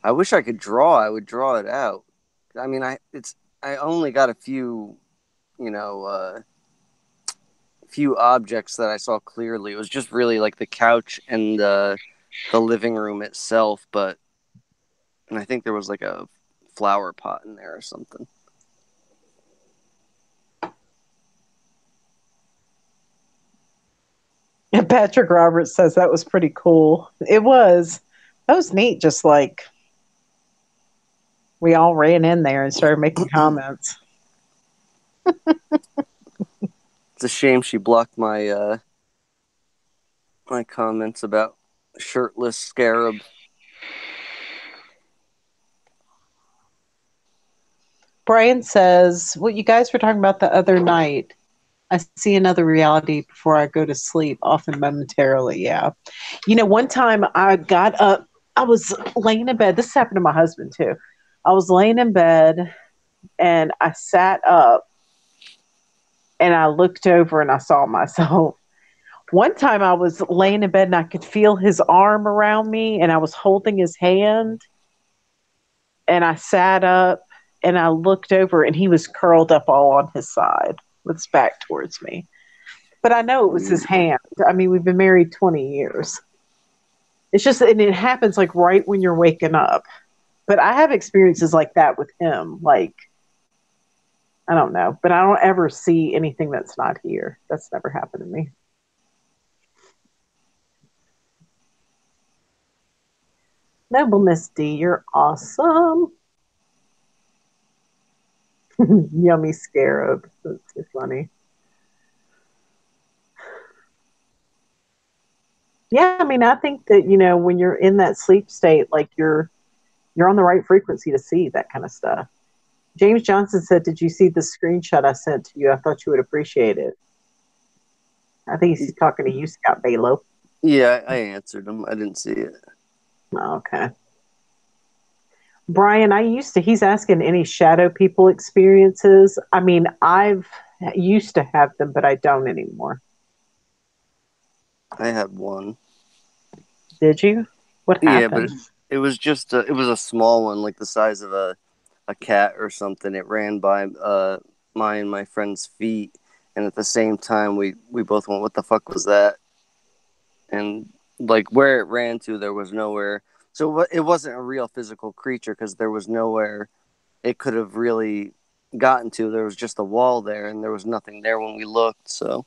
I wish I could draw. I would draw it out. I mean, I only got a few, few objects that I saw clearly. It was just really like the couch and the living room itself, and I think there was like a flower pot in there or something. And Patrick Roberts says that was pretty cool. It was. That was neat. Just like we all ran in there and started making comments. It's a shame she blocked my my comments about shirtless scarab. Brian says, what you guys were talking about the other night, I see another reality before I go to sleep, often momentarily. Yeah. One time I got up, I was laying in bed. This happened to my husband too. I was laying in bed and I sat up and I looked over and I saw myself. One time I was laying in bed and I could feel his arm around me and I was holding his hand and I sat up and I looked over and he was curled up all on his side with his back towards me. But I know it was his hand. I mean, we've been married 20 years. It's just, and it happens like right when you're waking up. But I have experiences like that with him. Like, I don't know, but I don't ever see anything that's not here. That's never happened to me. Nobleness D, you're awesome. Yummy scarab. That's too funny. Yeah, I mean, I think that, when you're in that sleep state, like you're on the right frequency to see that kind of stuff. James Johnson said, "Did you see the screenshot I sent to you? I thought you would appreciate it." I think he's talking to you, Scott Balo. Yeah, I answered him. I didn't see it. Okay. Brian, he's asking any shadow people experiences. I mean, I've used to have them, but I don't anymore. I had one. Did you? What happened? Yeah, but it was just it was a small one, like the size of a cat or something. It ran by my friend's feet, and at the same time, we both went, "What the fuck was that?" And like where it ran to, there was nowhere. So it wasn't a real physical creature because there was nowhere it could have really gotten to. There was just a wall there, and there was nothing there when we looked. So.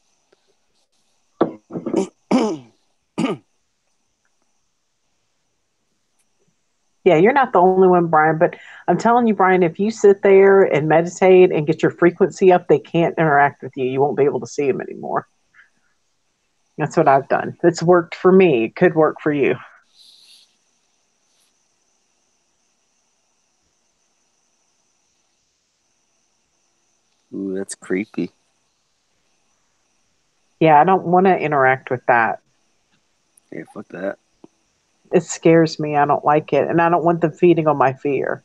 Yeah, you're not the only one, Brian, but I'm telling you, Brian, if you sit there and meditate and get your frequency up, they can't interact with you. You won't be able to see them anymore. That's what I've done. It's worked for me. It could work for you. Ooh, that's creepy. Yeah, I don't want to interact with that. Yeah, fuck that. It scares me. I don't like it. And I don't want them feeding on my fear.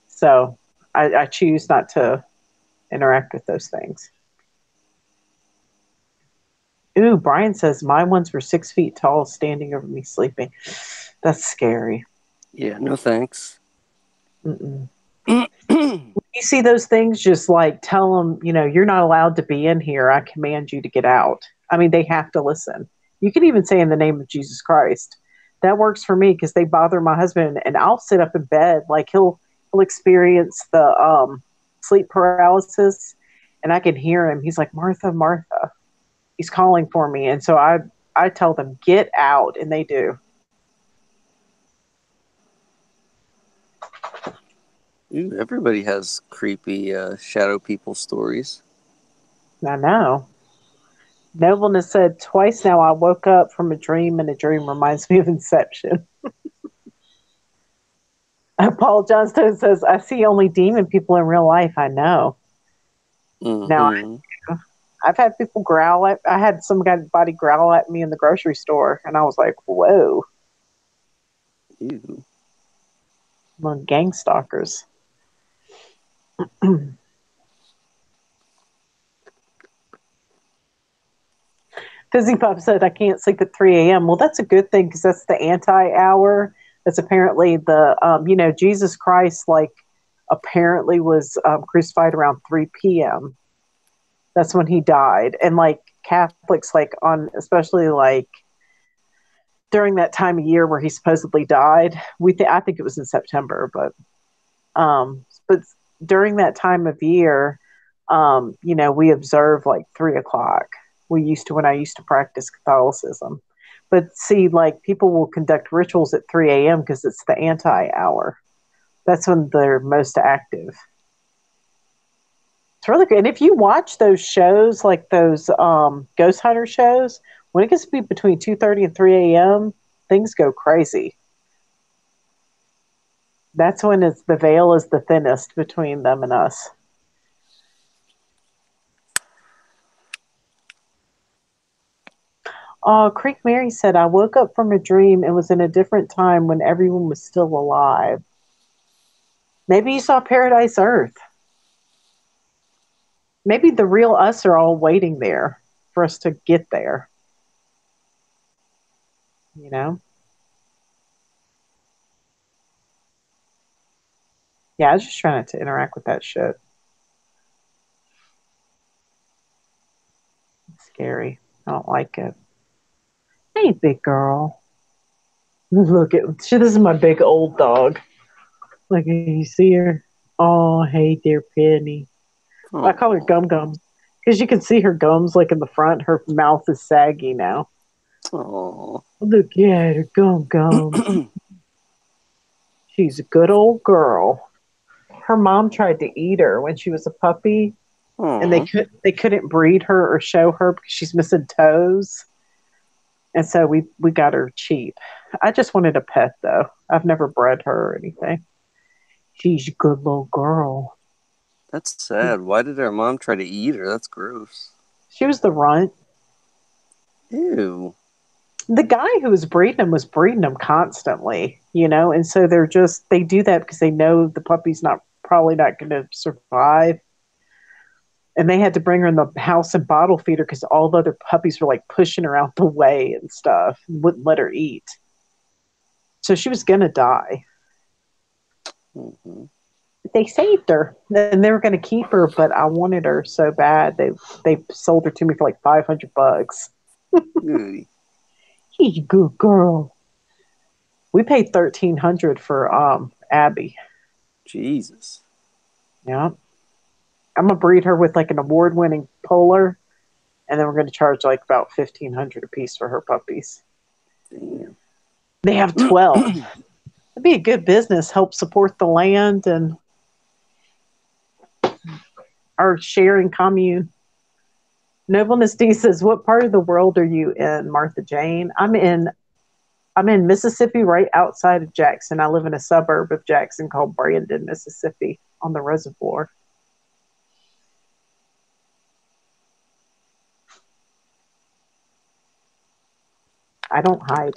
So I choose not to interact with those things. Ooh, Brian says my ones were 6 feet tall, standing over me sleeping. That's scary. Yeah, no thanks. When you see those things, just like tell them, you're not allowed to be in here. I command you to get out. I mean, they have to listen. You can even say in the name of Jesus Christ. That works for me because they bother my husband, and I'll sit up in bed. Like he'll experience the sleep paralysis, and I can hear him. He's like, "Martha, Martha." He's calling for me, and so I tell them, "Get out," and they do. Ooh, everybody has creepy shadow people stories. I know. Nobleness said, "Twice now I woke up from a dream, and a dream reminds me of Inception." Paul Johnstone says, "I see only demon people in real life." I know. Mm-hmm. Now, I've had people growl at. I had somebody growl at me in the grocery store, and I was like, "Whoa!" Ew. Among gang stalkers. Fizzy Pop said, "I can't sleep at 3 a.m." Well, that's a good thing because that's the anti-hour. That's apparently the, Jesus Christ, like, apparently was crucified around 3 p.m. That's when he died. And, like, Catholics, like, especially, like, during that time of year where he supposedly died, I think it was in September, but during that time of year, we observe, like, 3 o'clock. When I used to practice Catholicism. But see, like, people will conduct rituals at 3 a.m. because it's the anti-hour. That's when they're most active. It's really good. And if you watch those shows, like those ghost hunter shows, when it gets to be between 2:30 and 3 a.m., things go crazy. That's when the veil is the thinnest between them and us. Oh, Creek Mary said, I woke up from a dream and was in a different time when everyone was still alive. Maybe you saw Paradise Earth. Maybe the real us are all waiting there for us to get there. You know? Yeah, I was just trying not to interact with that shit. It's scary. I don't like it. Hey, big girl. Look at this is my big old dog. Like you see her. Oh, hey, dear Penny. Oh. I call her Gum Gum because you can see her gums like in the front. Her mouth is saggy now. Oh. Look at her Gum Gum. She's a good old girl. Her mom tried to eat her when she was a puppy, and they couldn't breed her or show her because she's missing toes. And so we got her cheap. I just wanted a pet though. I've never bred her or anything. She's a good little girl. That's sad. Why did her mom try to eat her? That's gross. She was the runt. Ew. The guy who was breeding them constantly, you know, and so they do that because they know the puppy's probably not going to survive. And they had to bring her in the house and bottle feed her because all the other puppies were like pushing her out the way and stuff, and wouldn't let her eat. So she was going to die. Mm-hmm. They saved her, and they were going to keep her, but I wanted her so bad they sold her to me for like $500. She's a good girl. We paid $1,300 for Abby. Jesus. Yeah. I'm gonna breed her with like an award-winning polar, and then we're gonna charge like about $1,500 a piece for her puppies. Damn. They have 12. It'd be a good business. Help support the land and our sharing commune. Nobleness D says, "What part of the world are you in, Martha Jane?" I'm in Mississippi, right outside of Jackson. I live in a suburb of Jackson called Brandon, Mississippi, on the reservoir. I don't hide.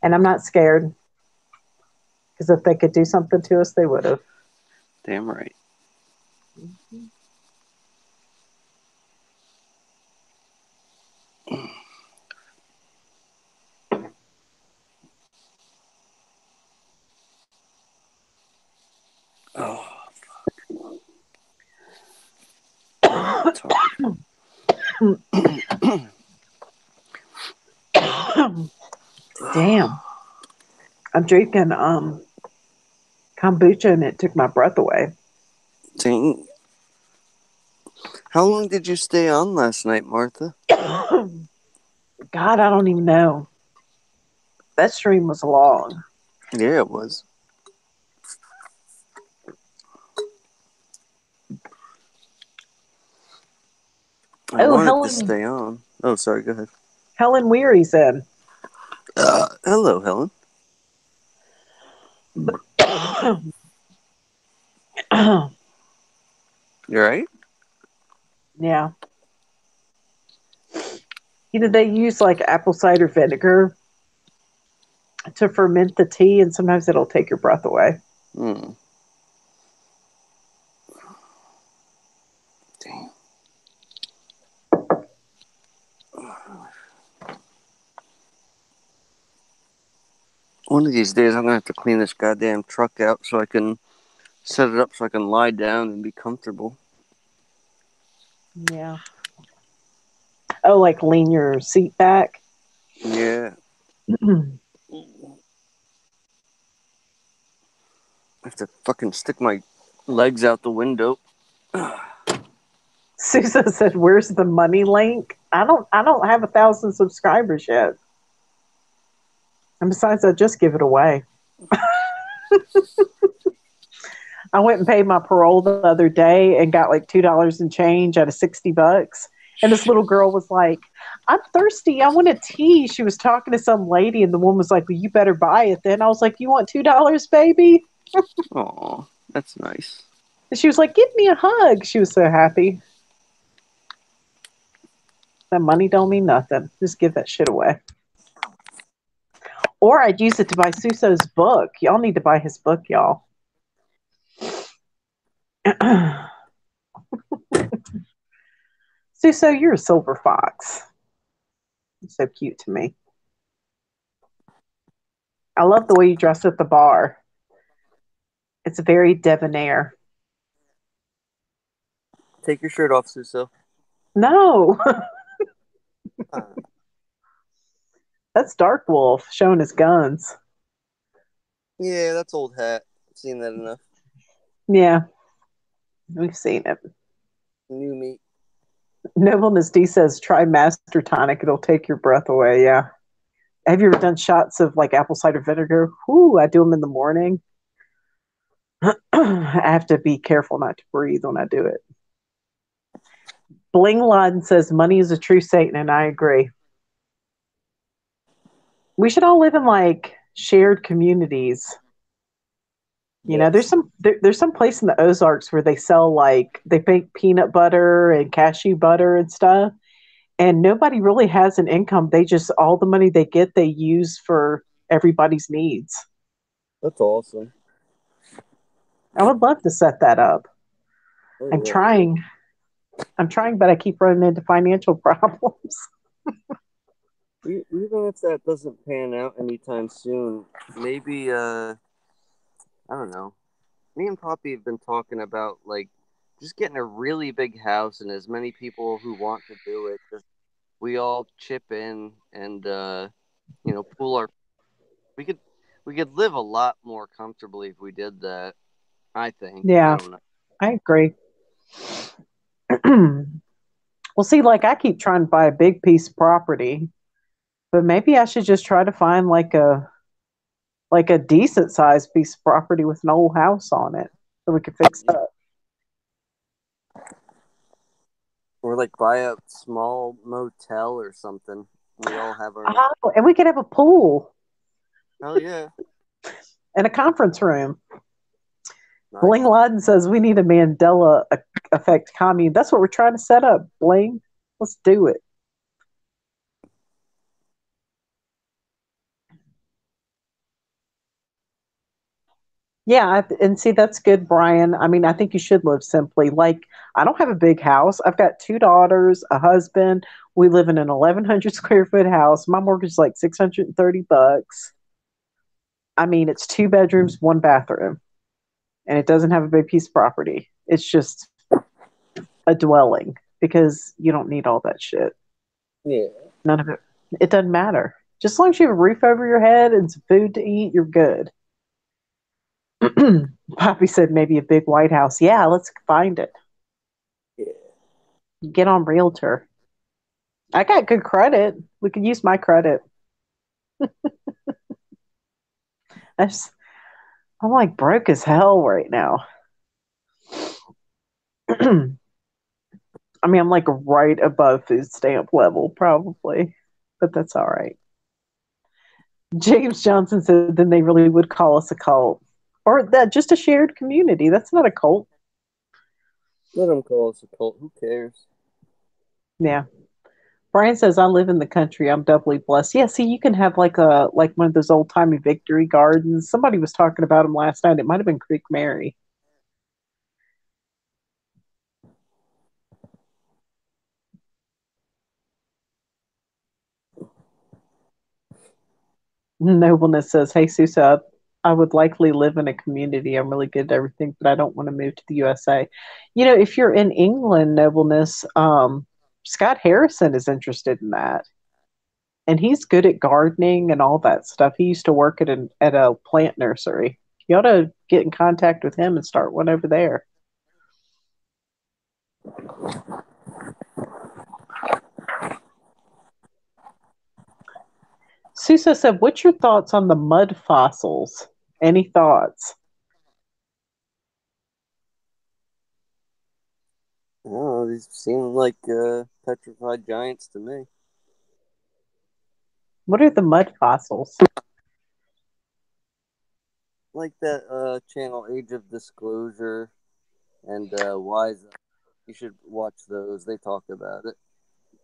And I'm not scared. Because if they could do something to us, they would have. Damn right. Mm-hmm. Oh, Damn. I'm drinking kombucha and it took my breath away. Dang. How long did you stay on last night, Martha? God, I don't even know. That stream was long. Yeah, it was. I wanted Helen, to stay on. Oh, sorry, go ahead. Helen Weary's in. Hello, Helen. You right? Yeah. You know, they use like apple cider vinegar to ferment the tea, and sometimes it'll take your breath away. Hmm. Damn. One of these days, I'm gonna have to clean this goddamn truck out so I can set it up so I can lie down and be comfortable. Yeah. Oh, like lean your seat back? Yeah. I have to fucking stick my legs out the window. Susan said, "Where's the money link?" I don't have 1,000 subscribers yet. And besides, I just give it away. I went and paid my parole the other day and got like $2 and change out of $60. And this little girl was like, "I'm thirsty. I want a tea." She was talking to some lady, and the woman was like, "Well, you better buy it then." I was like, "You want $2, baby?" Aw, that's nice. And she was like, "Give me a hug." She was so happy. That money don't mean nothing. Just give that shit away. Or I'd use it to buy Suso's book. Y'all need to buy his book, y'all. Suso, you're a silver fox. You're so cute to me. I love the way you dress at the bar. It's very debonair. Take your shirt off, Suso. No. That's Dark Wolf showing his guns. Yeah, that's old hat. I've seen that enough. Yeah. We've seen it. New meat. Nobleness D says, try Master Tonic. It'll take your breath away. Yeah. Have you ever done shots of like apple cider vinegar? Ooh, I do them in the morning. I have to be careful not to breathe when I do it. Bling Laden says, money is a true Satan, and I agree. We should all live in like shared communities. You know, there's some place in the Ozarks where they sell like they make peanut butter and cashew butter and stuff, and nobody really has an income. They just all the money they get they use for everybody's needs. That's awesome. I would love to set that up. Oh, I'm trying, but I keep running into financial problems. Even if that doesn't pan out anytime soon, maybe I don't know. Me and Poppy have been talking about like just getting a really big house and as many people who want to do it. Just we all chip in and pool our. We could live a lot more comfortably if we did that. I think. Yeah, I don't know. I agree. Well, see, like I keep trying to buy a big piece of property, but maybe I should just try to find like a decent sized piece of property with an old house on it so we could fix it up. Or like buy a small motel or something. We all have our. Oh, and we could have a pool. Hell yeah. And a conference room. Nice. Bling Laden says we need a Mandela effect commune. That's what we're trying to set up, Bling. Let's do it. Yeah, and see, that's good, Brian. I mean, I think you should live simply. Like, I don't have a big house. I've got two daughters, a husband. We live in an 1,100 square foot house. My mortgage is like $630. I mean, it's two bedrooms, one bathroom, and it doesn't have a big piece of property. It's just a dwelling because you don't need all that shit. Yeah. None of it. It doesn't matter. Just as long as you have a roof over your head and some food to eat, you're good. Poppy said maybe a big White House. Yeah, let's find it. Yeah. Get on Realtor. I got good credit. We could use my credit. I'm like broke as hell right now. I mean, I'm like right above food stamp level, probably, but that's all right. James Johnson said then they really would call us a cult. Or that just a shared community. That's not a cult. Let them call us a cult. Who cares? Yeah. Brian says I live in the country. I'm doubly blessed. Yeah, see, you can have like one of those old timey victory gardens. Somebody was talking about them last night. It might have been Creek Mary. Nobleness says, "Hey, Susa, I would likely live in a community. I'm really good at everything, but I don't want to move to the USA." You know, if you're in England, Nobleness, Scott Harrison is interested in that, and he's good at gardening and all that stuff. He used to work at a plant nursery. You ought to get in contact with him and start one over there. Susa said, "What's your thoughts on the mud fossils? Any thoughts?" Oh, these seem like petrified giants to me. What are the mud fossils? Like that channel Age of Disclosure and Wise. You should watch those. They talk about it.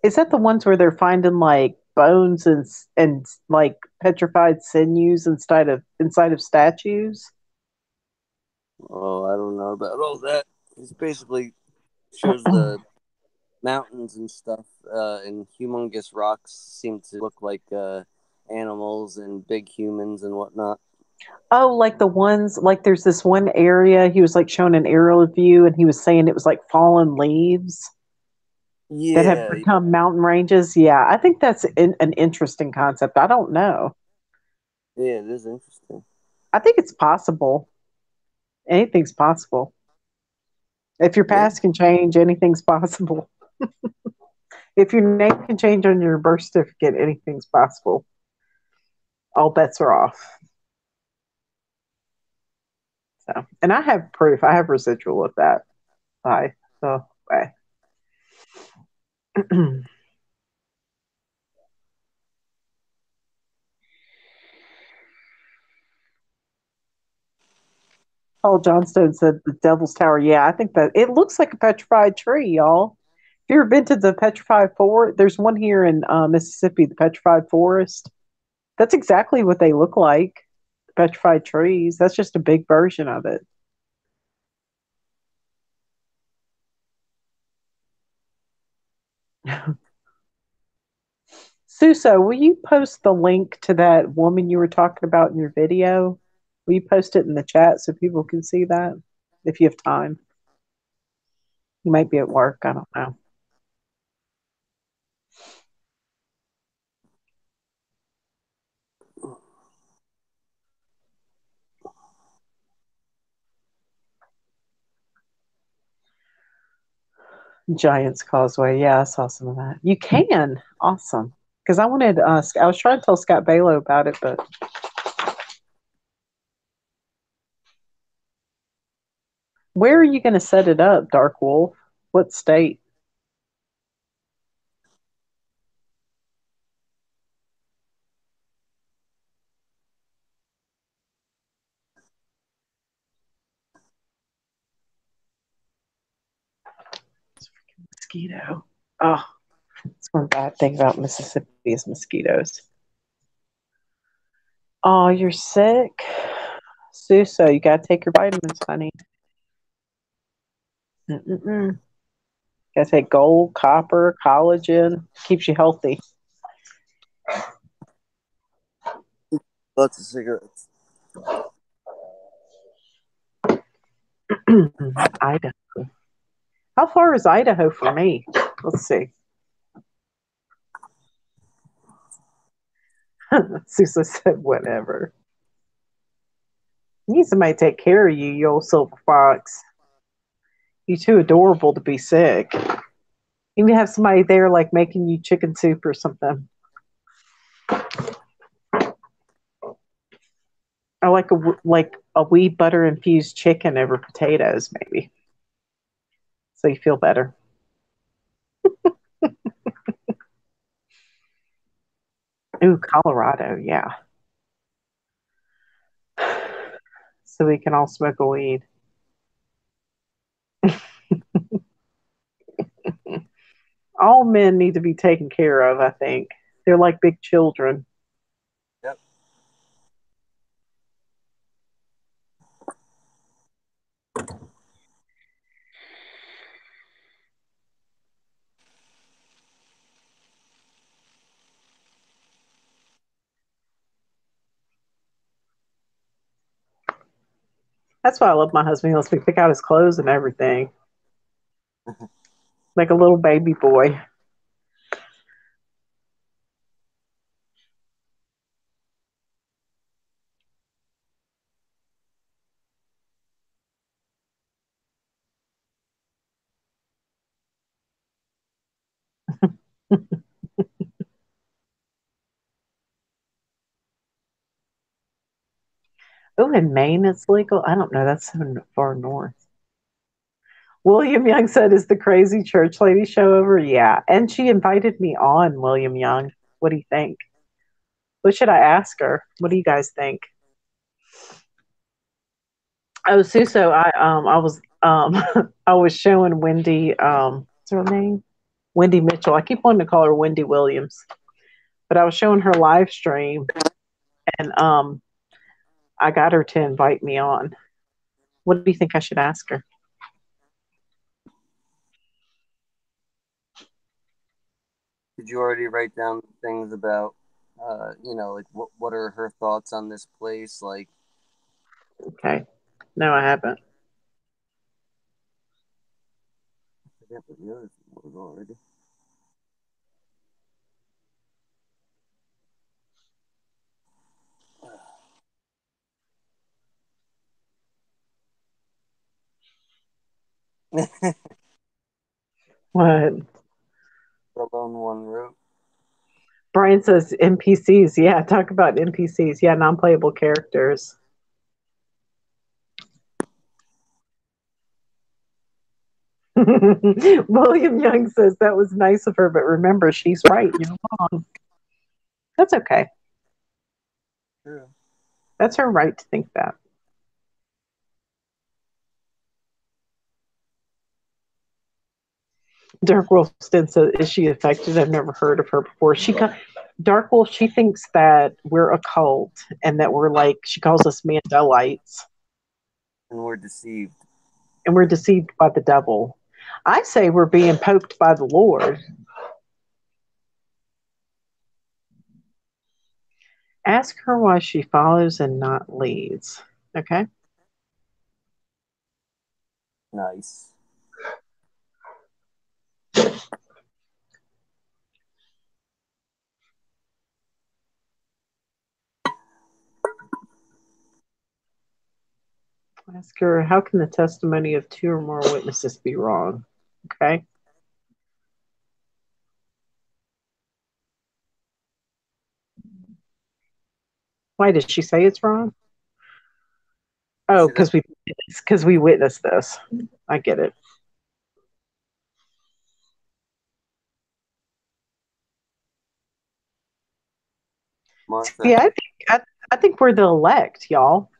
Is that the ones where they're finding like bones and like petrified sinews inside of statues? Oh, I don't know about all that. It's basically shows the mountains and stuff, and humongous rocks seem to look like animals and big humans and whatnot. Oh, like the ones like there's this one area he was like showing an aerial view and he was saying it was like fallen leaves that have Yeah, become mountain ranges. Yeah, I think that's an interesting concept. I don't know. yeah, it is interesting. I think it's possible. Anything's possible. If your Yeah, past can change, anything's possible. If your name can change on your birth certificate, anything's possible. All bets are off. So, and I have proof. I have residual of that. Bye. So, bye. Paul Johnstone said the Devil's Tower. Yeah, I think that it looks like a petrified tree, y'all. If you ever been to the Petrified Forest, there's one here in Mississippi, the Petrified Forest. That's exactly what they look like. The petrified trees. That's just a big version of it. Suso, will you post the link to that woman you were talking about in your video? Will you post it in the chat so people can see that if you have time? You might be at work. I don't know. Giants Causeway. Yeah, I saw some of that. You can. Awesome. Because I wanted, I was trying to tell Scott Balo about it, but where are you going to set it up, Dark Wolf? What state? Mosquito. Oh, that's one bad thing about Mississippi is mosquitoes. Oh, you're sick? Suso, you got to take your vitamins, honey. Mm-mm-mm. Got to take gold, copper, collagen. Keeps you healthy. lots of cigarettes. Idaho. How far is Idaho for me? Let's see. Suso said, whatever. You need somebody to take care of you, you old silver fox. You're too adorable to be sick. You need to have somebody there, like making you chicken soup or something. Or like a wee butter infused chicken over potatoes, maybe, so you feel better. Ooh, Colorado, yeah. So we can all smoke a weed. All men need to be taken care of, I think. They're like big children. Yep. That's why I love my husband. He lets me pick out his clothes and everything. Like a little baby boy. Oh, in Maine it's legal? I don't know. That's so far north. William Young said, is the crazy church lady show over? Yeah. And she invited me on, William Young. What do you think? What should I ask her? What do you guys think? Oh, Suso, I was I was showing Wendy what's her name? Wendy Mitchell. I keep wanting to call her Wendy Williams, but I was showing her live stream, and I got her to invite me on. What do you think I should ask her? Did you already write down things about, like what are her thoughts on this place? Like, Okay, no, I haven't. I forget what the other thing was already. What? The lone one wrote. Brian says NPCs. Yeah, talk about NPCs. Yeah, non-playable characters. William Young says that was nice of her, but remember, she's right. You're wrong. That's okay. True. That's her right to think that. Dark Wolf says, is she affected? I've never heard of her before. Dark Wolf, she thinks that we're a cult and that we're like, she calls us Mandelites. And we're deceived. And we're deceived by the devil. I say we're being poked by the Lord. Ask her why she follows and not leads. Okay? Nice. Ask her, how can the testimony of two or more witnesses be wrong? Okay? Why did she say it's wrong? Oh, because we witnessed this. I get it. Martha. Yeah, I think we're the elect, y'all.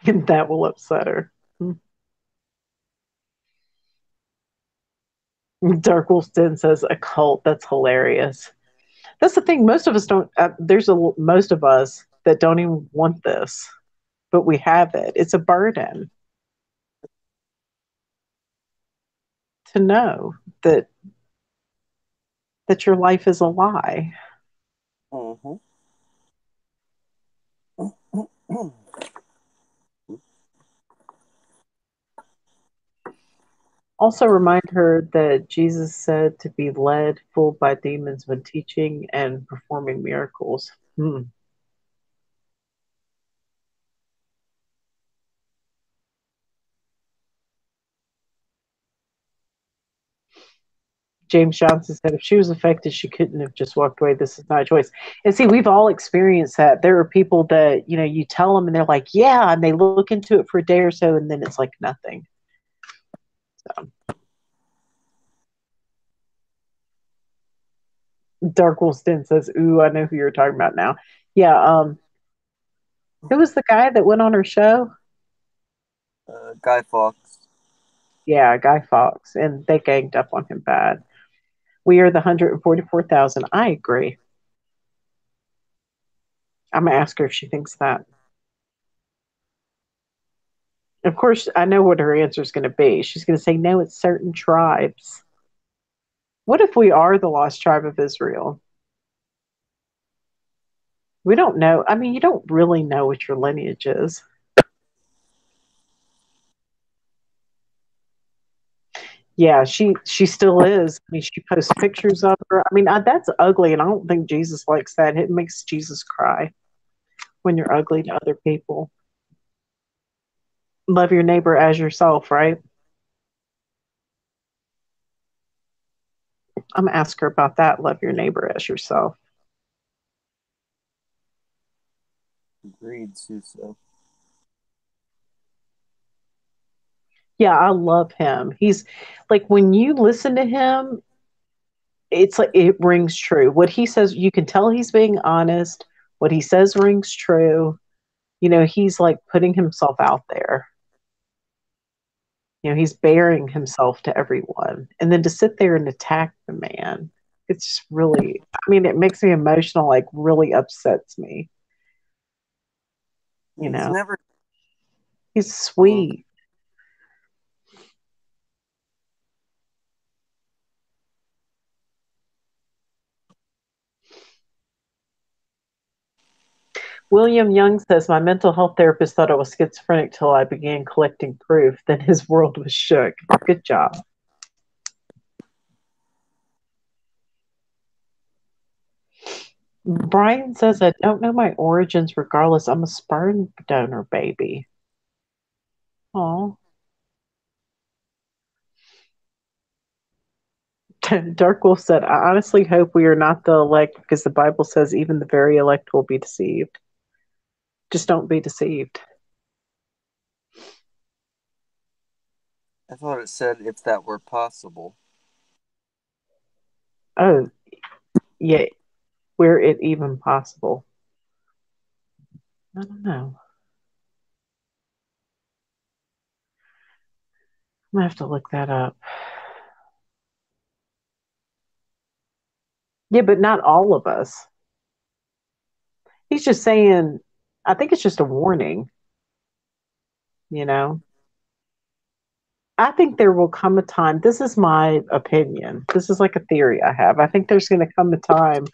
And that will upset her. Dark Wolf Den says a cult. That's hilarious. That's the thing. Most of us don't. Most of us that don't even want this, but we have it. It's a burden to know that your life is a lie. Mm-hmm. Also, remind her that Jesus said to be led, fooled by demons when teaching and performing miracles. James Johnson said if she was affected, she couldn't have just walked away. This is not a choice. And see, we've all experienced that. There are people that, you tell them and they're like, yeah, and they look into it for a day or so and then it's like nothing. So. Dark Wolfston says, ooh, I know who you're talking about now. Yeah, who was the guy that went on her show? Guy Fawkes. Yeah, Guy Fawkes. And they ganged up on him bad. We are the 144,000. I agree. I'm going to ask her if she thinks that. Of course, I know what her answer is going to be. She's going to say, no, it's certain tribes. What if we are the lost tribe of Israel? We don't know. I mean, you don't really know what your lineage is. Yeah, she still is. I mean, she posts pictures of her. I mean, that's ugly, and I don't think Jesus likes that. It makes Jesus cry when you're ugly to other people. Love your neighbor as yourself, right? I'm gonna ask her about that. Love your neighbor as yourself. Agreed, Suso. Yeah, I love him. He's like when you listen to him, it's like it rings true. What he says, you can tell he's being honest. What he says rings true. He's like putting himself out there. You know, he's bearing himself to everyone. And then to sit there and attack the man, it's just really, I mean, it makes me emotional, like really upsets me. You He's know, never. he's sweet. William Young says, my mental health therapist thought I was schizophrenic till I began collecting proof. Then his world was shook. Good job. Brian says, I don't know my origins regardless. I'm a sperm donor baby. Oh. Dark Wolf said, I honestly hope we are not the elect because the Bible says even the very elect will be deceived. Just don't be deceived. I thought it said if that were possible. Oh, yeah. Were it even possible? I don't know. I'm going to have to look that up. Yeah, but not all of us. He's just saying, I think it's just a warning, you know? I think there will come a time, this is my opinion. This is like a theory I have. I think there's going to come a time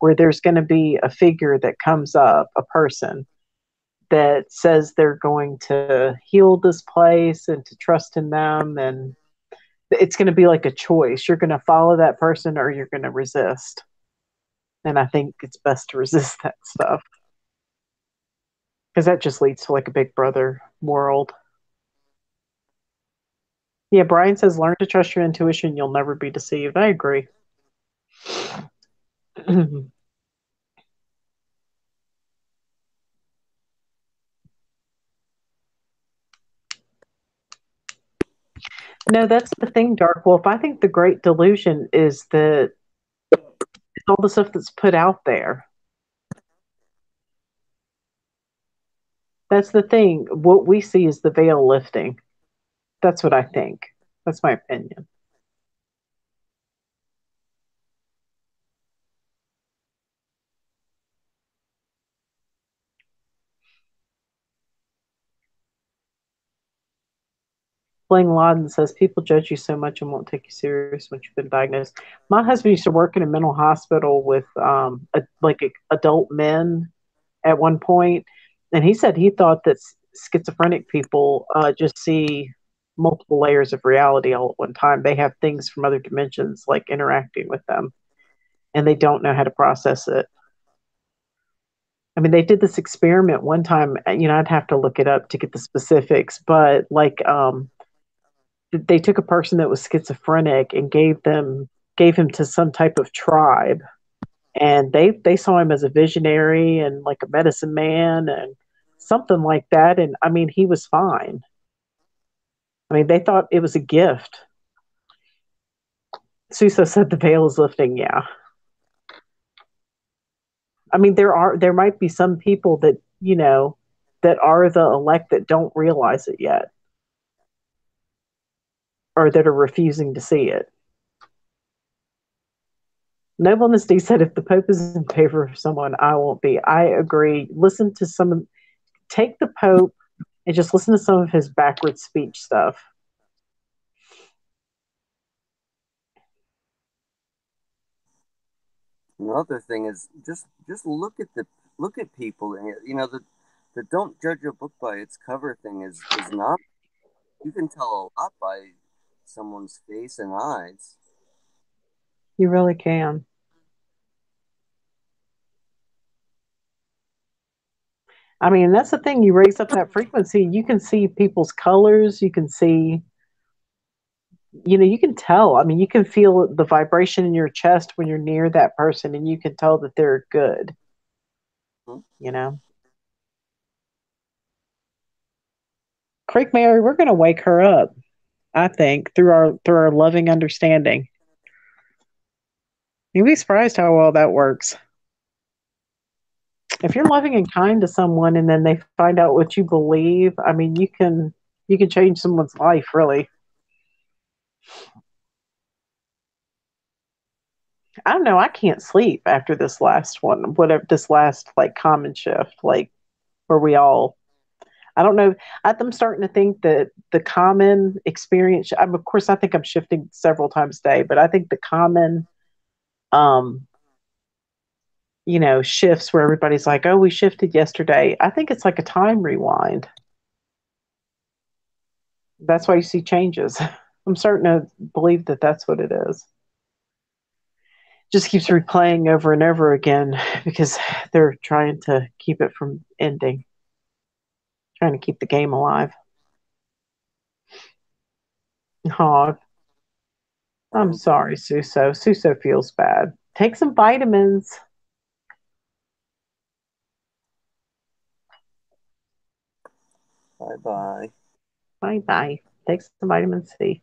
where there's going to be a figure that comes up, a person that says they're going to heal this place and to trust in them. And it's going to be like a choice. You're going to follow that person or you're going to resist. And I think it's best to resist that stuff because that just leads to like a big brother world. Yeah, Brian says, learn to trust your intuition. You'll never be deceived. I agree. No, that's the thing, Dark Wolf. I think the great delusion is that all the stuff that's put out there. That's the thing. What we see is the veil lifting. That's what I think. That's my opinion. Blaine Laden says people judge you so much and won't take you serious once you've been diagnosed. My husband used to work in a mental hospital with adult men at one point, and he said he thought that schizophrenic people just see multiple layers of reality all at one time. They have things from other dimensions like interacting with them, and they don't know how to process it. I mean, they did this experiment one time. You know, I'd have to look it up to get the specifics, but they took a person that was schizophrenic and gave him to some type of tribe, and they saw him as a visionary and like a medicine man and something like that. And I mean, he was fine. I mean, they thought it was a gift. Suso said the veil is lifting. Yeah. I mean, there might be some people that, you know, that are the elect that don't realize it yet or that are refusing to see it. Nobleness D said, if the Pope is in favor of someone, I won't be. I agree. Take the Pope and just listen to some of his backward speech stuff. Another thing is just look at people. You know, the don't judge a book by its cover thing is not. You can tell a lot by someone's face and eyes. You really can. I mean, that's the thing. You raise up that frequency, you can see people's colors. You can see, you know, you can tell. I mean, you can feel the vibration in your chest when you're near that person, and you can tell that they're good. You know, Creek Mary, we're going to wake her up. I think through our loving understanding. You'd be surprised how well that works. If you're loving and kind to someone, and then they find out what you believe, I mean, you can change someone's life, really. I don't know. I can't sleep after this last one, whatever this last like common shift, like where we all. I don't know. I'm starting to think that the common experience. Of course, I think I'm shifting several times a day, but I think the common, um, shifts where everybody's like, "Oh, we shifted yesterday." I think it's like a time rewind. That's why you see changes. I'm starting to believe that that's what it is. Just keeps replaying over and over again because they're trying to keep it from ending, trying to keep the game alive. Oh, I'm sorry, Suso. Suso feels bad. Take some vitamins. Bye bye. Bye bye. Take some vitamin C.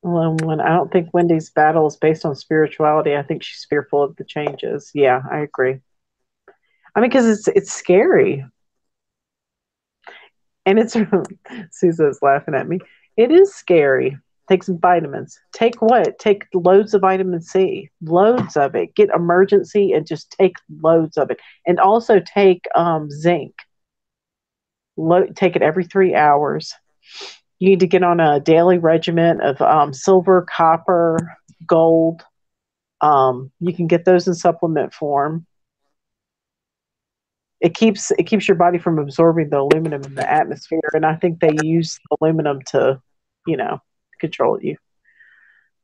Well, when I don't think Wendy's battle is based on spirituality. I think she's fearful of the changes. Yeah, I agree. I mean, because it's scary, and it's Susan's laughing at me. It is scary. Take some vitamins. Take what? Take loads of vitamin C. Loads of it. Get emergency and just take loads of it, and also take zinc. Take it every 3 hours. You need to get on a daily regimen of silver, copper, gold. You can get those in supplement form. It keeps your body from absorbing the aluminum in the atmosphere, and I think they use aluminum to, control you.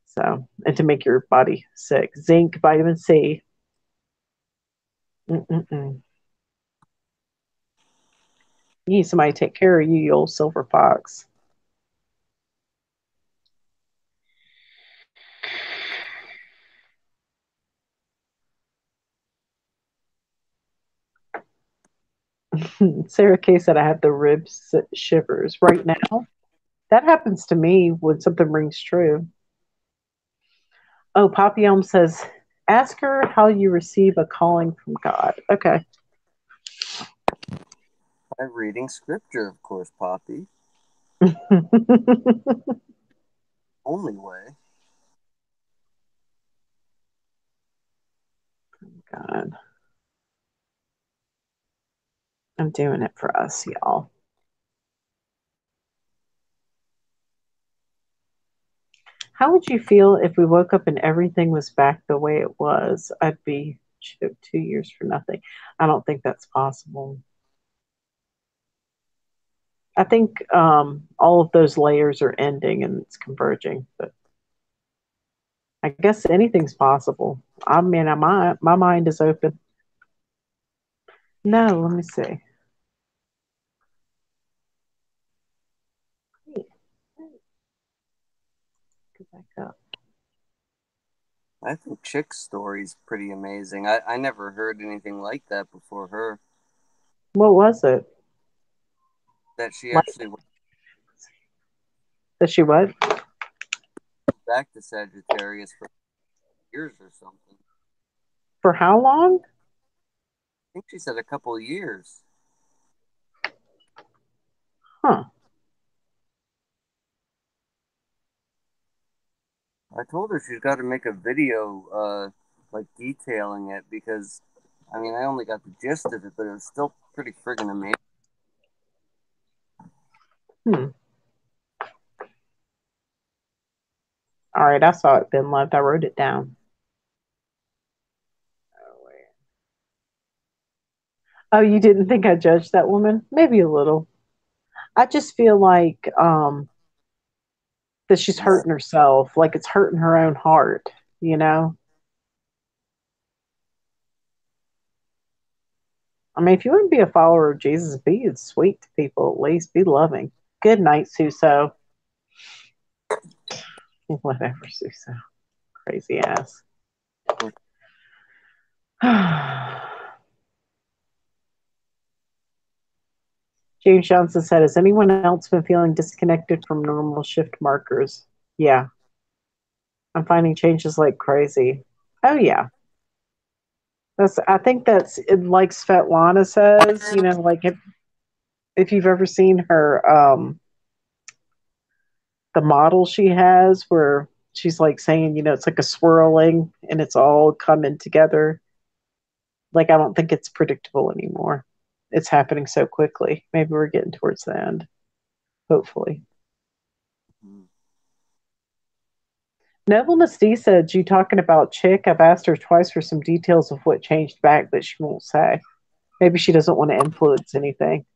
So, and to make your body sick. Zinc, vitamin C. Mm-mm-mm. You need somebody to take care of you, you old silver fox. Sarah Kay said I have the ribs shivers right now. That happens to me when something rings true. Oh, Papillon says, ask her how you receive a calling from God. Okay. By reading scripture, of course, Poppy. Only way. God. I'm doing it for us, y'all. How would you feel if we woke up and everything was back the way it was? I'd be 2 years for nothing. I don't think that's possible. I think all of those layers are ending and it's converging, but I guess anything's possible. I mean, my mind is open. No, let me see. Get back up. I think Chick's story's pretty amazing. I never heard anything like that before her. What was it? That she Like, actually went that she what? back to Sagittarius for years or something. For how long? I think she said a couple of years. Huh. I told her she's got to make a video, like detailing it because, I mean, I only got the gist of it, but it was still pretty friggin' amazing. All right, I saw it, Ben Loved. I wrote it down. Oh, you didn't think I judged that woman? Maybe a little. I just feel like that she's hurting herself, like it's hurting her own heart, you know? I mean, if you want to be a follower of Jesus, be sweet to people at least, be loving. Good night, Suso. Whatever, Suso. Crazy ass. James Johnson said, has anyone else been feeling disconnected from normal shift markers? Yeah. I'm finding changes like crazy. Oh, yeah. I think that's like Svetlana says, like if you've ever seen her the model she has where she's like saying, it's like a swirling and it's all coming together. Like, I don't think it's predictable anymore. It's happening so quickly. Maybe we're getting towards the end, hopefully. Neville Mystique said, you talking about Chick? I've asked her twice for some details of what changed back, but she won't say. Maybe she doesn't want to influence anything.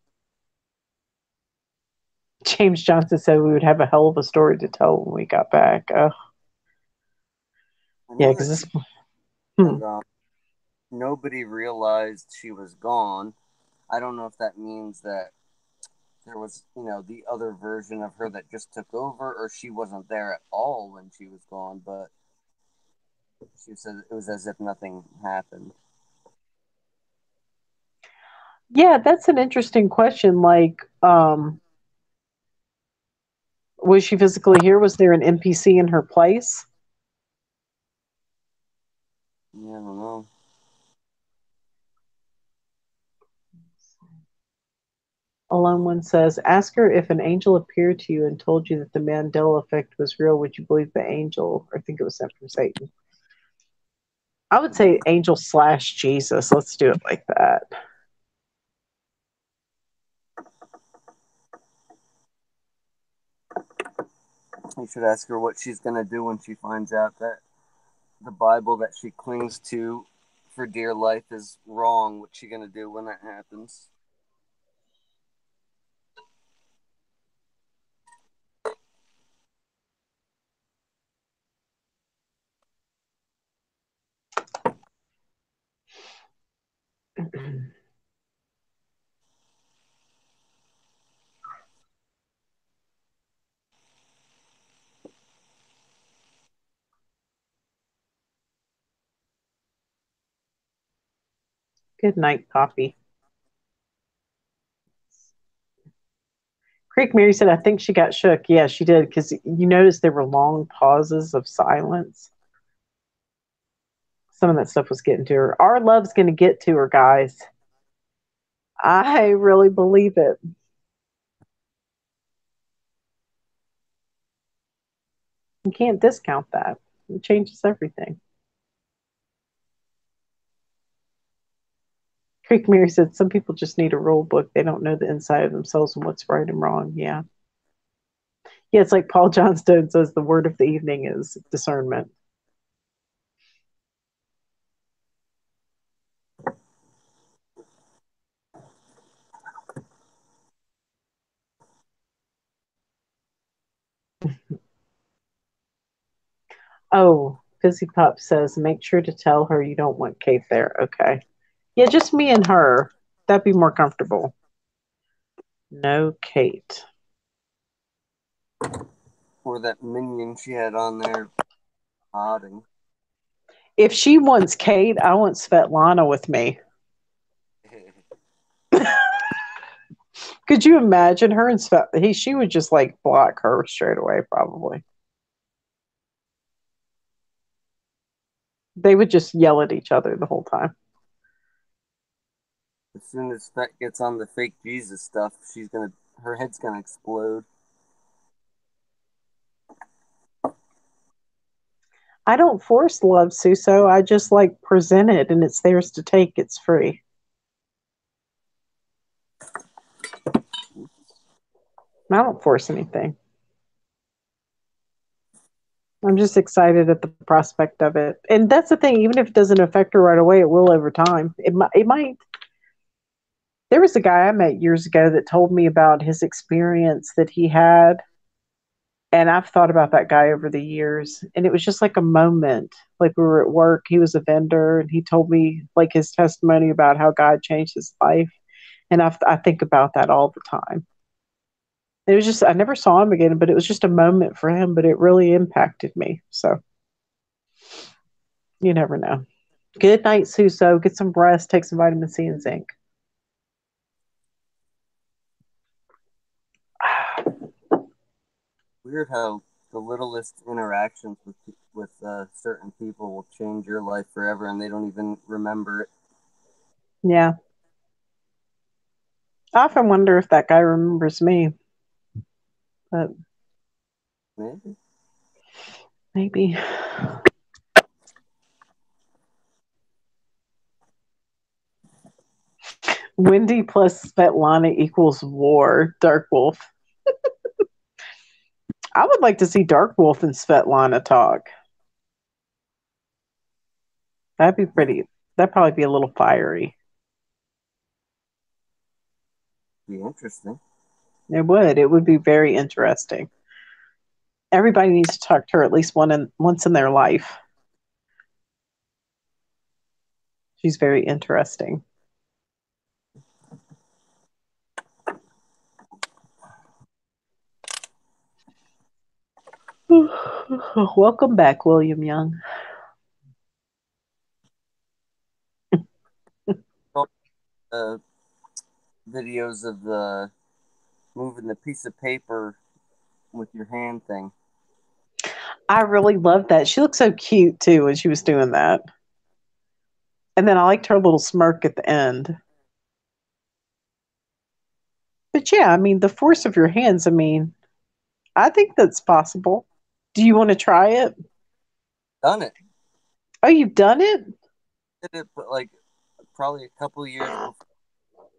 James Johnson said we would have a hell of a story to tell when we got back. Yeah, because this. Nobody realized she was gone. I don't know if that means that there was, the other version of her that just took over, or she wasn't there at all when she was gone, but she said it was as if nothing happened. Yeah, that's an interesting question. Like, was she physically here? Was there an NPC in her place? Yeah, I don't know. Alone One says, ask her if an angel appeared to you and told you that the Mandela effect was real. Would you believe the angel? I think it was sent from Satan. I would say angel / Jesus. Let's do it like that. You should ask her what she's going to do when she finds out that the Bible that she clings to for dear life is wrong. What's she going to do when that happens? Good night, Poppy. Creek Mary said, I think she got shook. Yeah, she did, because you notice there were long pauses of silence. Some of that stuff was getting to her. Our love's going to get to her, guys. I really believe it. You can't discount that. It changes everything. Creek Mary said, some people just need a rule book. They don't know the inside of themselves and what's right and wrong. Yeah. Yeah, it's like Paul Johnstone says the word of the evening is discernment. Oh, Fizzy Pop says, make sure to tell her you don't want Kate there. Okay. Yeah, just me and her. That'd be more comfortable. No Kate. Or that minion she had on there nodding. If she wants Kate, I want Svetlana with me. Could you imagine her and Svetlana? She would just like block her straight away, probably. They would just yell at each other the whole time. As soon as Svet gets on the fake Jesus stuff, her head's gonna explode. I don't force love, Suso. I just like present it and it's theirs to take. It's free. I don't force anything. I'm just excited at the prospect of it. And that's the thing, even if it doesn't affect her right away, it will over time. It might. There was a guy I met years ago that told me about his experience that he had. And I've thought about that guy over the years. And it was just like a moment. Like we were at work, he was a vendor, and he told me like his testimony about how God changed his life. And I think about that all the time. It was just, I never saw him again, but it was just a moment for him, but it really impacted me. So you never know. Good night, Suso. Get some rest, take some vitamin C and zinc. Weird how the littlest interactions with certain people will change your life forever, and they don't even remember it. Yeah. I often wonder if that guy remembers me. But Maybe. Maybe. Wendy plus Svetlana equals war. Dark Wolf. I would like to see Dark Wolf and Svetlana talk. That'd be pretty. That'd probably be a little fiery. Be interesting. It would. It would be very interesting. Everybody needs to talk to her at least once in their life. She's very interesting. Welcome back, William Young. Videos of the moving the piece of paper with your hand thing. I really loved that. She looked so cute too when she was doing that. And then I liked her little smirk at the end. But yeah, I mean, the force of your hands, I mean, I think that's possible. Do you want to try it? Done it. Oh, you've done it? Did it, but like probably a couple years before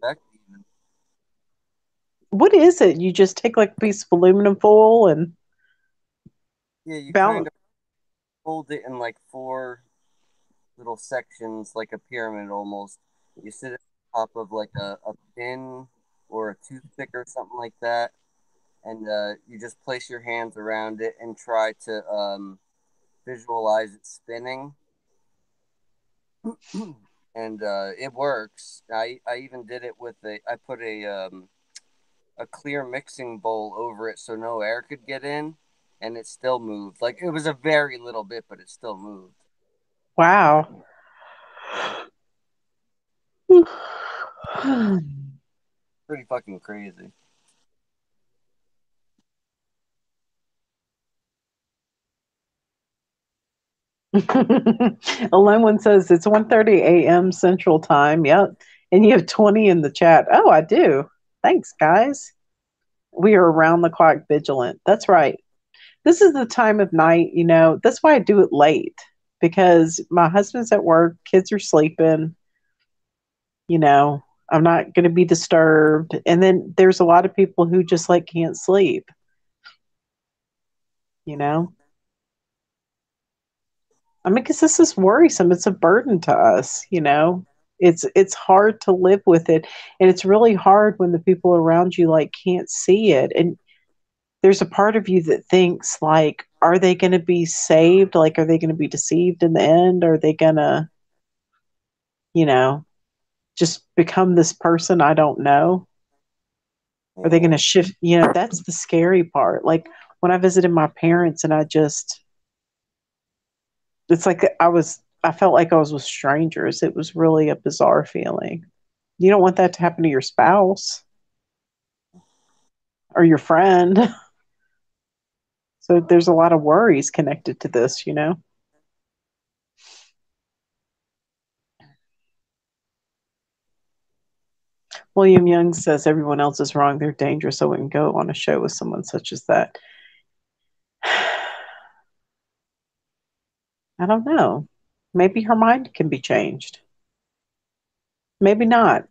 back even. What is it? You just take like a piece of aluminum foil and Yeah, you kind balance. of fold it in like 4 little sections, like a pyramid almost. You sit at the top of like a pin or a toothpick or something like that, and you just place your hands around it and try to visualize it spinning. And it works. I even did it with I put a clear mixing bowl over it so no air could get in, and it still moved. Like it was a very little bit, but it still moved. Wow. Pretty fucking crazy. Alone one says it's 1:30 a.m. Central Time. Yep. And you have 20 in the chat. Oh, I do. Thanks, guys. We are around the clock vigilant. That's right. This is the time of night, that's why I do it late because my husband's at work, kids are sleeping, you know, I'm not going to be disturbed. And then there's a lot of people who just like can't sleep, you know? I mean, because this is worrisome. It's a burden to us, you know? It's hard to live with it. And it's really hard when the people around you like can't see it. And there's a part of you that thinks like, are they going to be saved? Like, are they going to be deceived in the end? Are they going to, you know, just become this person I don't know? Are they going to shift? That's the scary part. Like when I visited my parents and it's like I felt like I was with strangers. It was really a bizarre feeling. You don't want that to happen to your spouse or your friend. So there's a lot of worries connected to this. William Young says everyone else is wrong. They're dangerous. I wouldn't go on a show with someone such as that. I don't know. Maybe her mind can be changed. Maybe not.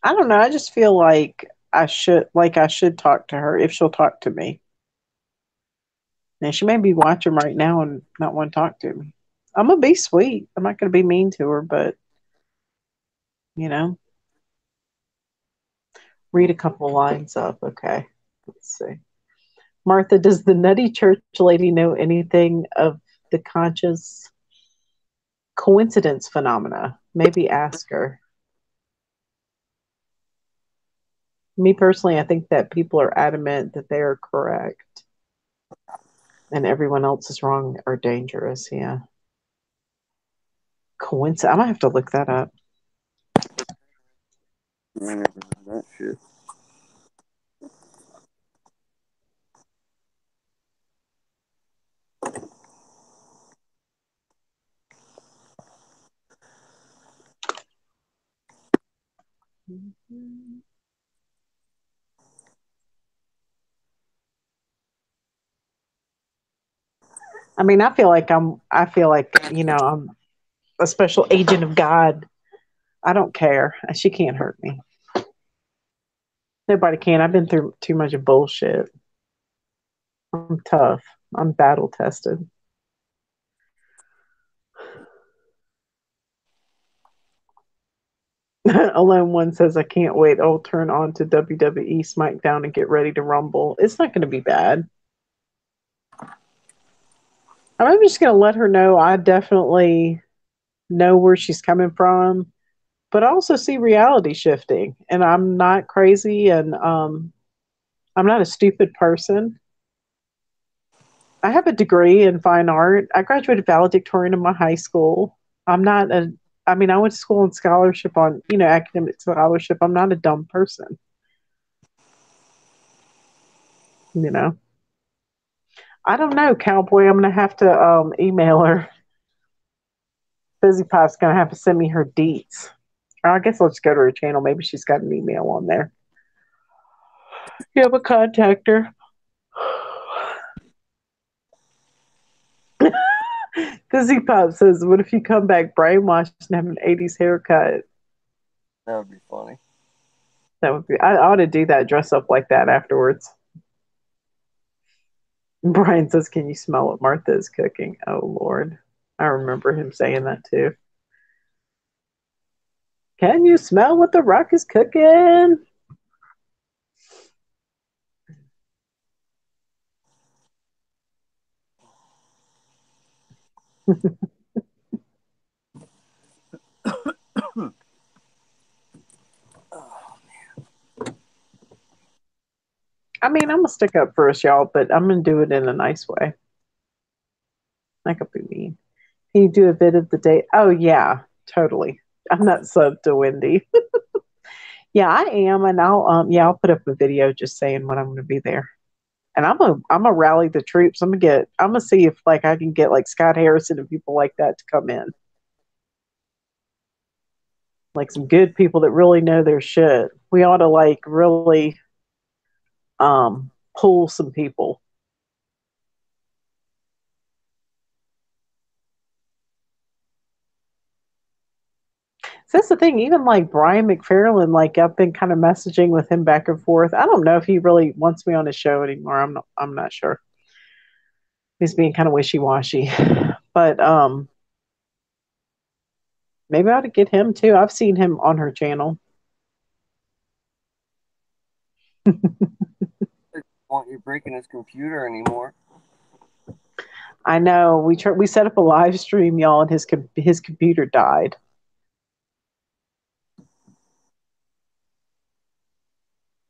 I don't know. I just feel like I should talk to her if she'll talk to me. And she may be watching right now and not want to talk to me. I'm gonna be sweet. I'm not gonna be mean to her, but you know, read a couple lines up. Okay. Let's see. Martha, does the nutty church lady know anything of the conscious coincidence phenomena? Maybe ask her. Me personally, I think that people are adamant that they are correct and everyone else is wrong or dangerous. Yeah. Coincidence. I'm gonna have to look that up. I never heard that shit. I mean, I feel like, I'm a special agent of God. I don't care. She can't hurt me. Nobody can. I've been through too much bullshit. I'm tough. I'm battle tested. Alone One says, I can't wait. I'll turn on to WWE SmackDown and get ready to rumble. It's not going to be bad. I'm just going to let her know I definitely know where she's coming from, but I also see reality shifting, and I'm not crazy, and I'm not a stupid person. I have a degree in fine art. I graduated valedictorian in my high school. I'm not a, I mean, I went to school on scholarship on, academic scholarship. I'm not a dumb person, you know. I don't know, Cowboy. I'm going to have to email her. Fizzy Pop's going to have to send me her deets. Or I guess I'll just go to her channel. Maybe she's got an email on there. You have a contact her. Fizzy Pop says, what if you come back brainwashed and have an 80s haircut? That would be funny. I ought to do that, dress up like that afterwards. Brian says, can you smell what Martha is cooking? Oh, Lord. I remember him saying that too. Can you smell what The Rock is cooking? I mean, I'm going to stick up for us, y'all, but I'm going to do it in a nice way. Not going to be mean. Can you do a bit of the day? Oh, yeah, totally. I'm not subbed to Wendy. Yeah, I am, and I'll put up a video just saying when I'm going to be there. And I'm gonna rally the troops. I'm gonna see if like I can get like Scott Harrison and people like that to come in. Like some good people that really know their shit. We ought to like really pull some people. So that's the thing. Even like Brian McFarlane, like I've been kind of messaging with him back and forth. I don't know if he really wants me on his show anymore. I'm not sure. He's being kind of wishy washy, but maybe I ought to get him too. I've seen him on her channel. Want you breaking his computer anymore? I know. We set up a live stream, y'all, and his computer died.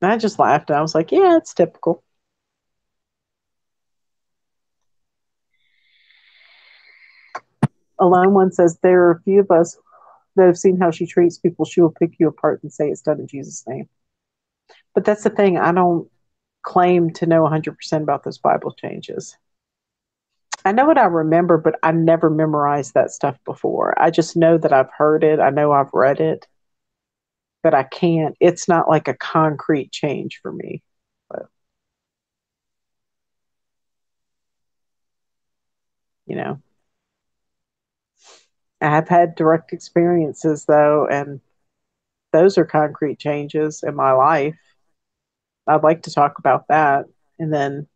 And I just laughed. I was like, yeah, it's typical. Alone One says, there are a few of us that have seen how she treats people. She will pick you apart and say it's done in Jesus' name. But that's the thing. I don't claim to know 100% about those Bible changes. I know what I remember, but I never memorized that stuff before. I just know that I've heard it. I know I've read it, but I can't. It's not like a concrete change for me. But, you know, I have had direct experiences though, and those are concrete changes in my life. I'd like to talk about that. And then,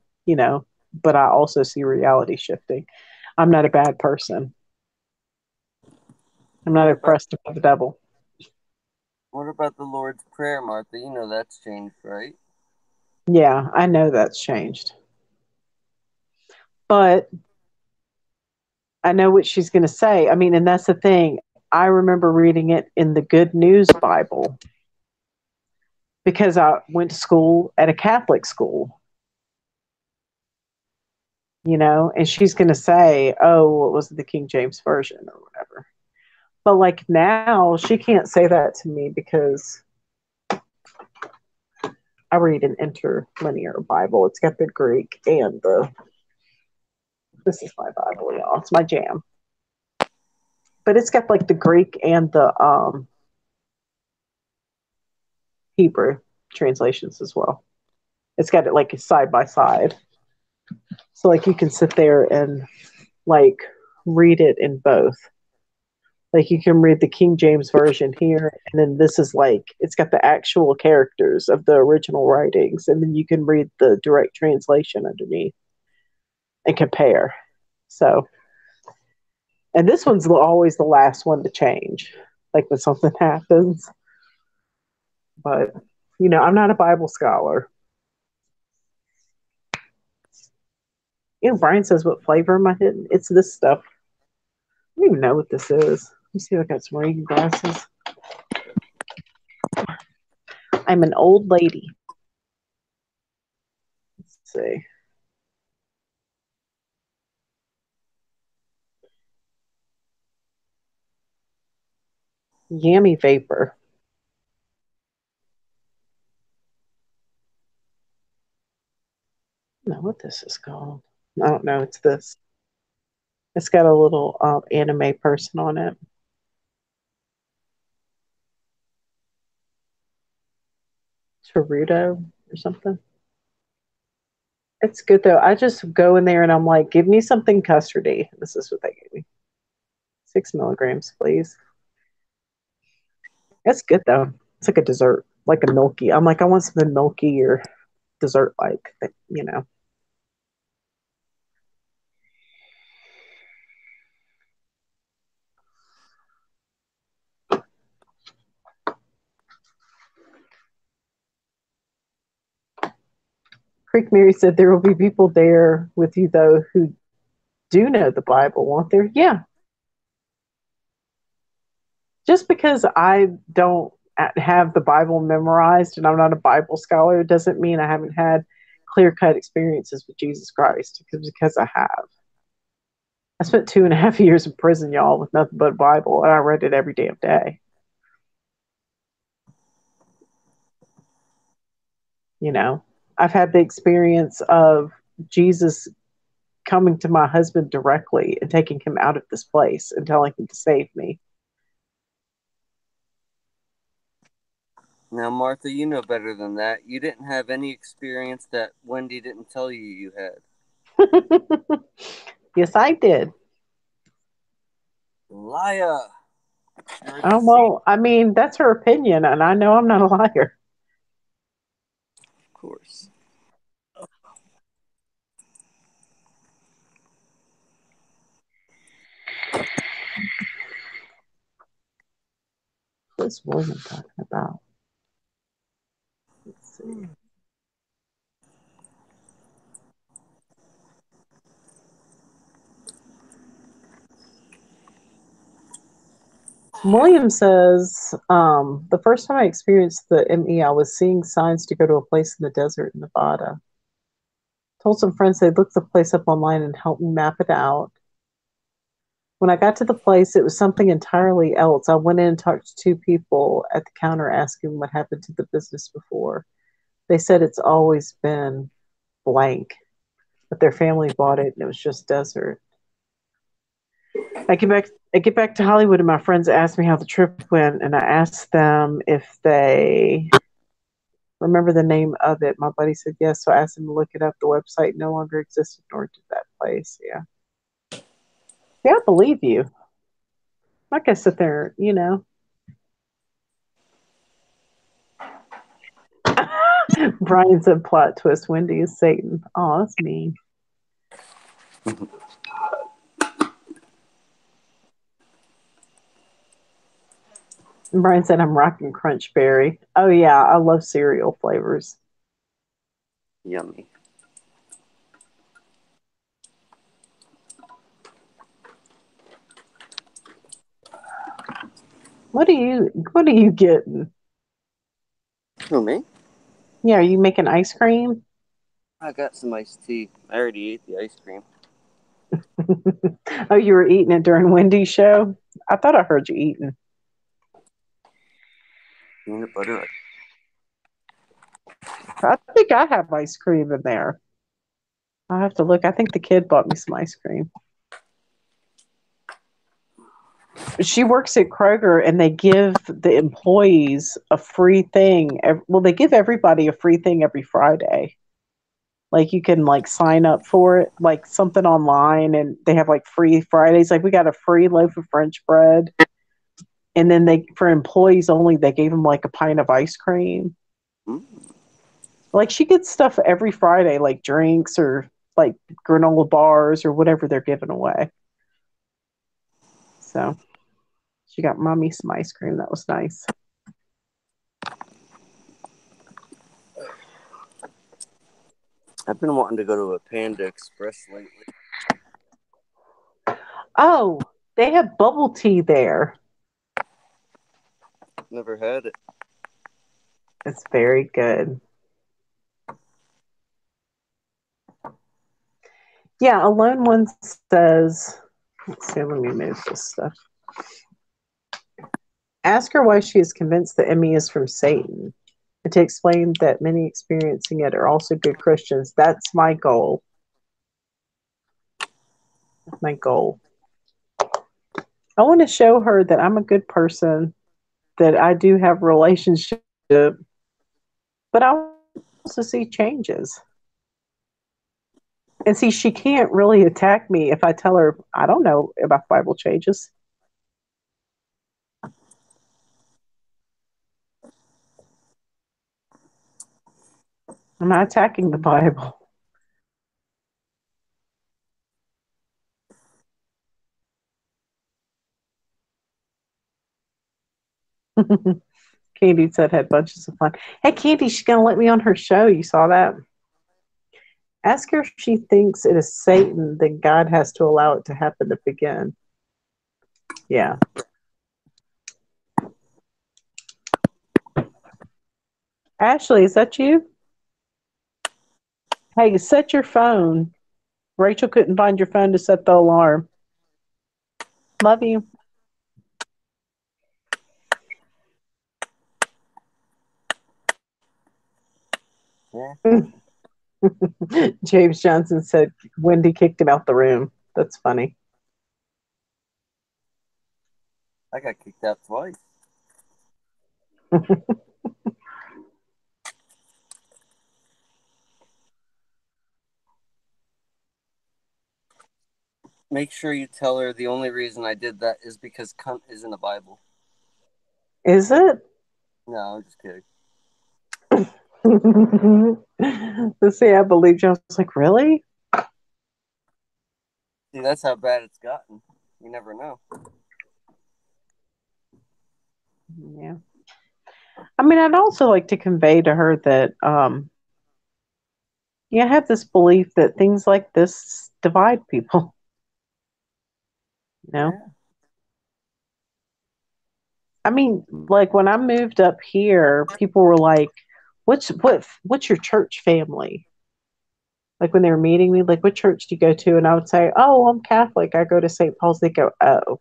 but I also see reality shifting. I'm not a bad person. I'm not oppressed by the devil. What about the Lord's Prayer, Martha? You know that's changed, right? Yeah, I know that's changed. But I know what she's going to say. I mean, and that's the thing. I remember reading it in the Good News Bible because I went to school at a Catholic school. And she's going to say, oh, what was the King James Version or whatever. But like now, she can't say that to me because I read an interlinear Bible. It's got the Greek and this is my Bible, y'all. It's my jam. But it's got like the Greek and the Hebrew translations as well. It's got it like side by side. So like you can sit there and like read it in both. Like you can read the King James version here, and then this is like it's got the actual characters of the original writings, and then you can read the direct translation underneath and compare. So, and this one's always the last one to change, like when something happens. But I'm not a Bible scholar. Brian says, "What flavor am I hitting?" It's this stuff. I don't even know what this is. Let me see if I got some reading glasses. I'm an old lady. Let's see. Yummy vapor. I don't know what this is called. I don't know. It's this. It's got a little anime person on it. Cheruto or something. It's good though. I just go in there and I'm like, give me something custardy. This is what they gave me. 6 milligrams, please. It's good though. It's like a dessert, like a milky. I'm like, I want something milky or dessert like, Creek Mary said there will be people there with you though who do know the Bible, won't there? Yeah. Just because I don't have the Bible memorized and I'm not a Bible scholar doesn't mean I haven't had clear-cut experiences with Jesus Christ, because I have. I spent 2.5 years in prison, y'all, with nothing but Bible, and I read it every damn day. I've had the experience of Jesus coming to my husband directly and taking him out of this place and telling him to save me. Now, Martha, you know better than that. You didn't have any experience that Wendy didn't tell you you had. Yes, I did. Liar. Oh, well, I mean, that's her opinion, and I know I'm not a liar. Of course. What's William talking about? Let's see. William says, the first time I experienced the ME, I was seeing signs to go to a place in the desert in Nevada. Told some friends they'd look the place up online and help me map it out. When I got to the place, it was something entirely else. I went in and talked to 2 people at the counter asking what happened to the business before. They said it's always been blank, but their family bought it and it was just desert. I get back to Hollywood and my friends asked me how the trip went, and I asked them if they remember the name of it. My buddy said yes, so I asked him to look it up. The website no longer existed, nor did that place. Yeah, I believe you. I can sit there, Brian said plot twist, Wendy is Satan. Oh, that's mean. And Brian said I'm rocking Crunch Berry. Oh yeah, I love cereal flavors. Yummy. What are you getting? Who, me? Yeah, are you making ice cream? I got some iced tea. I already ate the ice cream. Oh, you were eating it during Wendy's show? I thought I heard you eating. Peanut butter. I think I have ice cream in there. I'll have to look. I think the kid bought me some ice cream. She works at Kroger, and they give the employees a free thing. Well, they give everybody a free thing every Friday. Like you can like sign up for it, like something online, and they have like free Fridays. Like we got a free loaf of French bread, and then they for employees only they gave them like a pint of ice cream. Mm. Like she gets stuff every Friday, like drinks or like granola bars or whatever they're giving away. So she got mommy some ice cream. That was nice. I've been wanting to go to a Panda Express lately. Oh, they have bubble tea there. Never had it. It's very good. Yeah, Alone One says, let's see, let me move this stuff. Ask her why she is convinced the Emmy is from Satan, and to explain that many experiencing it are also good Christians. That's my goal. That's my goal. I want to show her that I'm a good person, that I do have a relationship, but I also see changes. And see, she can't really attack me if I tell her I don't know about Bible changes. I'm not attacking the Bible. Candy said had bunches of fun. Hey, Candy, she's going to let me on her show. You saw that? Ask her if she thinks it is Satan, then God has to allow it to happen to begin. Yeah. Ashley, is that you? Hey, set your phone. Rachel couldn't find your phone to set the alarm. Love you. Yeah. James Johnson said Wendy kicked him out the room. That's funny. I got kicked out twice. Make sure you tell her the only reason I did that is because cunt is in the Bible. Is it? No, I'm just kidding. Let's see, I believed you. I was like, really? See, that's how bad it's gotten. You never know. Yeah. I mean, I'd also like to convey to her that, I have this belief that things like this divide people. You know? Yeah. I mean, like when I moved up here, people were like, what's your church family? Like when they were meeting me, like, what church do you go to? And I would say, oh, I'm Catholic. I go to St. Paul's. They go, oh.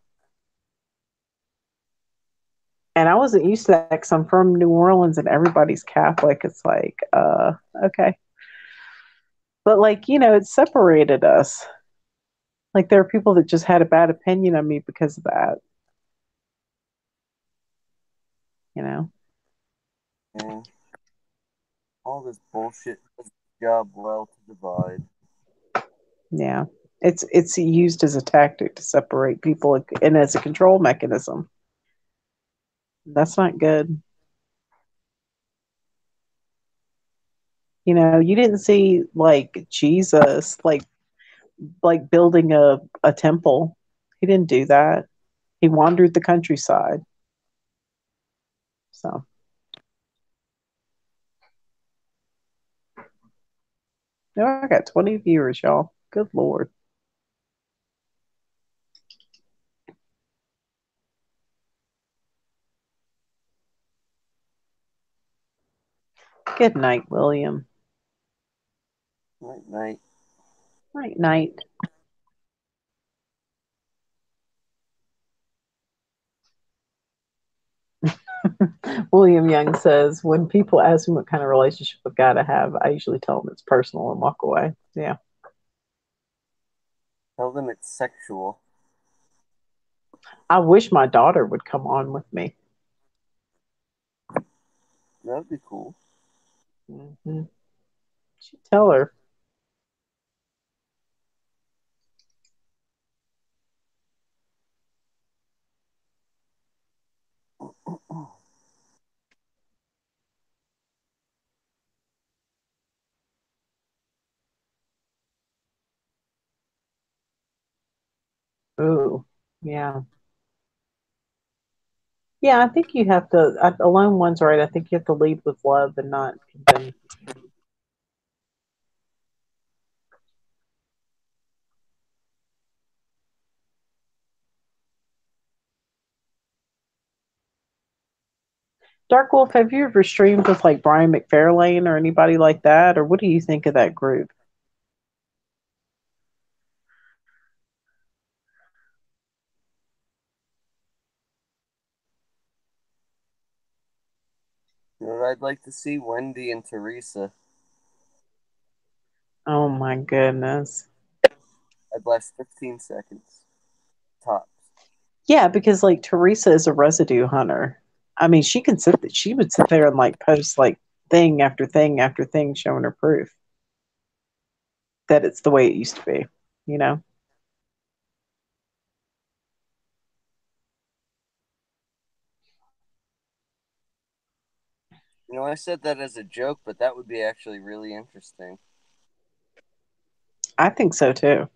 And I wasn't used to that because I'm from New Orleans and everybody's Catholic. It's like, okay. But like, it separated us. Like there are people that just had a bad opinion of me because of that. You know? Yeah. All this bullshit does the job well to divide. Yeah. It's used as a tactic to separate people and as a control mechanism. That's not good. You didn't see like Jesus like building a temple. He didn't do that. He wandered the countryside. So now I got 20 viewers, y'all. Good Lord. Good night, William. Night, night. Night, night. William Young says, when people ask me what kind of relationship with God I have, I usually tell them it's personal and walk away. Yeah. Tell them it's sexual. I wish my daughter would come on with me. That'd be cool. Mm-hmm. Should tell her. Ooh, yeah. Yeah, I think you have to. Alone one's right. I think you have to lead with love and not condemn. Dark Wolf, have you ever streamed with like Brian McFarlane or anybody like that? Or what do you think of that group? You know, I'd like to see Wendy and Teresa. Oh my goodness. I'd last 15 seconds tops. Yeah, because like Teresa is a residue hunter. I mean, she would sit there and like post like thing after thing after thing showing her proof that it's the way it used to be, you know? You know, I said that as a joke, but that would be actually really interesting. I think so too.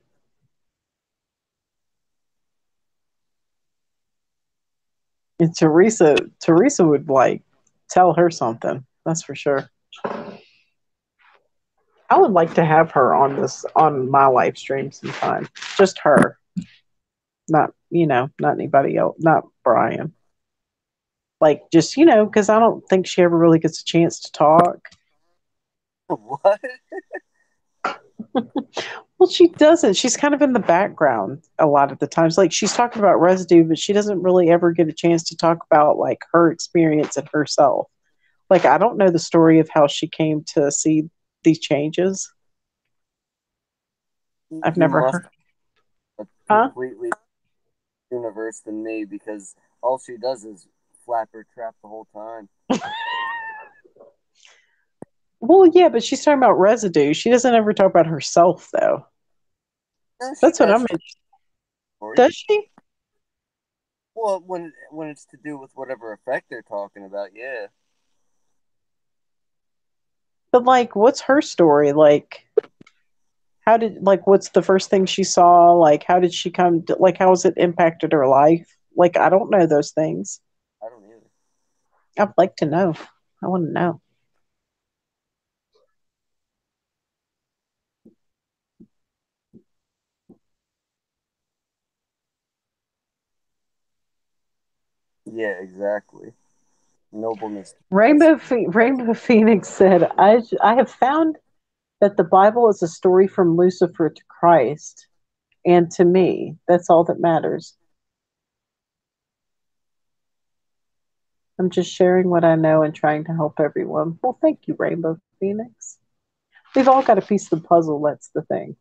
And Teresa would like tell her something. That's for sure. I would like to have her on my live stream sometime. Just her. Not, not anybody else, not Brian. Like just, because I don't think she ever really gets a chance to talk. What? Well, she doesn't. She's kind of in the background a lot of the times. Like she's talking about residue, but she doesn't really ever get a chance to talk about like her experience and herself. Like I don't know the story of how she came to see these changes. I've You never must heard. have a Huh? completely universe than me because all she does is flap her trap the whole time. Well, yeah, but she's talking about residue. She doesn't ever talk about herself though. No, she That's what does I'm. for story. Does she? Well, when it's to do with whatever effect they're talking about, yeah. But like, what's her story? Like, what's the first thing she saw? Like, how did she come to, like, how has it impacted her life? Like, I don't know those things. I don't either. I'd like to know. I want to know. Yeah, exactly. Nobleness. Rainbow Phoenix said, I have found that the Bible is a story from Lucifer to Christ, and to me, that's all that matters. I'm just sharing what I know and trying to help everyone. Well, thank you, Rainbow Phoenix. We've all got a piece of the puzzle. That's the thing.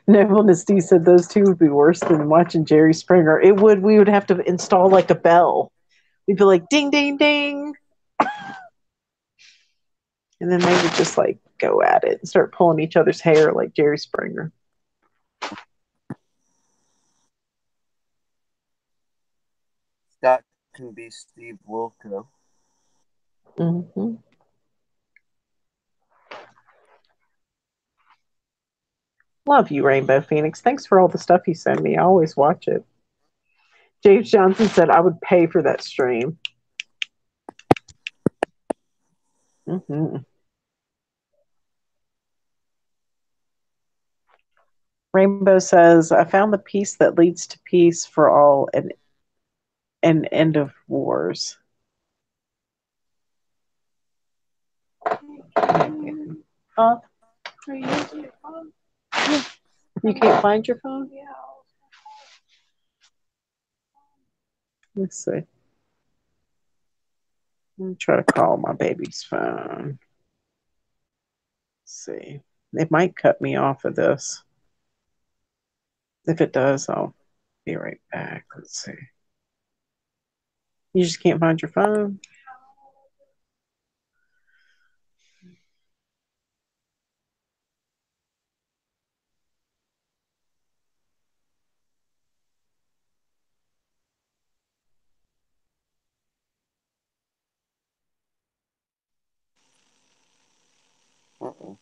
Neville Steve said those two would be worse than watching Jerry Springer. It would. We would have to install like a bell. We'd be like, ding, ding, ding. And then they would just like go at it and start pulling each other's hair like Jerry Springer. Scott can be Steve Wilco. Mm-hmm. Love you, Rainbow Phoenix. Thanks for all the stuff you send me. I always watch it. James Johnson said I would pay for that stream. Mm-hmm. Rainbow says, I found the peace that leads to peace for all and an end of wars. Huh? Are you using your phone? Yeah. You can't find your phone? Yeah. Let's see. Let me try to call my baby's phone. Let's see. It might cut me off of this. If it does, I'll be right back. Let's see. You just can't find your phone? Uh-oh.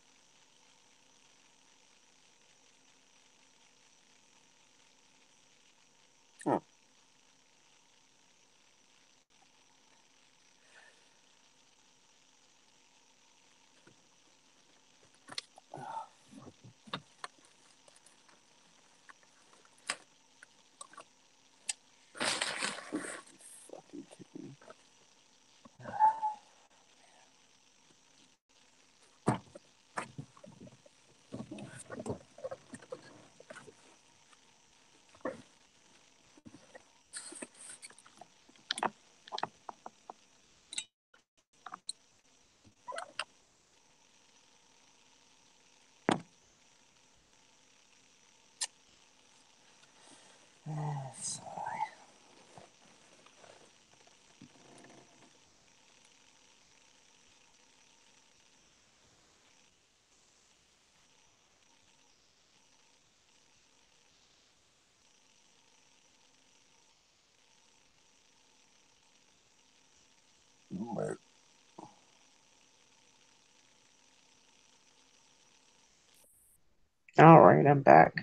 All right, I'm back.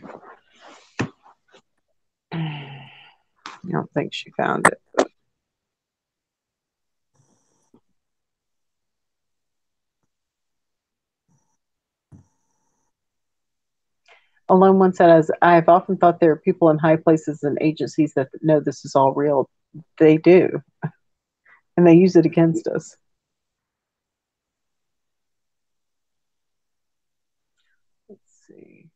I don't think she found it. Alone One said, as I've often thought there are people in high places and agencies that know this is all real. They do. And they use it against us. Let's see.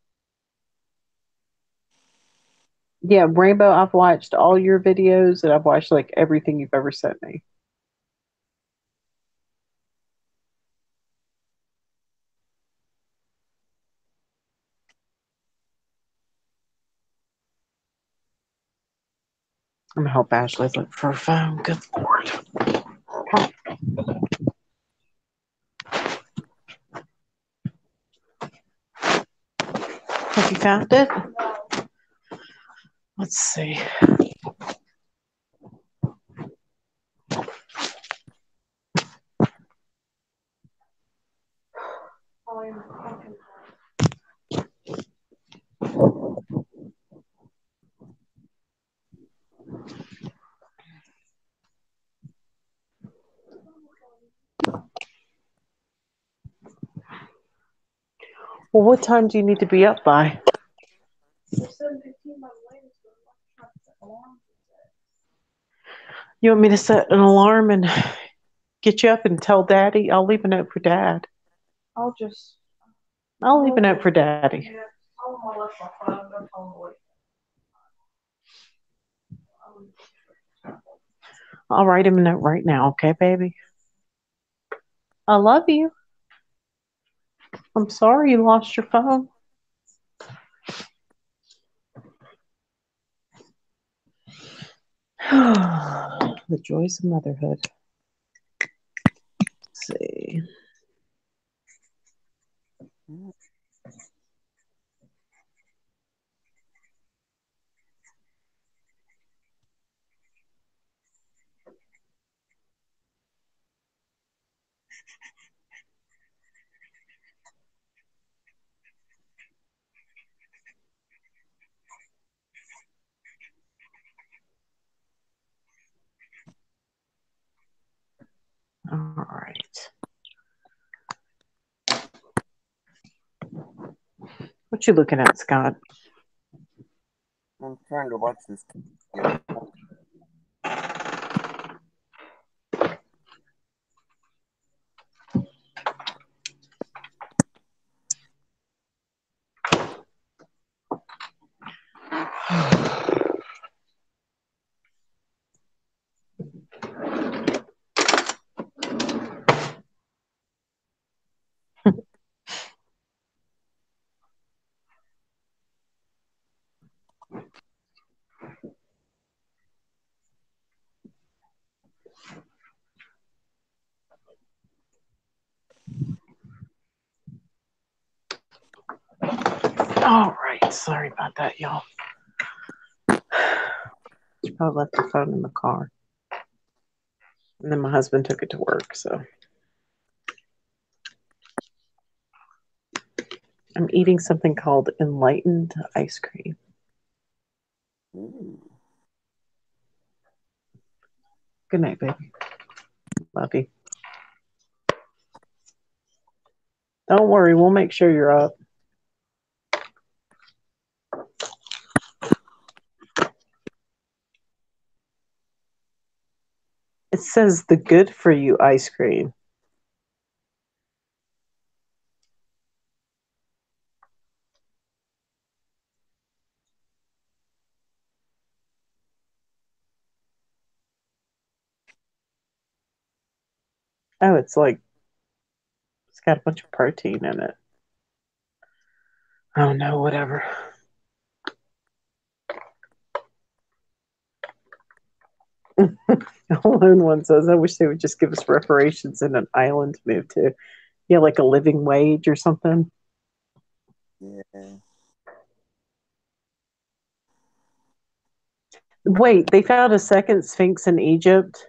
Yeah, Rainbow, I've watched all your videos and I've watched like everything you've ever sent me. I'm gonna help Ashley look for a phone. Good Lord. Have you found it? Let's see. Well, what time do you need to be up by? You want me to set an alarm and get you up and tell Daddy? I'll leave a note for Dad. I'll leave a note for Daddy. I'll write him a note right now, okay, baby? I love you. I'm sorry you lost your phone. The joys of motherhood. Let's see. All right. What you looking at, Scott? I'm trying to watch this. All right. Sorry about that, y'all. She probably left the phone in the car. And then my husband took it to work, so. I'm eating something called Enlightened ice cream. Ooh. Good night, baby. Love you. Don't worry, we'll make sure you're up. It says the good for you ice cream. Oh, it's got a bunch of protein in it. Oh no, whatever. Alone One says, I wish they would just give us reparations and an island to move to. Yeah, like a living wage or something. Yeah. Wait, they found a second Sphinx in Egypt?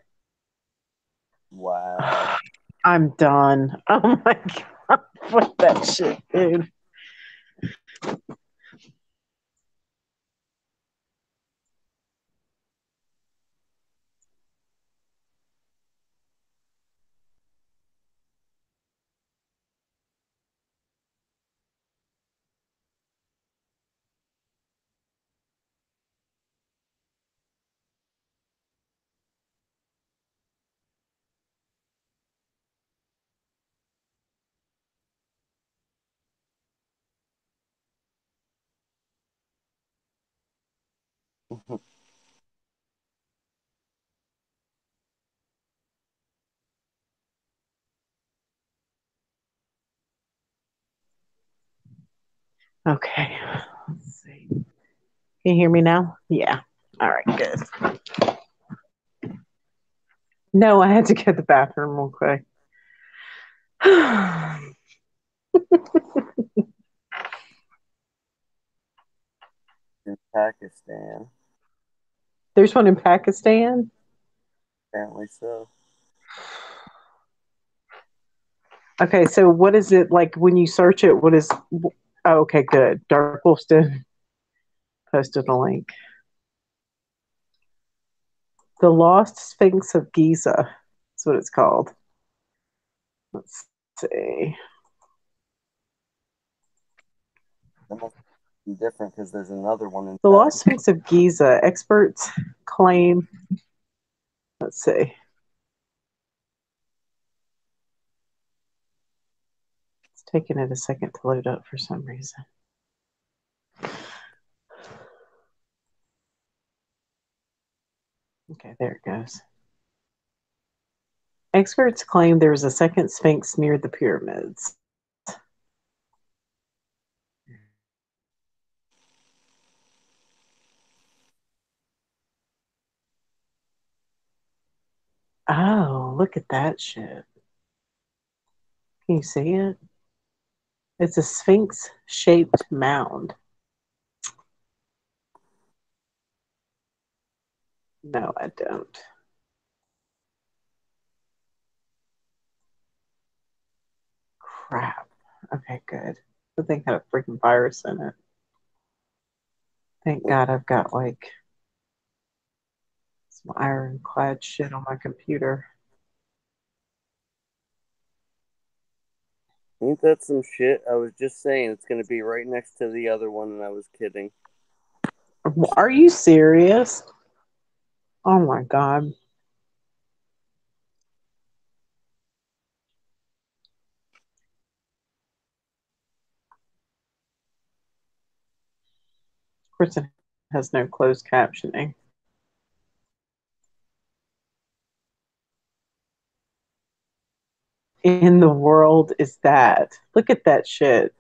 Wow. I'm done. Oh my God. Fuck that shit, dude. Okay. Let's see. Can you hear me now? Yeah. All right, good. No, I had to go to the bathroom real quick. In Pakistan, There's one in Pakistan. apparently so. Okay, so what is it like when you search it? What is? Oh, okay, good. Dark Wolfston posted a link. The Lost Sphinx of Giza. That's what it's called. Let's see. That must be different because there's another one in The fact. Lost Sphinx of Giza. Experts claim. Let's see. It's taking it a second to load up for some reason. Okay, there it goes. Experts claim there is a second Sphinx near the pyramids. Oh, look at that shit. Can you see it? It's a Sphinx shaped mound. No, I don't. Crap. Okay, good. The thing had a freaking virus in it. Thank God I've got like some ironclad shit on my computer. Ain't that some shit? I was just saying it's going to be right next to the other one, and I was kidding. Are you serious? Oh my God. Kristen has no closed captioning. In the world is that? Look at that shit.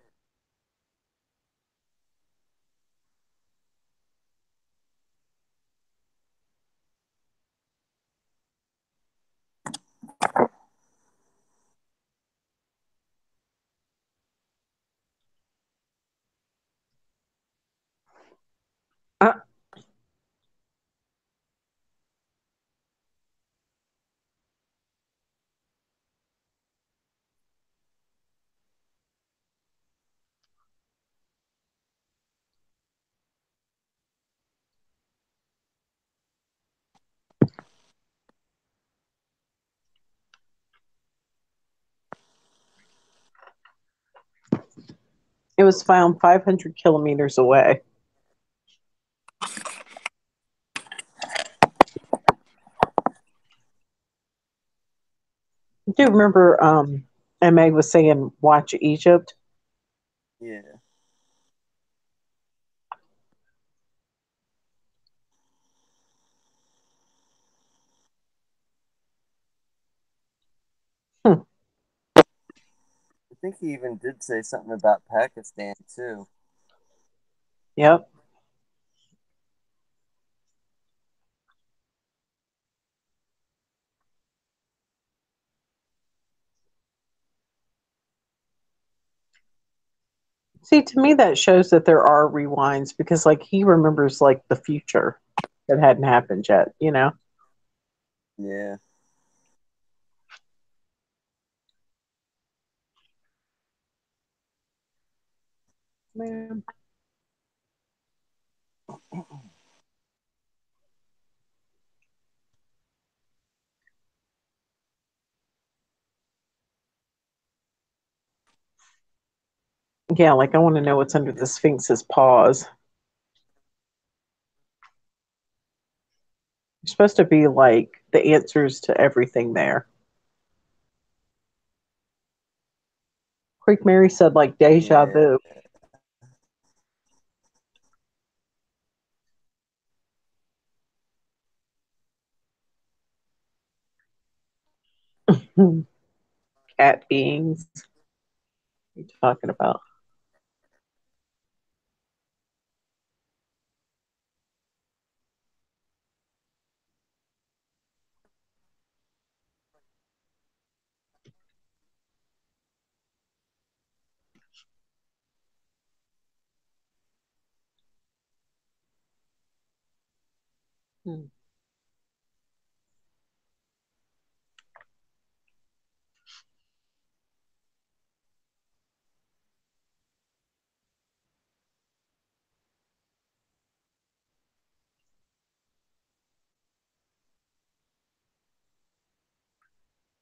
Uh, it was found 500 kilometers away. Do you remember Meg was saying watch Egypt? Yeah. Hmm. I think he even did say something about Pakistan too. Yep. See, to me, that shows that there are rewinds because, like, he remembers like the future that hadn't happened yet. You know. Yeah. Man. Yeah, like I want to know what's under the Sphinx's paws. There's supposed to be like the answers to everything there. Creek Mary said like deja Yeah. vu. Cat beings. What are you talking about? Hmm.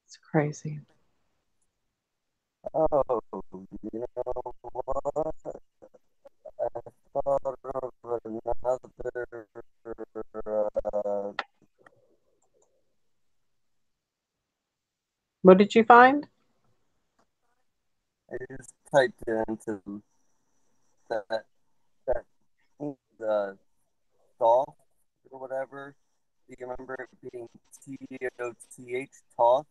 It's crazy. Oh, you know what? I thought of another. Uh, What did you find? I just typed it into that the Thoth or whatever. Do you remember it being Toth? Toth?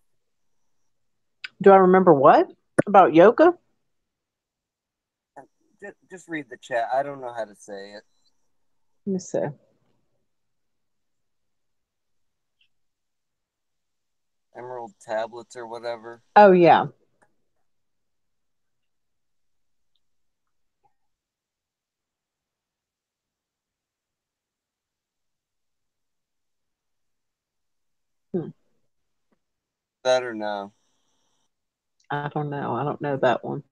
Do I remember what? About yoga? Just read the chat. I don't know how to say it. Let me see. Emerald tablets or whatever. Oh, yeah. Hmm. That or no? I don't know. I don't know that one.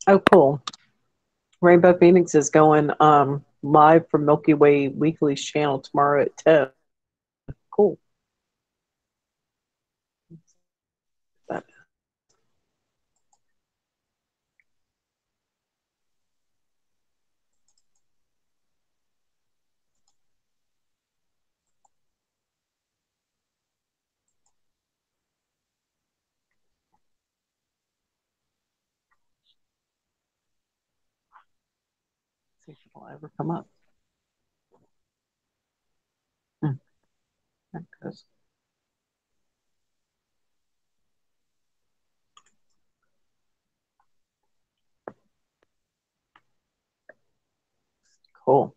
Oh, cool. Rainbow Phoenix is going live from Milky Way Weekly's channel tomorrow at 10. Cool. That- See if it'll ever come up. Hmm. That goes. Cool.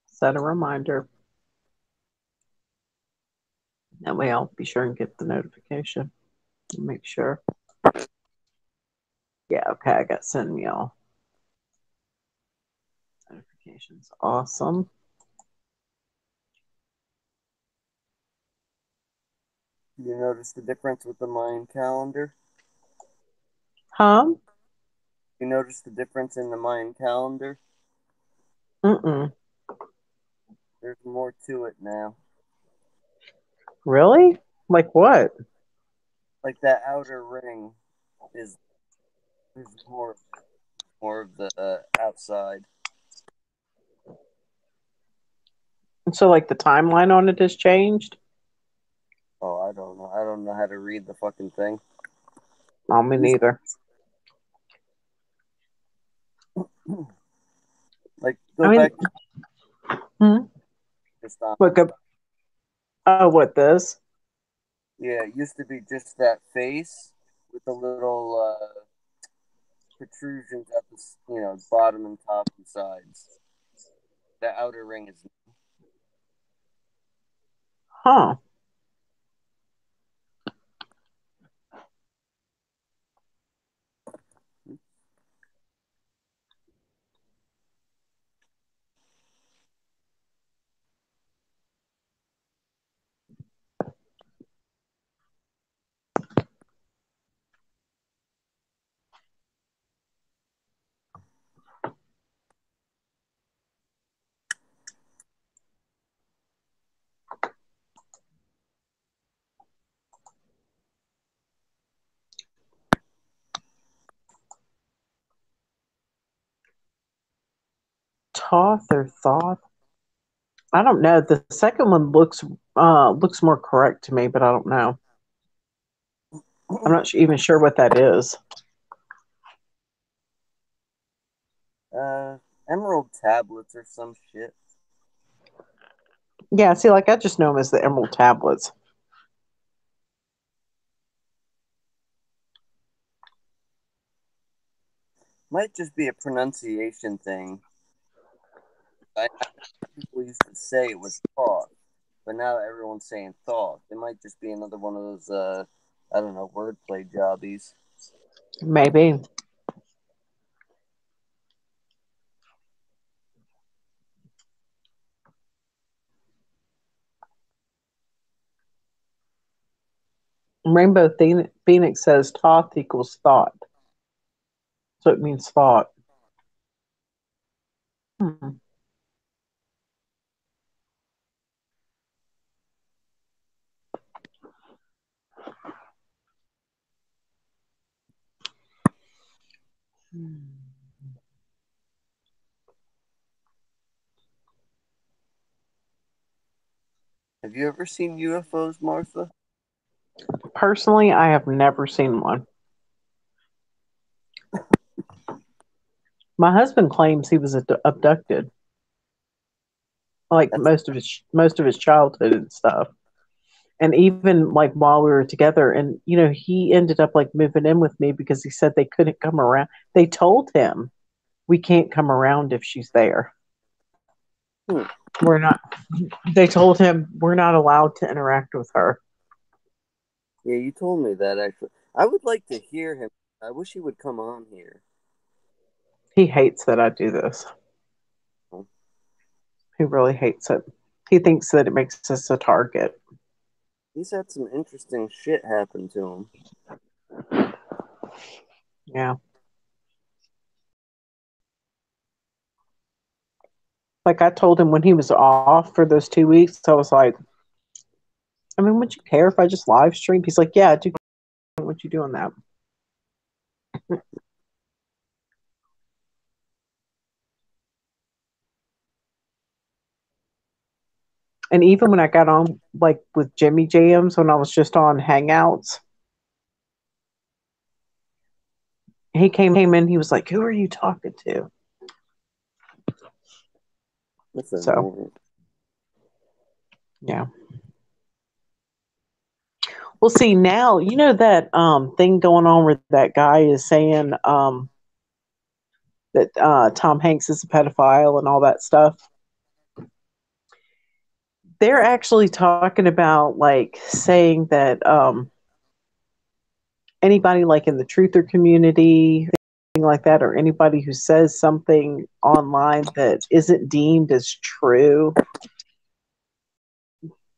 Set a reminder. That way I'll be sure and get the notification. Make sure. Yeah, okay, I got send me all notifications. Awesome. You notice the difference with the Mayan calendar? Huh? You notice the difference in the Mayan calendar? Mm-mm. There's more to it now. Really? Like what? Like that outer ring is there's more of the outside. So like the timeline on it has changed? Oh, I don't know. I don't know how to read the fucking thing. Oh, me neither. Like I go mean, back to hmm? just on. Look up. Oh, what this? Yeah, it used to be just that face with the little protrusions at the bottom and top and sides. The outer ring is. Huh. Toth or Thoth? I don't know. The second one looks more correct to me, but I don't know. I'm not even sure what that is. Emerald tablets or some shit. Yeah, see, like I just know them as the Emerald Tablets. Might just be a pronunciation thing. People used to say it was Thoth, but now everyone's saying Thoth. It might just be another one of those, I don't know, wordplay jobbies. Maybe. Rainbow Phoenix says Thoth equals thought. So it means thought. Hmm. Have you ever seen UFOs, Martha? Personally, I have never seen one. My husband claims he was abducted, like most of his childhood and stuff. And even like while we were together, and he ended up like moving in with me because he said they couldn't come around. They told him we can't come around if she's there. We're not. They told him we're not allowed to interact with her. Yeah, you told me that actually. I would like to hear him. I wish he would come on here. He hates that I do this. He really hates it. He thinks that it makes us a target. He's had some interesting shit happen to him. Yeah. Like I told him when he was off for those 2 weeks, I was like, I mean, would you care if I just live streamed? He's like, yeah, I do. What you doing that? And even when I got on like with Jimmy Jams when I was just on Hangouts, he came in, he was like, who are you talking to? So yeah. Well, see now, that thing going on where that guy is saying that Tom Hanks is a pedophile and all that stuff. They're actually talking about like saying that anybody like in the truther community, like that, or anybody who says something online that isn't deemed as true,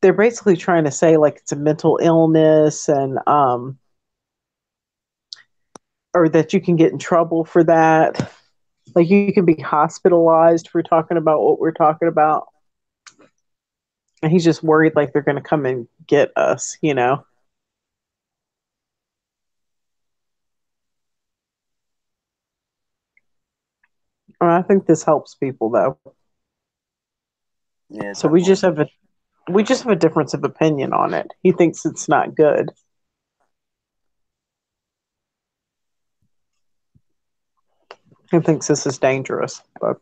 they're basically trying to say like it's a mental illness and or that you can get in trouble for that. Like you can be hospitalized for talking about what we're talking about. And he's just worried like they're going to come and get us. I think this helps people though. Yeah. So we just have a difference of opinion on it. He thinks it's not good. He thinks this is dangerous, but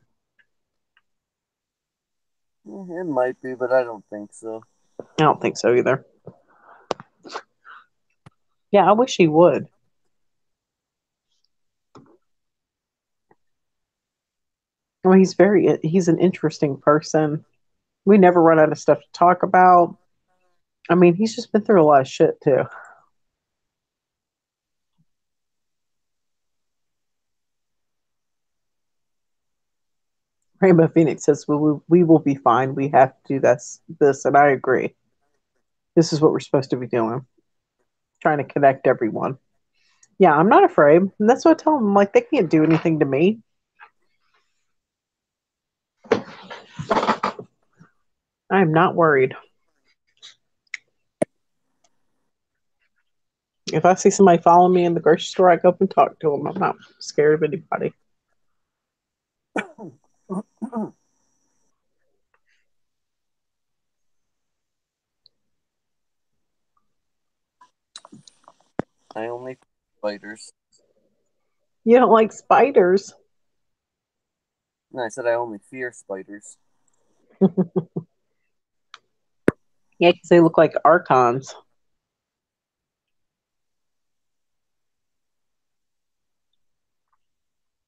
it might be, but I don't think so. I don't think so either. Yeah, I wish he would. I mean, he's an interesting person. We never run out of stuff to talk about. I mean, he's just been through a lot of shit too. Rainbow Phoenix says, we will be fine. We have to do this, and I agree. This is what we're supposed to be doing. Trying to connect everyone. Yeah, I'm not afraid. And that's what I tell them. Like, they can't do anything to me. I'm not worried. If I see somebody follow me in the grocery store, I go up and talk to them. I'm not scared of anybody. I only spiders. You don't like spiders? No, I said I only fear spiders. Yeah, because they look like archons.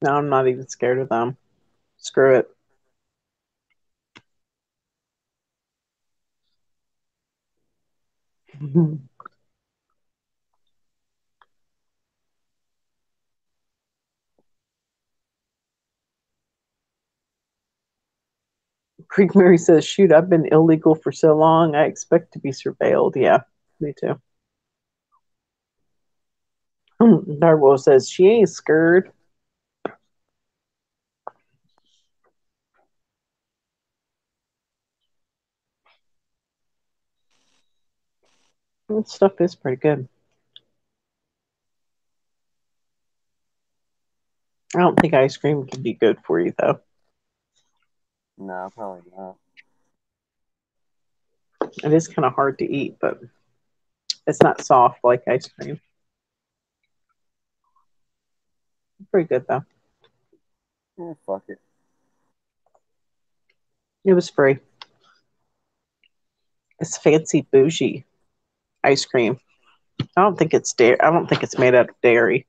No, I'm not even scared of them. Screw it. Creek Mary says, shoot, I've been illegal for so long, I expect to be surveilled. Yeah, me too. Darwell says, she ain't scared. That stuff is pretty good. I don't think ice cream can be good for you, though. No, probably not. It is kind of hard to eat, but it's not soft like ice cream. Pretty good, though. Yeah, fuck it. It was free. It's fancy bougie ice cream. I don't think it's dairy. I don't think it's made out of dairy.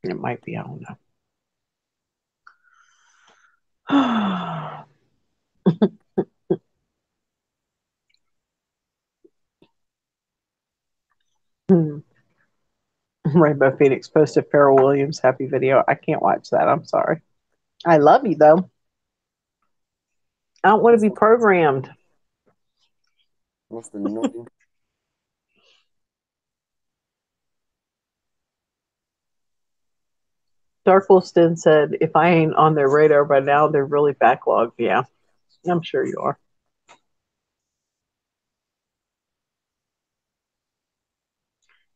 It might be. I don't know. Rainbow Phoenix posted Pharrell Williams happy video. I can't watch that. I'm sorry. I love you though. I don't want to be programmed. Most annoying. Dark Wolfston said, if I ain't on their radar by now, they're really backlogged. Yeah, I'm sure you are.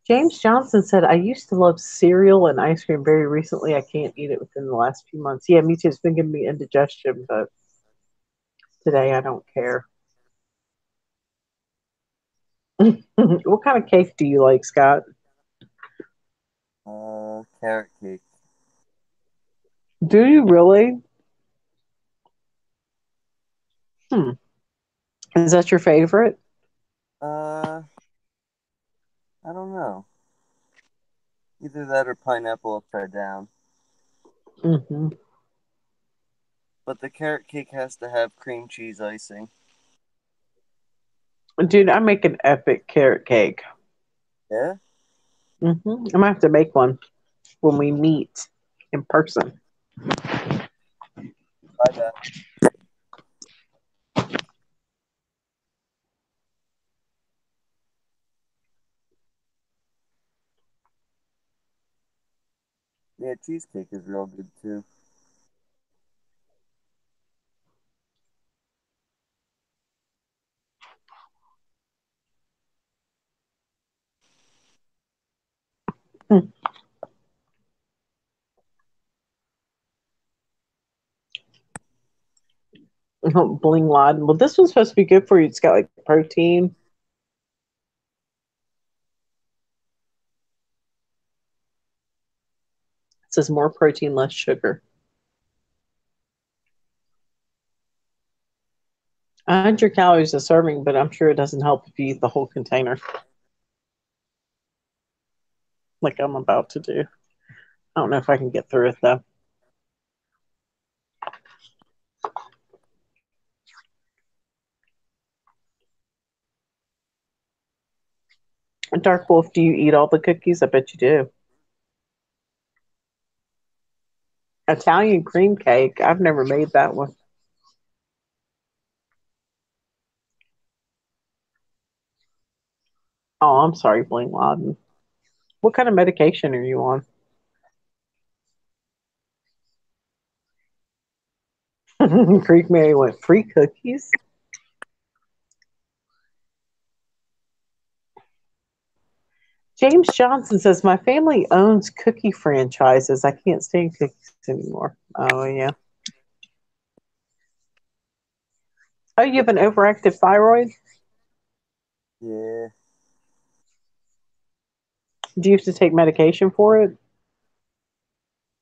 James Johnson said, I used to love cereal and ice cream. Very recently, I can't eat it within the last few months. Yeah, me too. It's been giving me indigestion, but today I don't care. What kind of cake do you like, Scott? Carrot cake. Do you really? Is that your favorite? I don't know. Either that or pineapple upside down. Mm-hmm. But the carrot cake has to have cream cheese icing. Dude, I make an epic carrot cake. Yeah? Mm-hmm. I'm gonna have to make one when we meet in person. Bye, Beth. Yeah, cheesecake is real good too. Mm. Bling Laden. Well, this one's supposed to be good for you. It's got like protein. It says more protein, less sugar. 100 calories a serving, but I'm sure it doesn't help if you eat the whole container, like I'm about to do. I don't know if I can get through it though. Dark Wolf, do you eat all the cookies? I bet you do. Italian cream cake. I've never made that one. Oh, I'm sorry, Bling Laden. What kind of medication are you on? Creek Mary went free cookies. James Johnson says, my family owns cookie franchises. I can't stand cookies anymore. Oh, yeah. Oh, you have an overactive thyroid? Yeah. Do you have to take medication for it?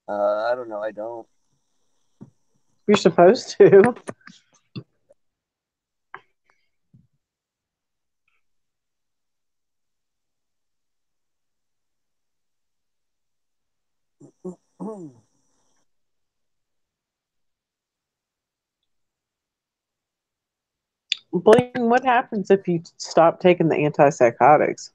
I don't know. I don't. You're supposed to. Blaine, what happens if you stop taking the antipsychotics?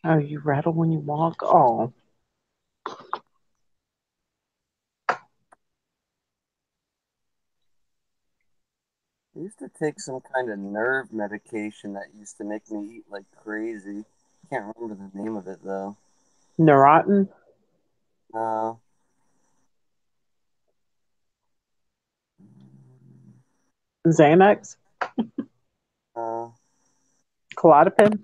Oh, you rattle when you walk? Oh. I used to take some kind of nerve medication that used to make me eat like crazy. Can't remember the name of it though. Neurontin? Uh, Xanax? uh, Klonopin?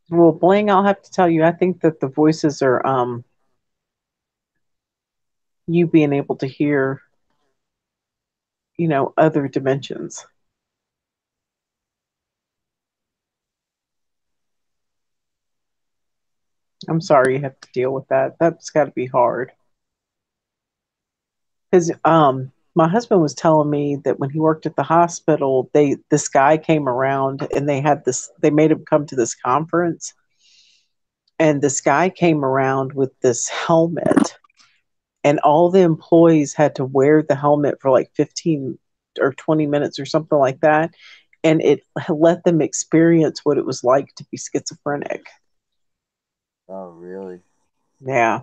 Well, Bling, I'll have to tell you, I think that the voices are you being able to hear, other dimensions. I'm sorry you have to deal with that. That's got to be hard. Because my husband was telling me that when he worked at the hospital, this guy came around and they made him come to this conference, and this guy came around with this helmet, and all the employees had to wear the helmet for like 15 or 20 minutes or something like that, and it let them experience what it was like to be schizophrenic. oh, really? Yeah.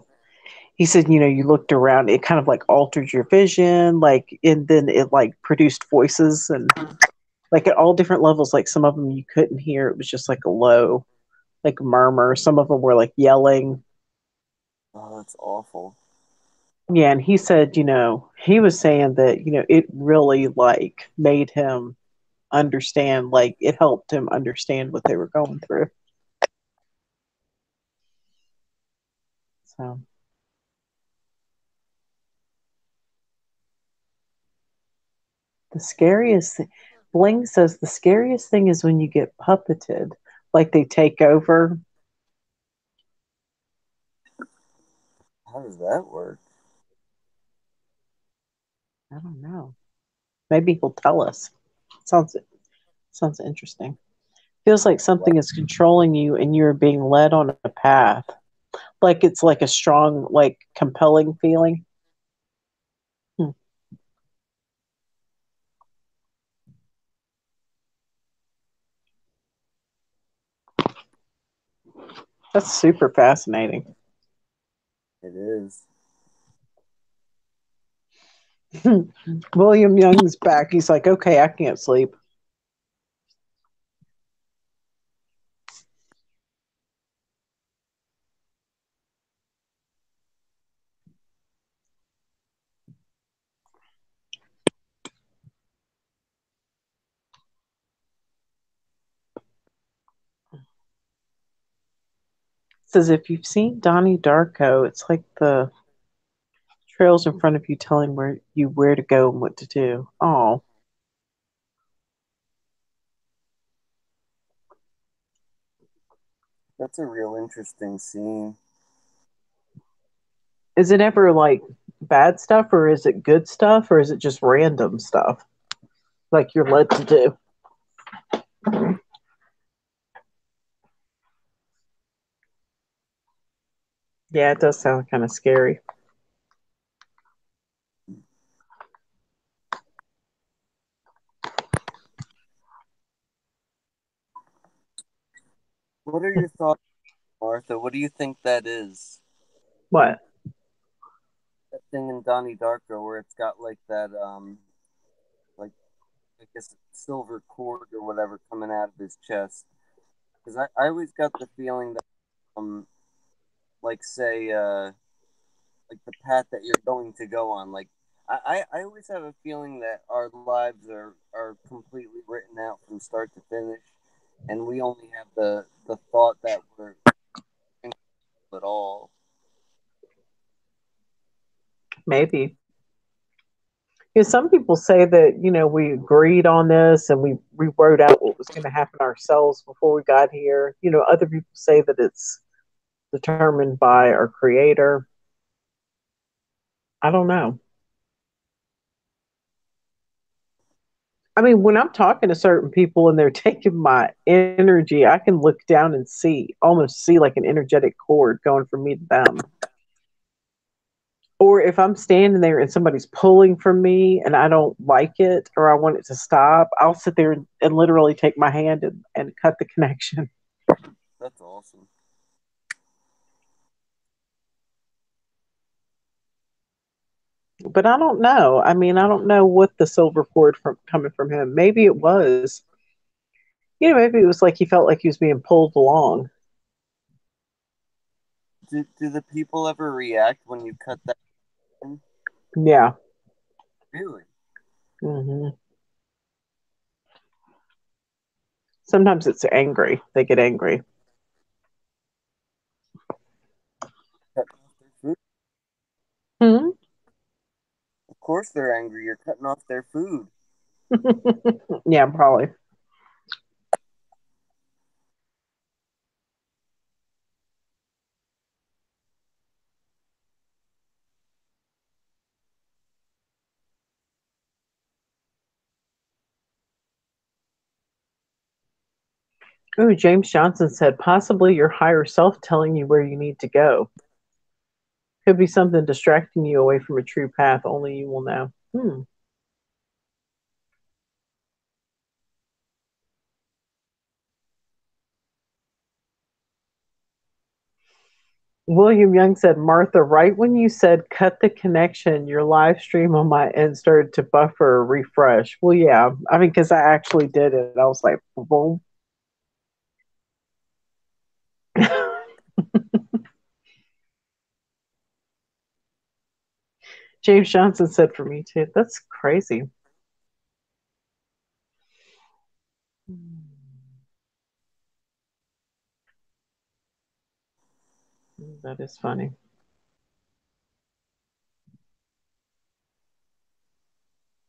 He said, you looked around, it kind of like altered your vision, like, and then it like produced voices and like at all different levels. Like some of them you couldn't hear, it was just like a low, like murmur. Some of them were like yelling. Oh, that's awful. Yeah, and he said, he was saying that, it really like made him understand, like it helped him understand what they were going through. So the scariest thing, Bling says the scariest thing is when you get puppeted, like they take over. How does that work? I don't know. Maybe he'll tell us. Sounds interesting. Feels like something is controlling you and you're being led on a path. Like it's like a strong, like compelling feeling. Hmm. That's super fascinating. It is. William Young's back. He's like, okay, I can't sleep. Says if you've seen Donnie Darko, it's like the trails in front of you telling where to go and what to do. Oh, That's a real interesting scene. is it ever like bad stuff or is it good stuff or is it just random stuff like you're led to do? Yeah, it does sound kind of scary. What are your thoughts, Martha? What do you think that is? What? That thing in Donnie Darko where it's got like that, like I guess silver cord or whatever coming out of his chest. Because I always got the feeling that, like say, like the path that you're going to go on. Like I always have a feeling that our lives are completely written out from start to finish, and we only have the thought that we're in it all. Maybe. Because some people say that, we agreed on this and we wrote out what was going to happen ourselves before we got here. Other people say that it's determined by our creator. I don't know. I mean, when I'm talking to certain people and they're taking my energy, I can look down and almost see like an energetic cord going from me to them. Or if I'm standing there and somebody's pulling from me and I don't like it or I want it to stop, I'll sit there and literally take my hand and cut the connection. That's awesome. But I don't know. I mean, I don't know what the silver cord from coming from him. Maybe it was, maybe it was like he felt like he was being pulled along. Do the people ever react when you cut that in? Yeah. Really? Hmm. Sometimes it's angry. They get angry. Cutting off their food? Hmm? Of course they're angry. You're cutting off their food. Yeah, probably. Ooh, James Johnson said possibly your higher self telling you where you need to go. Could be something distracting you away from a true path only you will know. William Young said, Martha, right when you said cut the connection, your live stream on my end started to buffer or refresh. Well, yeah. I mean, because I actually did it. I was like, boom. James Johnson said for me too. That's crazy. That is funny.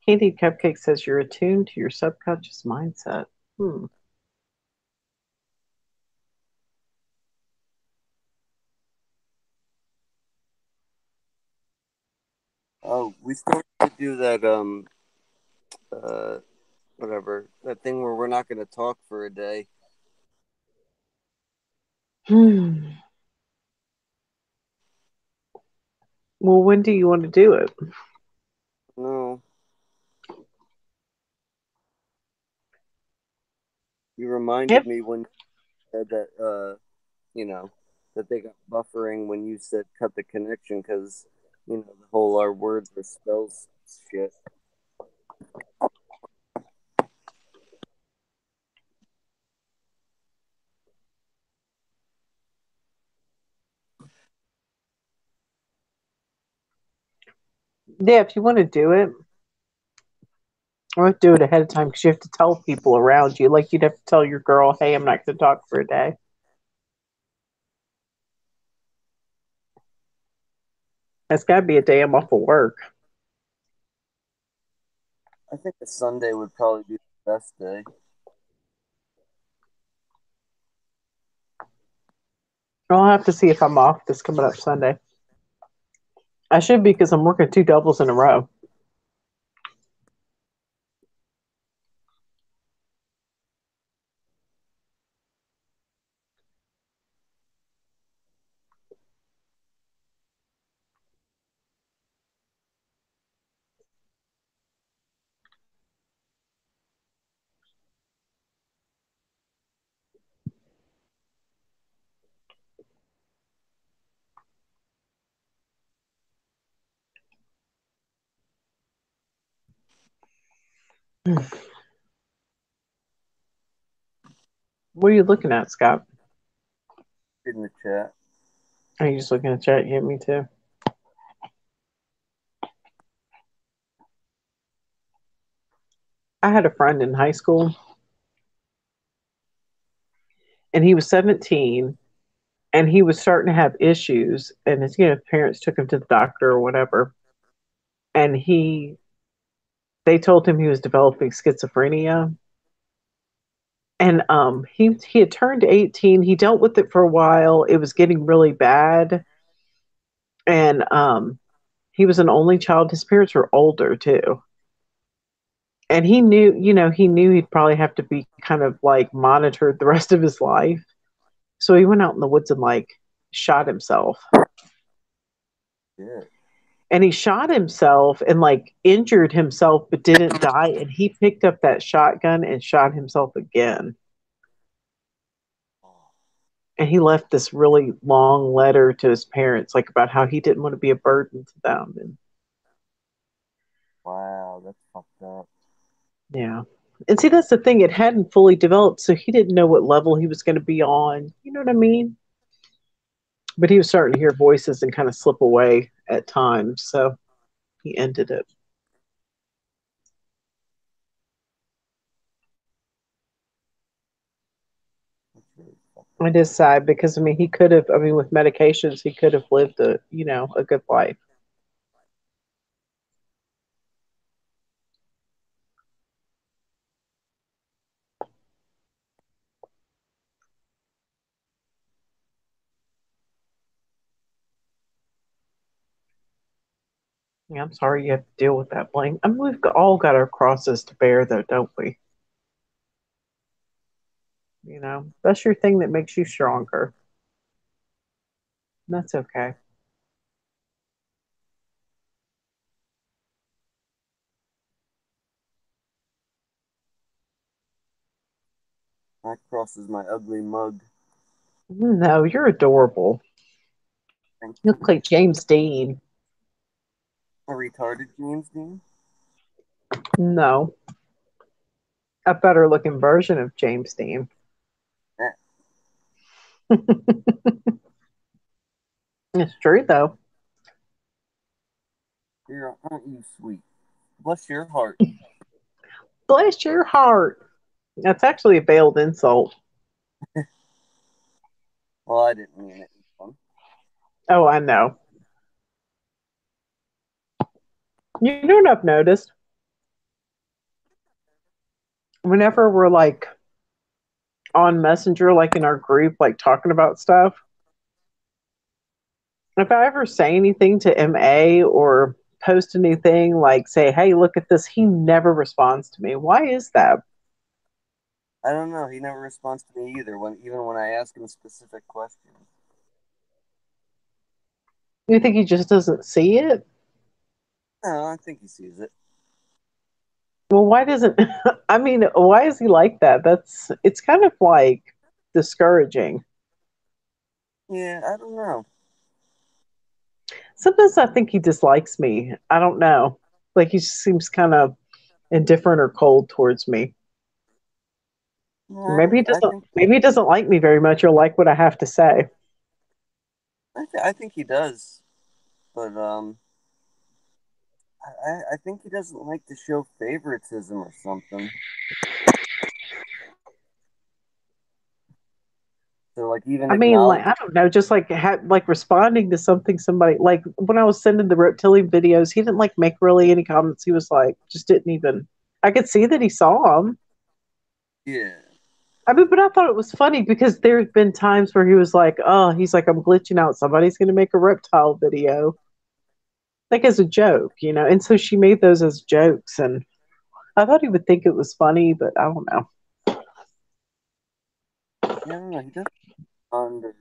Candy Cupcake says you're attuned to your subconscious mindset. Hmm. Oh, we still have to do that uh whatever, that thing where we're not going to talk for a day. Hmm. Well, when do you want to do it? No, you reminded Yep. me when you said that you know that they got buffering when you said cut the connection because the whole our words are spells shit. Yeah, if you want to do it, or do it ahead of time because you have to tell people around you. Like you'd have to tell your girl, hey, I'm not going to talk for a day. That's got to be a day I'm off of work. I think a Sunday would probably be the best day. I'll have to see if I'm off this coming up Sunday. I should be because I'm working two doubles in a row. What are you looking at, Scott? In the chat. Are you just looking at chat? Yeah, me too. I had a friend in high school, and he was 17, and he was starting to have issues, and his parents took him to the doctor or whatever, and they told him he was developing schizophrenia, and he had turned 18. He dealt with it for a while. It was getting really bad, and he was an only child. His parents were older too, and he knew he'd probably have to be kind of like monitored the rest of his life. So he went out in the woods and like shot himself. Yeah. And he shot himself and like injured himself but didn't die. And he picked up that shotgun and shot himself again. And he left this really long letter to his parents, like about how he didn't want to be a burden to them. And Wow, that's fucked up. yeah. And see, that's the thing. It hadn't fully developed, so he didn't know what level he was going to be on. You know what I mean? But he was starting to hear voices and kind of slip away at times. So he ended it. It is sad because he could have. With medications, he could have lived a good life. Yeah, I'm sorry you have to deal with that, Blaine. We've all got our crosses to bear, though, don't we? That's your thing that makes you stronger. That's okay. My cross is my ugly mug. No, you're adorable. Thank You you. look like James Dean. A retarded James Dean? No, a better looking version of James Dean. Yeah. It's true, though. Aren't you sweet? Bless your heart. Bless your heart. That's actually a veiled insult. Well, I didn't mean it. Oh, I know. You know what I've noticed? Whenever we're like on Messenger, like in our group, like talking about stuff, if I ever say anything to MA or post anything, like say, hey, look at this, he never responds to me. Why is that? I don't know. He never responds to me either, even when I ask him specific questions. You think he just doesn't see it? No, I think he sees it. Well, why doesn't why is he like that? It's kind of like discouraging. Yeah, I don't know. Sometimes I think he dislikes me. I don't know. Like he just seems kind of indifferent or cold towards me. No, Maybe he doesn't like me very much or like what I have to say. I think he does, but I think he doesn't like to show favoritism or something. So like even Like I don't know, just like like responding to something somebody like when I was sending the reptilian videos, he didn't like make really any comments. He was like just didn't even. I could see that he saw them. Yeah. But I thought it was funny because there's been times where he was like, "Oh, he's like, I'm glitching out. Somebody's going to make a reptile video, like as a joke, And so she made those as jokes, and I thought he would think it was funny, but I don't know. Yeah, I don't know. He doesn't under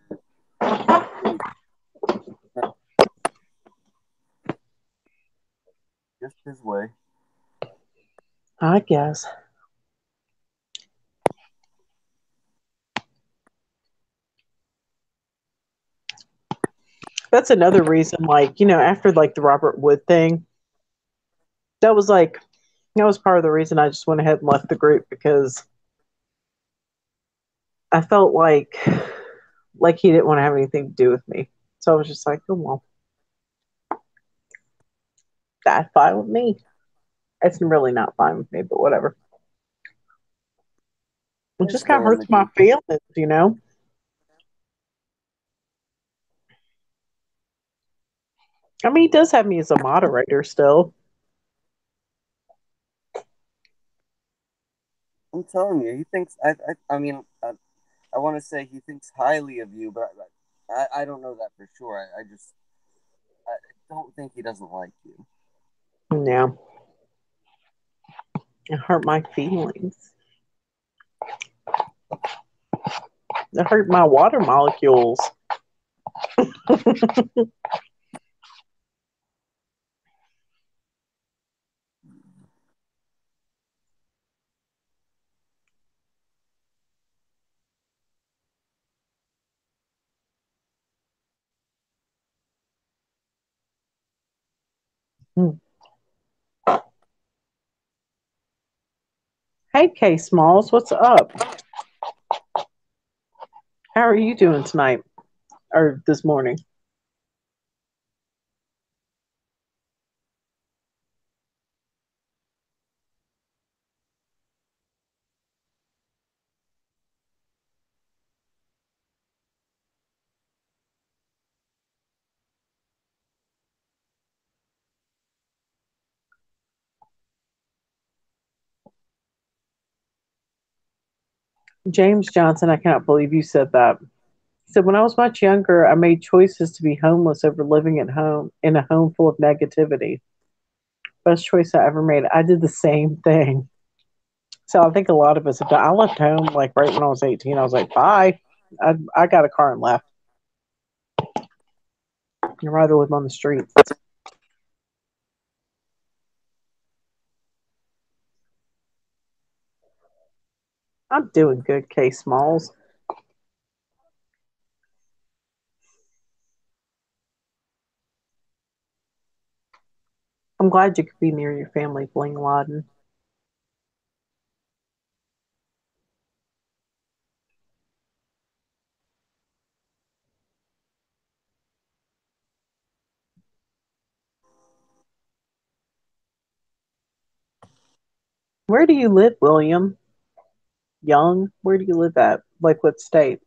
just his way. I guess that's another reason. Like after like the Robert Wood thing, that was like That was part of the reason I just went ahead and left the group because I felt like he didn't want to have anything to do with me. So I was just like, oh well, that's fine with me. It's really not fine with me, but whatever. It They're just kind of still in hurts the my group. feelings, you know? I mean, he does have me as a moderator still. I'm telling you, he thinks. I mean, I want to say he thinks highly of you, but I don't know that for sure. I just I don't think he doesn't like you. Yeah, it hurt my feelings. It hurt my water molecules. Hey, K Smalls, what's up? How are you doing tonight or this morning? James Johnson, I cannot believe you said that. He said, when I was much younger, I made choices to be homeless over living at home in a home full of negativity. Best choice I ever made. I did the same thing. So I think a lot of us have done. I left home like right when I was 18. I was like, bye. I got a car and left. I'd rather live on the streets. I'm doing good, K Smalls. I'm glad you could be near your family, Bling Laden. Where do you live, William? Young? Where do you live at? Like what state?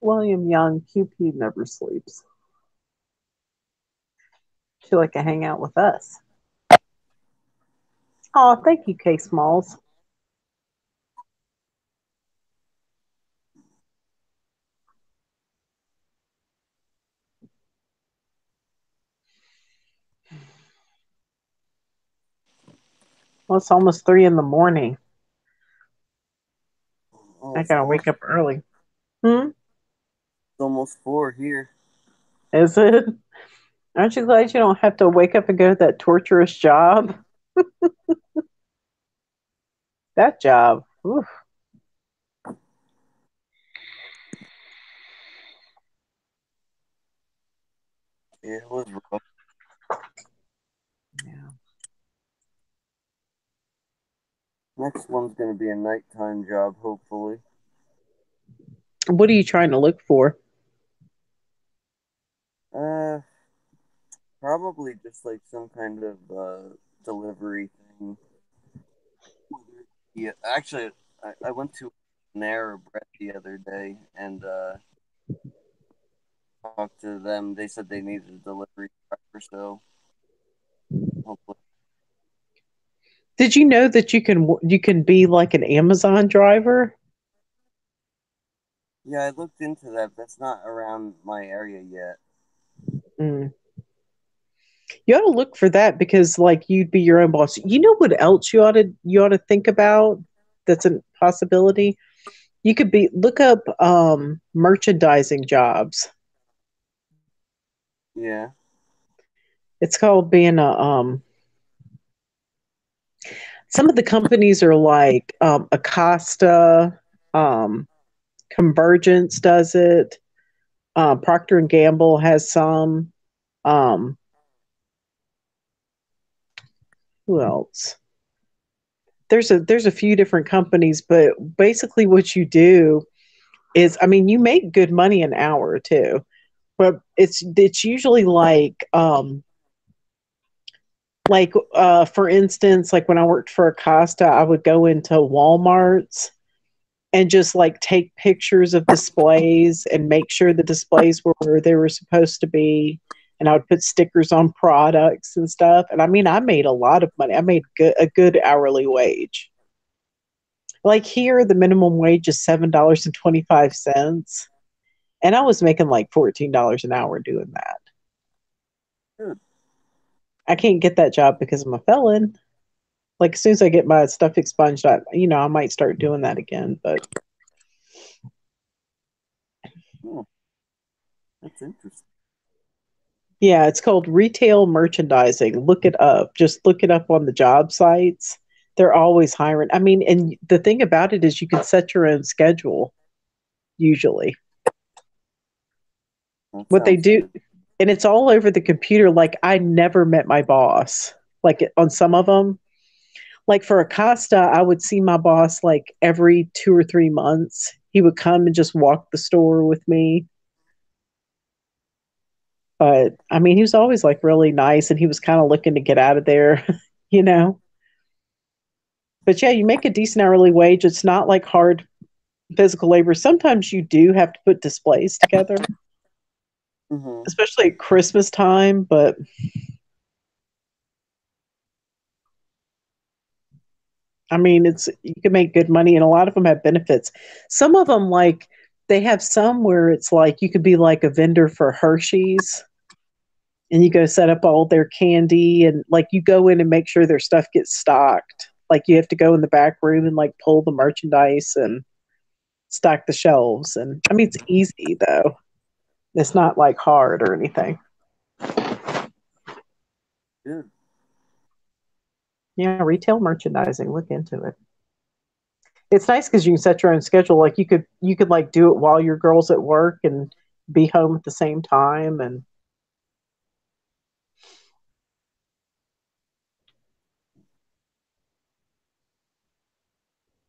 William Young, QP never sleeps. She like to hang out with us. Oh, thank you, K Smalls. Well, it's almost 3 in the morning. Oh, I it's gotta four. wake up early. Hmm? It's almost 4 here. Is it? Aren't you glad you don't have to wake up and go to that torturous job? That job. Oof. Yeah, it was rough. Yeah. Next one's gonna be a nighttime job, hopefully. What are you trying to look for? Uh, Probably just like some kind of delivery thing. Yeah, actually, I went to Panera Bread the other day and talked to them. They said they needed a delivery driver, so hopefully. Did you know that you can be like an Amazon driver? Yeah, I looked into that. That's not around my area yet. Mm. You ought to look for that because like you'd be your own boss. You know what else you ought to think about that's a possibility? You could be look up merchandising jobs. Yeah. It's called being a some of the companies are like Acosta, um, Convergence does it. Procter and Gamble has some. Um, who else? There's a few different companies, but basically what you do is, I mean, you make good money an hour too, but it's usually like for instance, like when I worked for Acosta, I would go into Walmart's and just like take pictures of displays and make sure the displays were where they were supposed to be. And I would put stickers on products and stuff. And I mean, I made a lot of money. I made a good hourly wage. Like here, the minimum wage is $7.25. And I was making like $14 an hour doing that. Hmm. I can't get that job because I'm a felon. Like as soon as I get my stuff expunged, I might start doing that again. But Hmm. That's interesting. yeah, it's called retail merchandising. Look it up. Just look it up on the job sites. They're always hiring. I mean, and the thing about it is you can set your own schedule usually. That What they sounds do, good. and it's all over the computer. Like I never met my boss. Like on some of them, like for Acosta, I would see my boss like every 2 or 3 months. He would come and just walk the store with me. But I mean, he was always like really nice and he was kind of looking to get out of there, you know? But yeah, you make a decent hourly wage. It's not like hard physical labor. Sometimes you do have to put displays together, Mm-hmm. especially at Christmas time. But I mean, you can make good money, and a lot of them have benefits. Some of them, like they have some where it's like you could be like a vendor for Hershey's, and you go set up all their candy, and like you go in and make sure their stuff gets stocked. Like you have to go in the back room and like pull the merchandise and stock the shelves. And I mean, it's easy though. It's not like hard or anything. Good. Yeah, retail merchandising. Look into it. It's nice because you can set your own schedule. Like you could like do it while your girl's at work and be home at the same time. And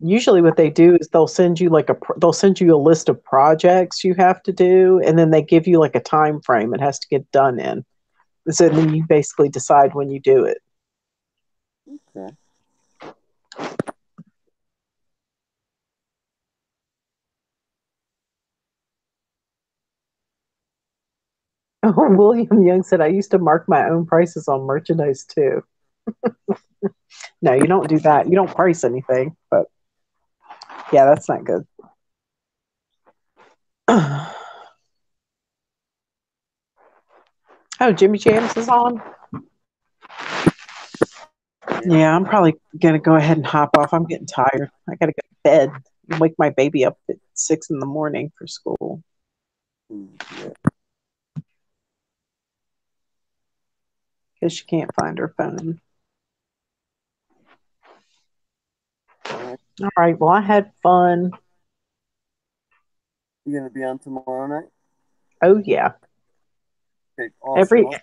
usually, what they do is they'll send you a list of projects you have to do, and then they give you like a time frame it has to get done in. So then you basically decide when you do it. Okay. William Young said, "I used to mark my own prices on merchandise too." No, you don't do that. You don't price anything, but yeah, that's not good. Oh, Jimmy Jams is on. Yeah. Yeah, I'm probably gonna go ahead and hop off. I'm getting tired. I gotta go to bed and wake my baby up at 6 in the morning for school Yeah. because she can't find her phone. All right. All right. Well, I had fun. You gonna be on tomorrow night? Oh yeah. Okay. Awesome. Every All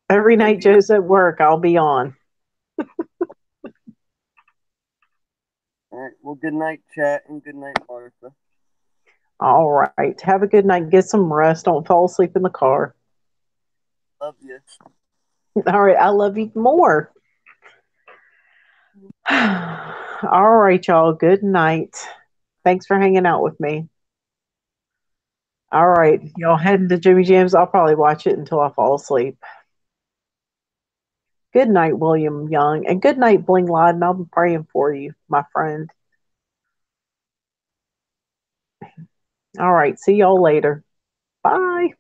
every right. night Joe's at work, I'll be on. All right. Well, good night, chat, and good night, Martha. All right. Have a good night. Get some rest. Don't fall asleep in the car. Love you. All right. I love you more. All right, y'all. Good night. Thanks for hanging out with me. All right. Y'all heading to Jimmy Jam's. I'll probably watch it until I fall asleep. Good night, William Young. And good night, Bling Laden. I'll be praying for you, my friend. All right. See y'all later. Bye.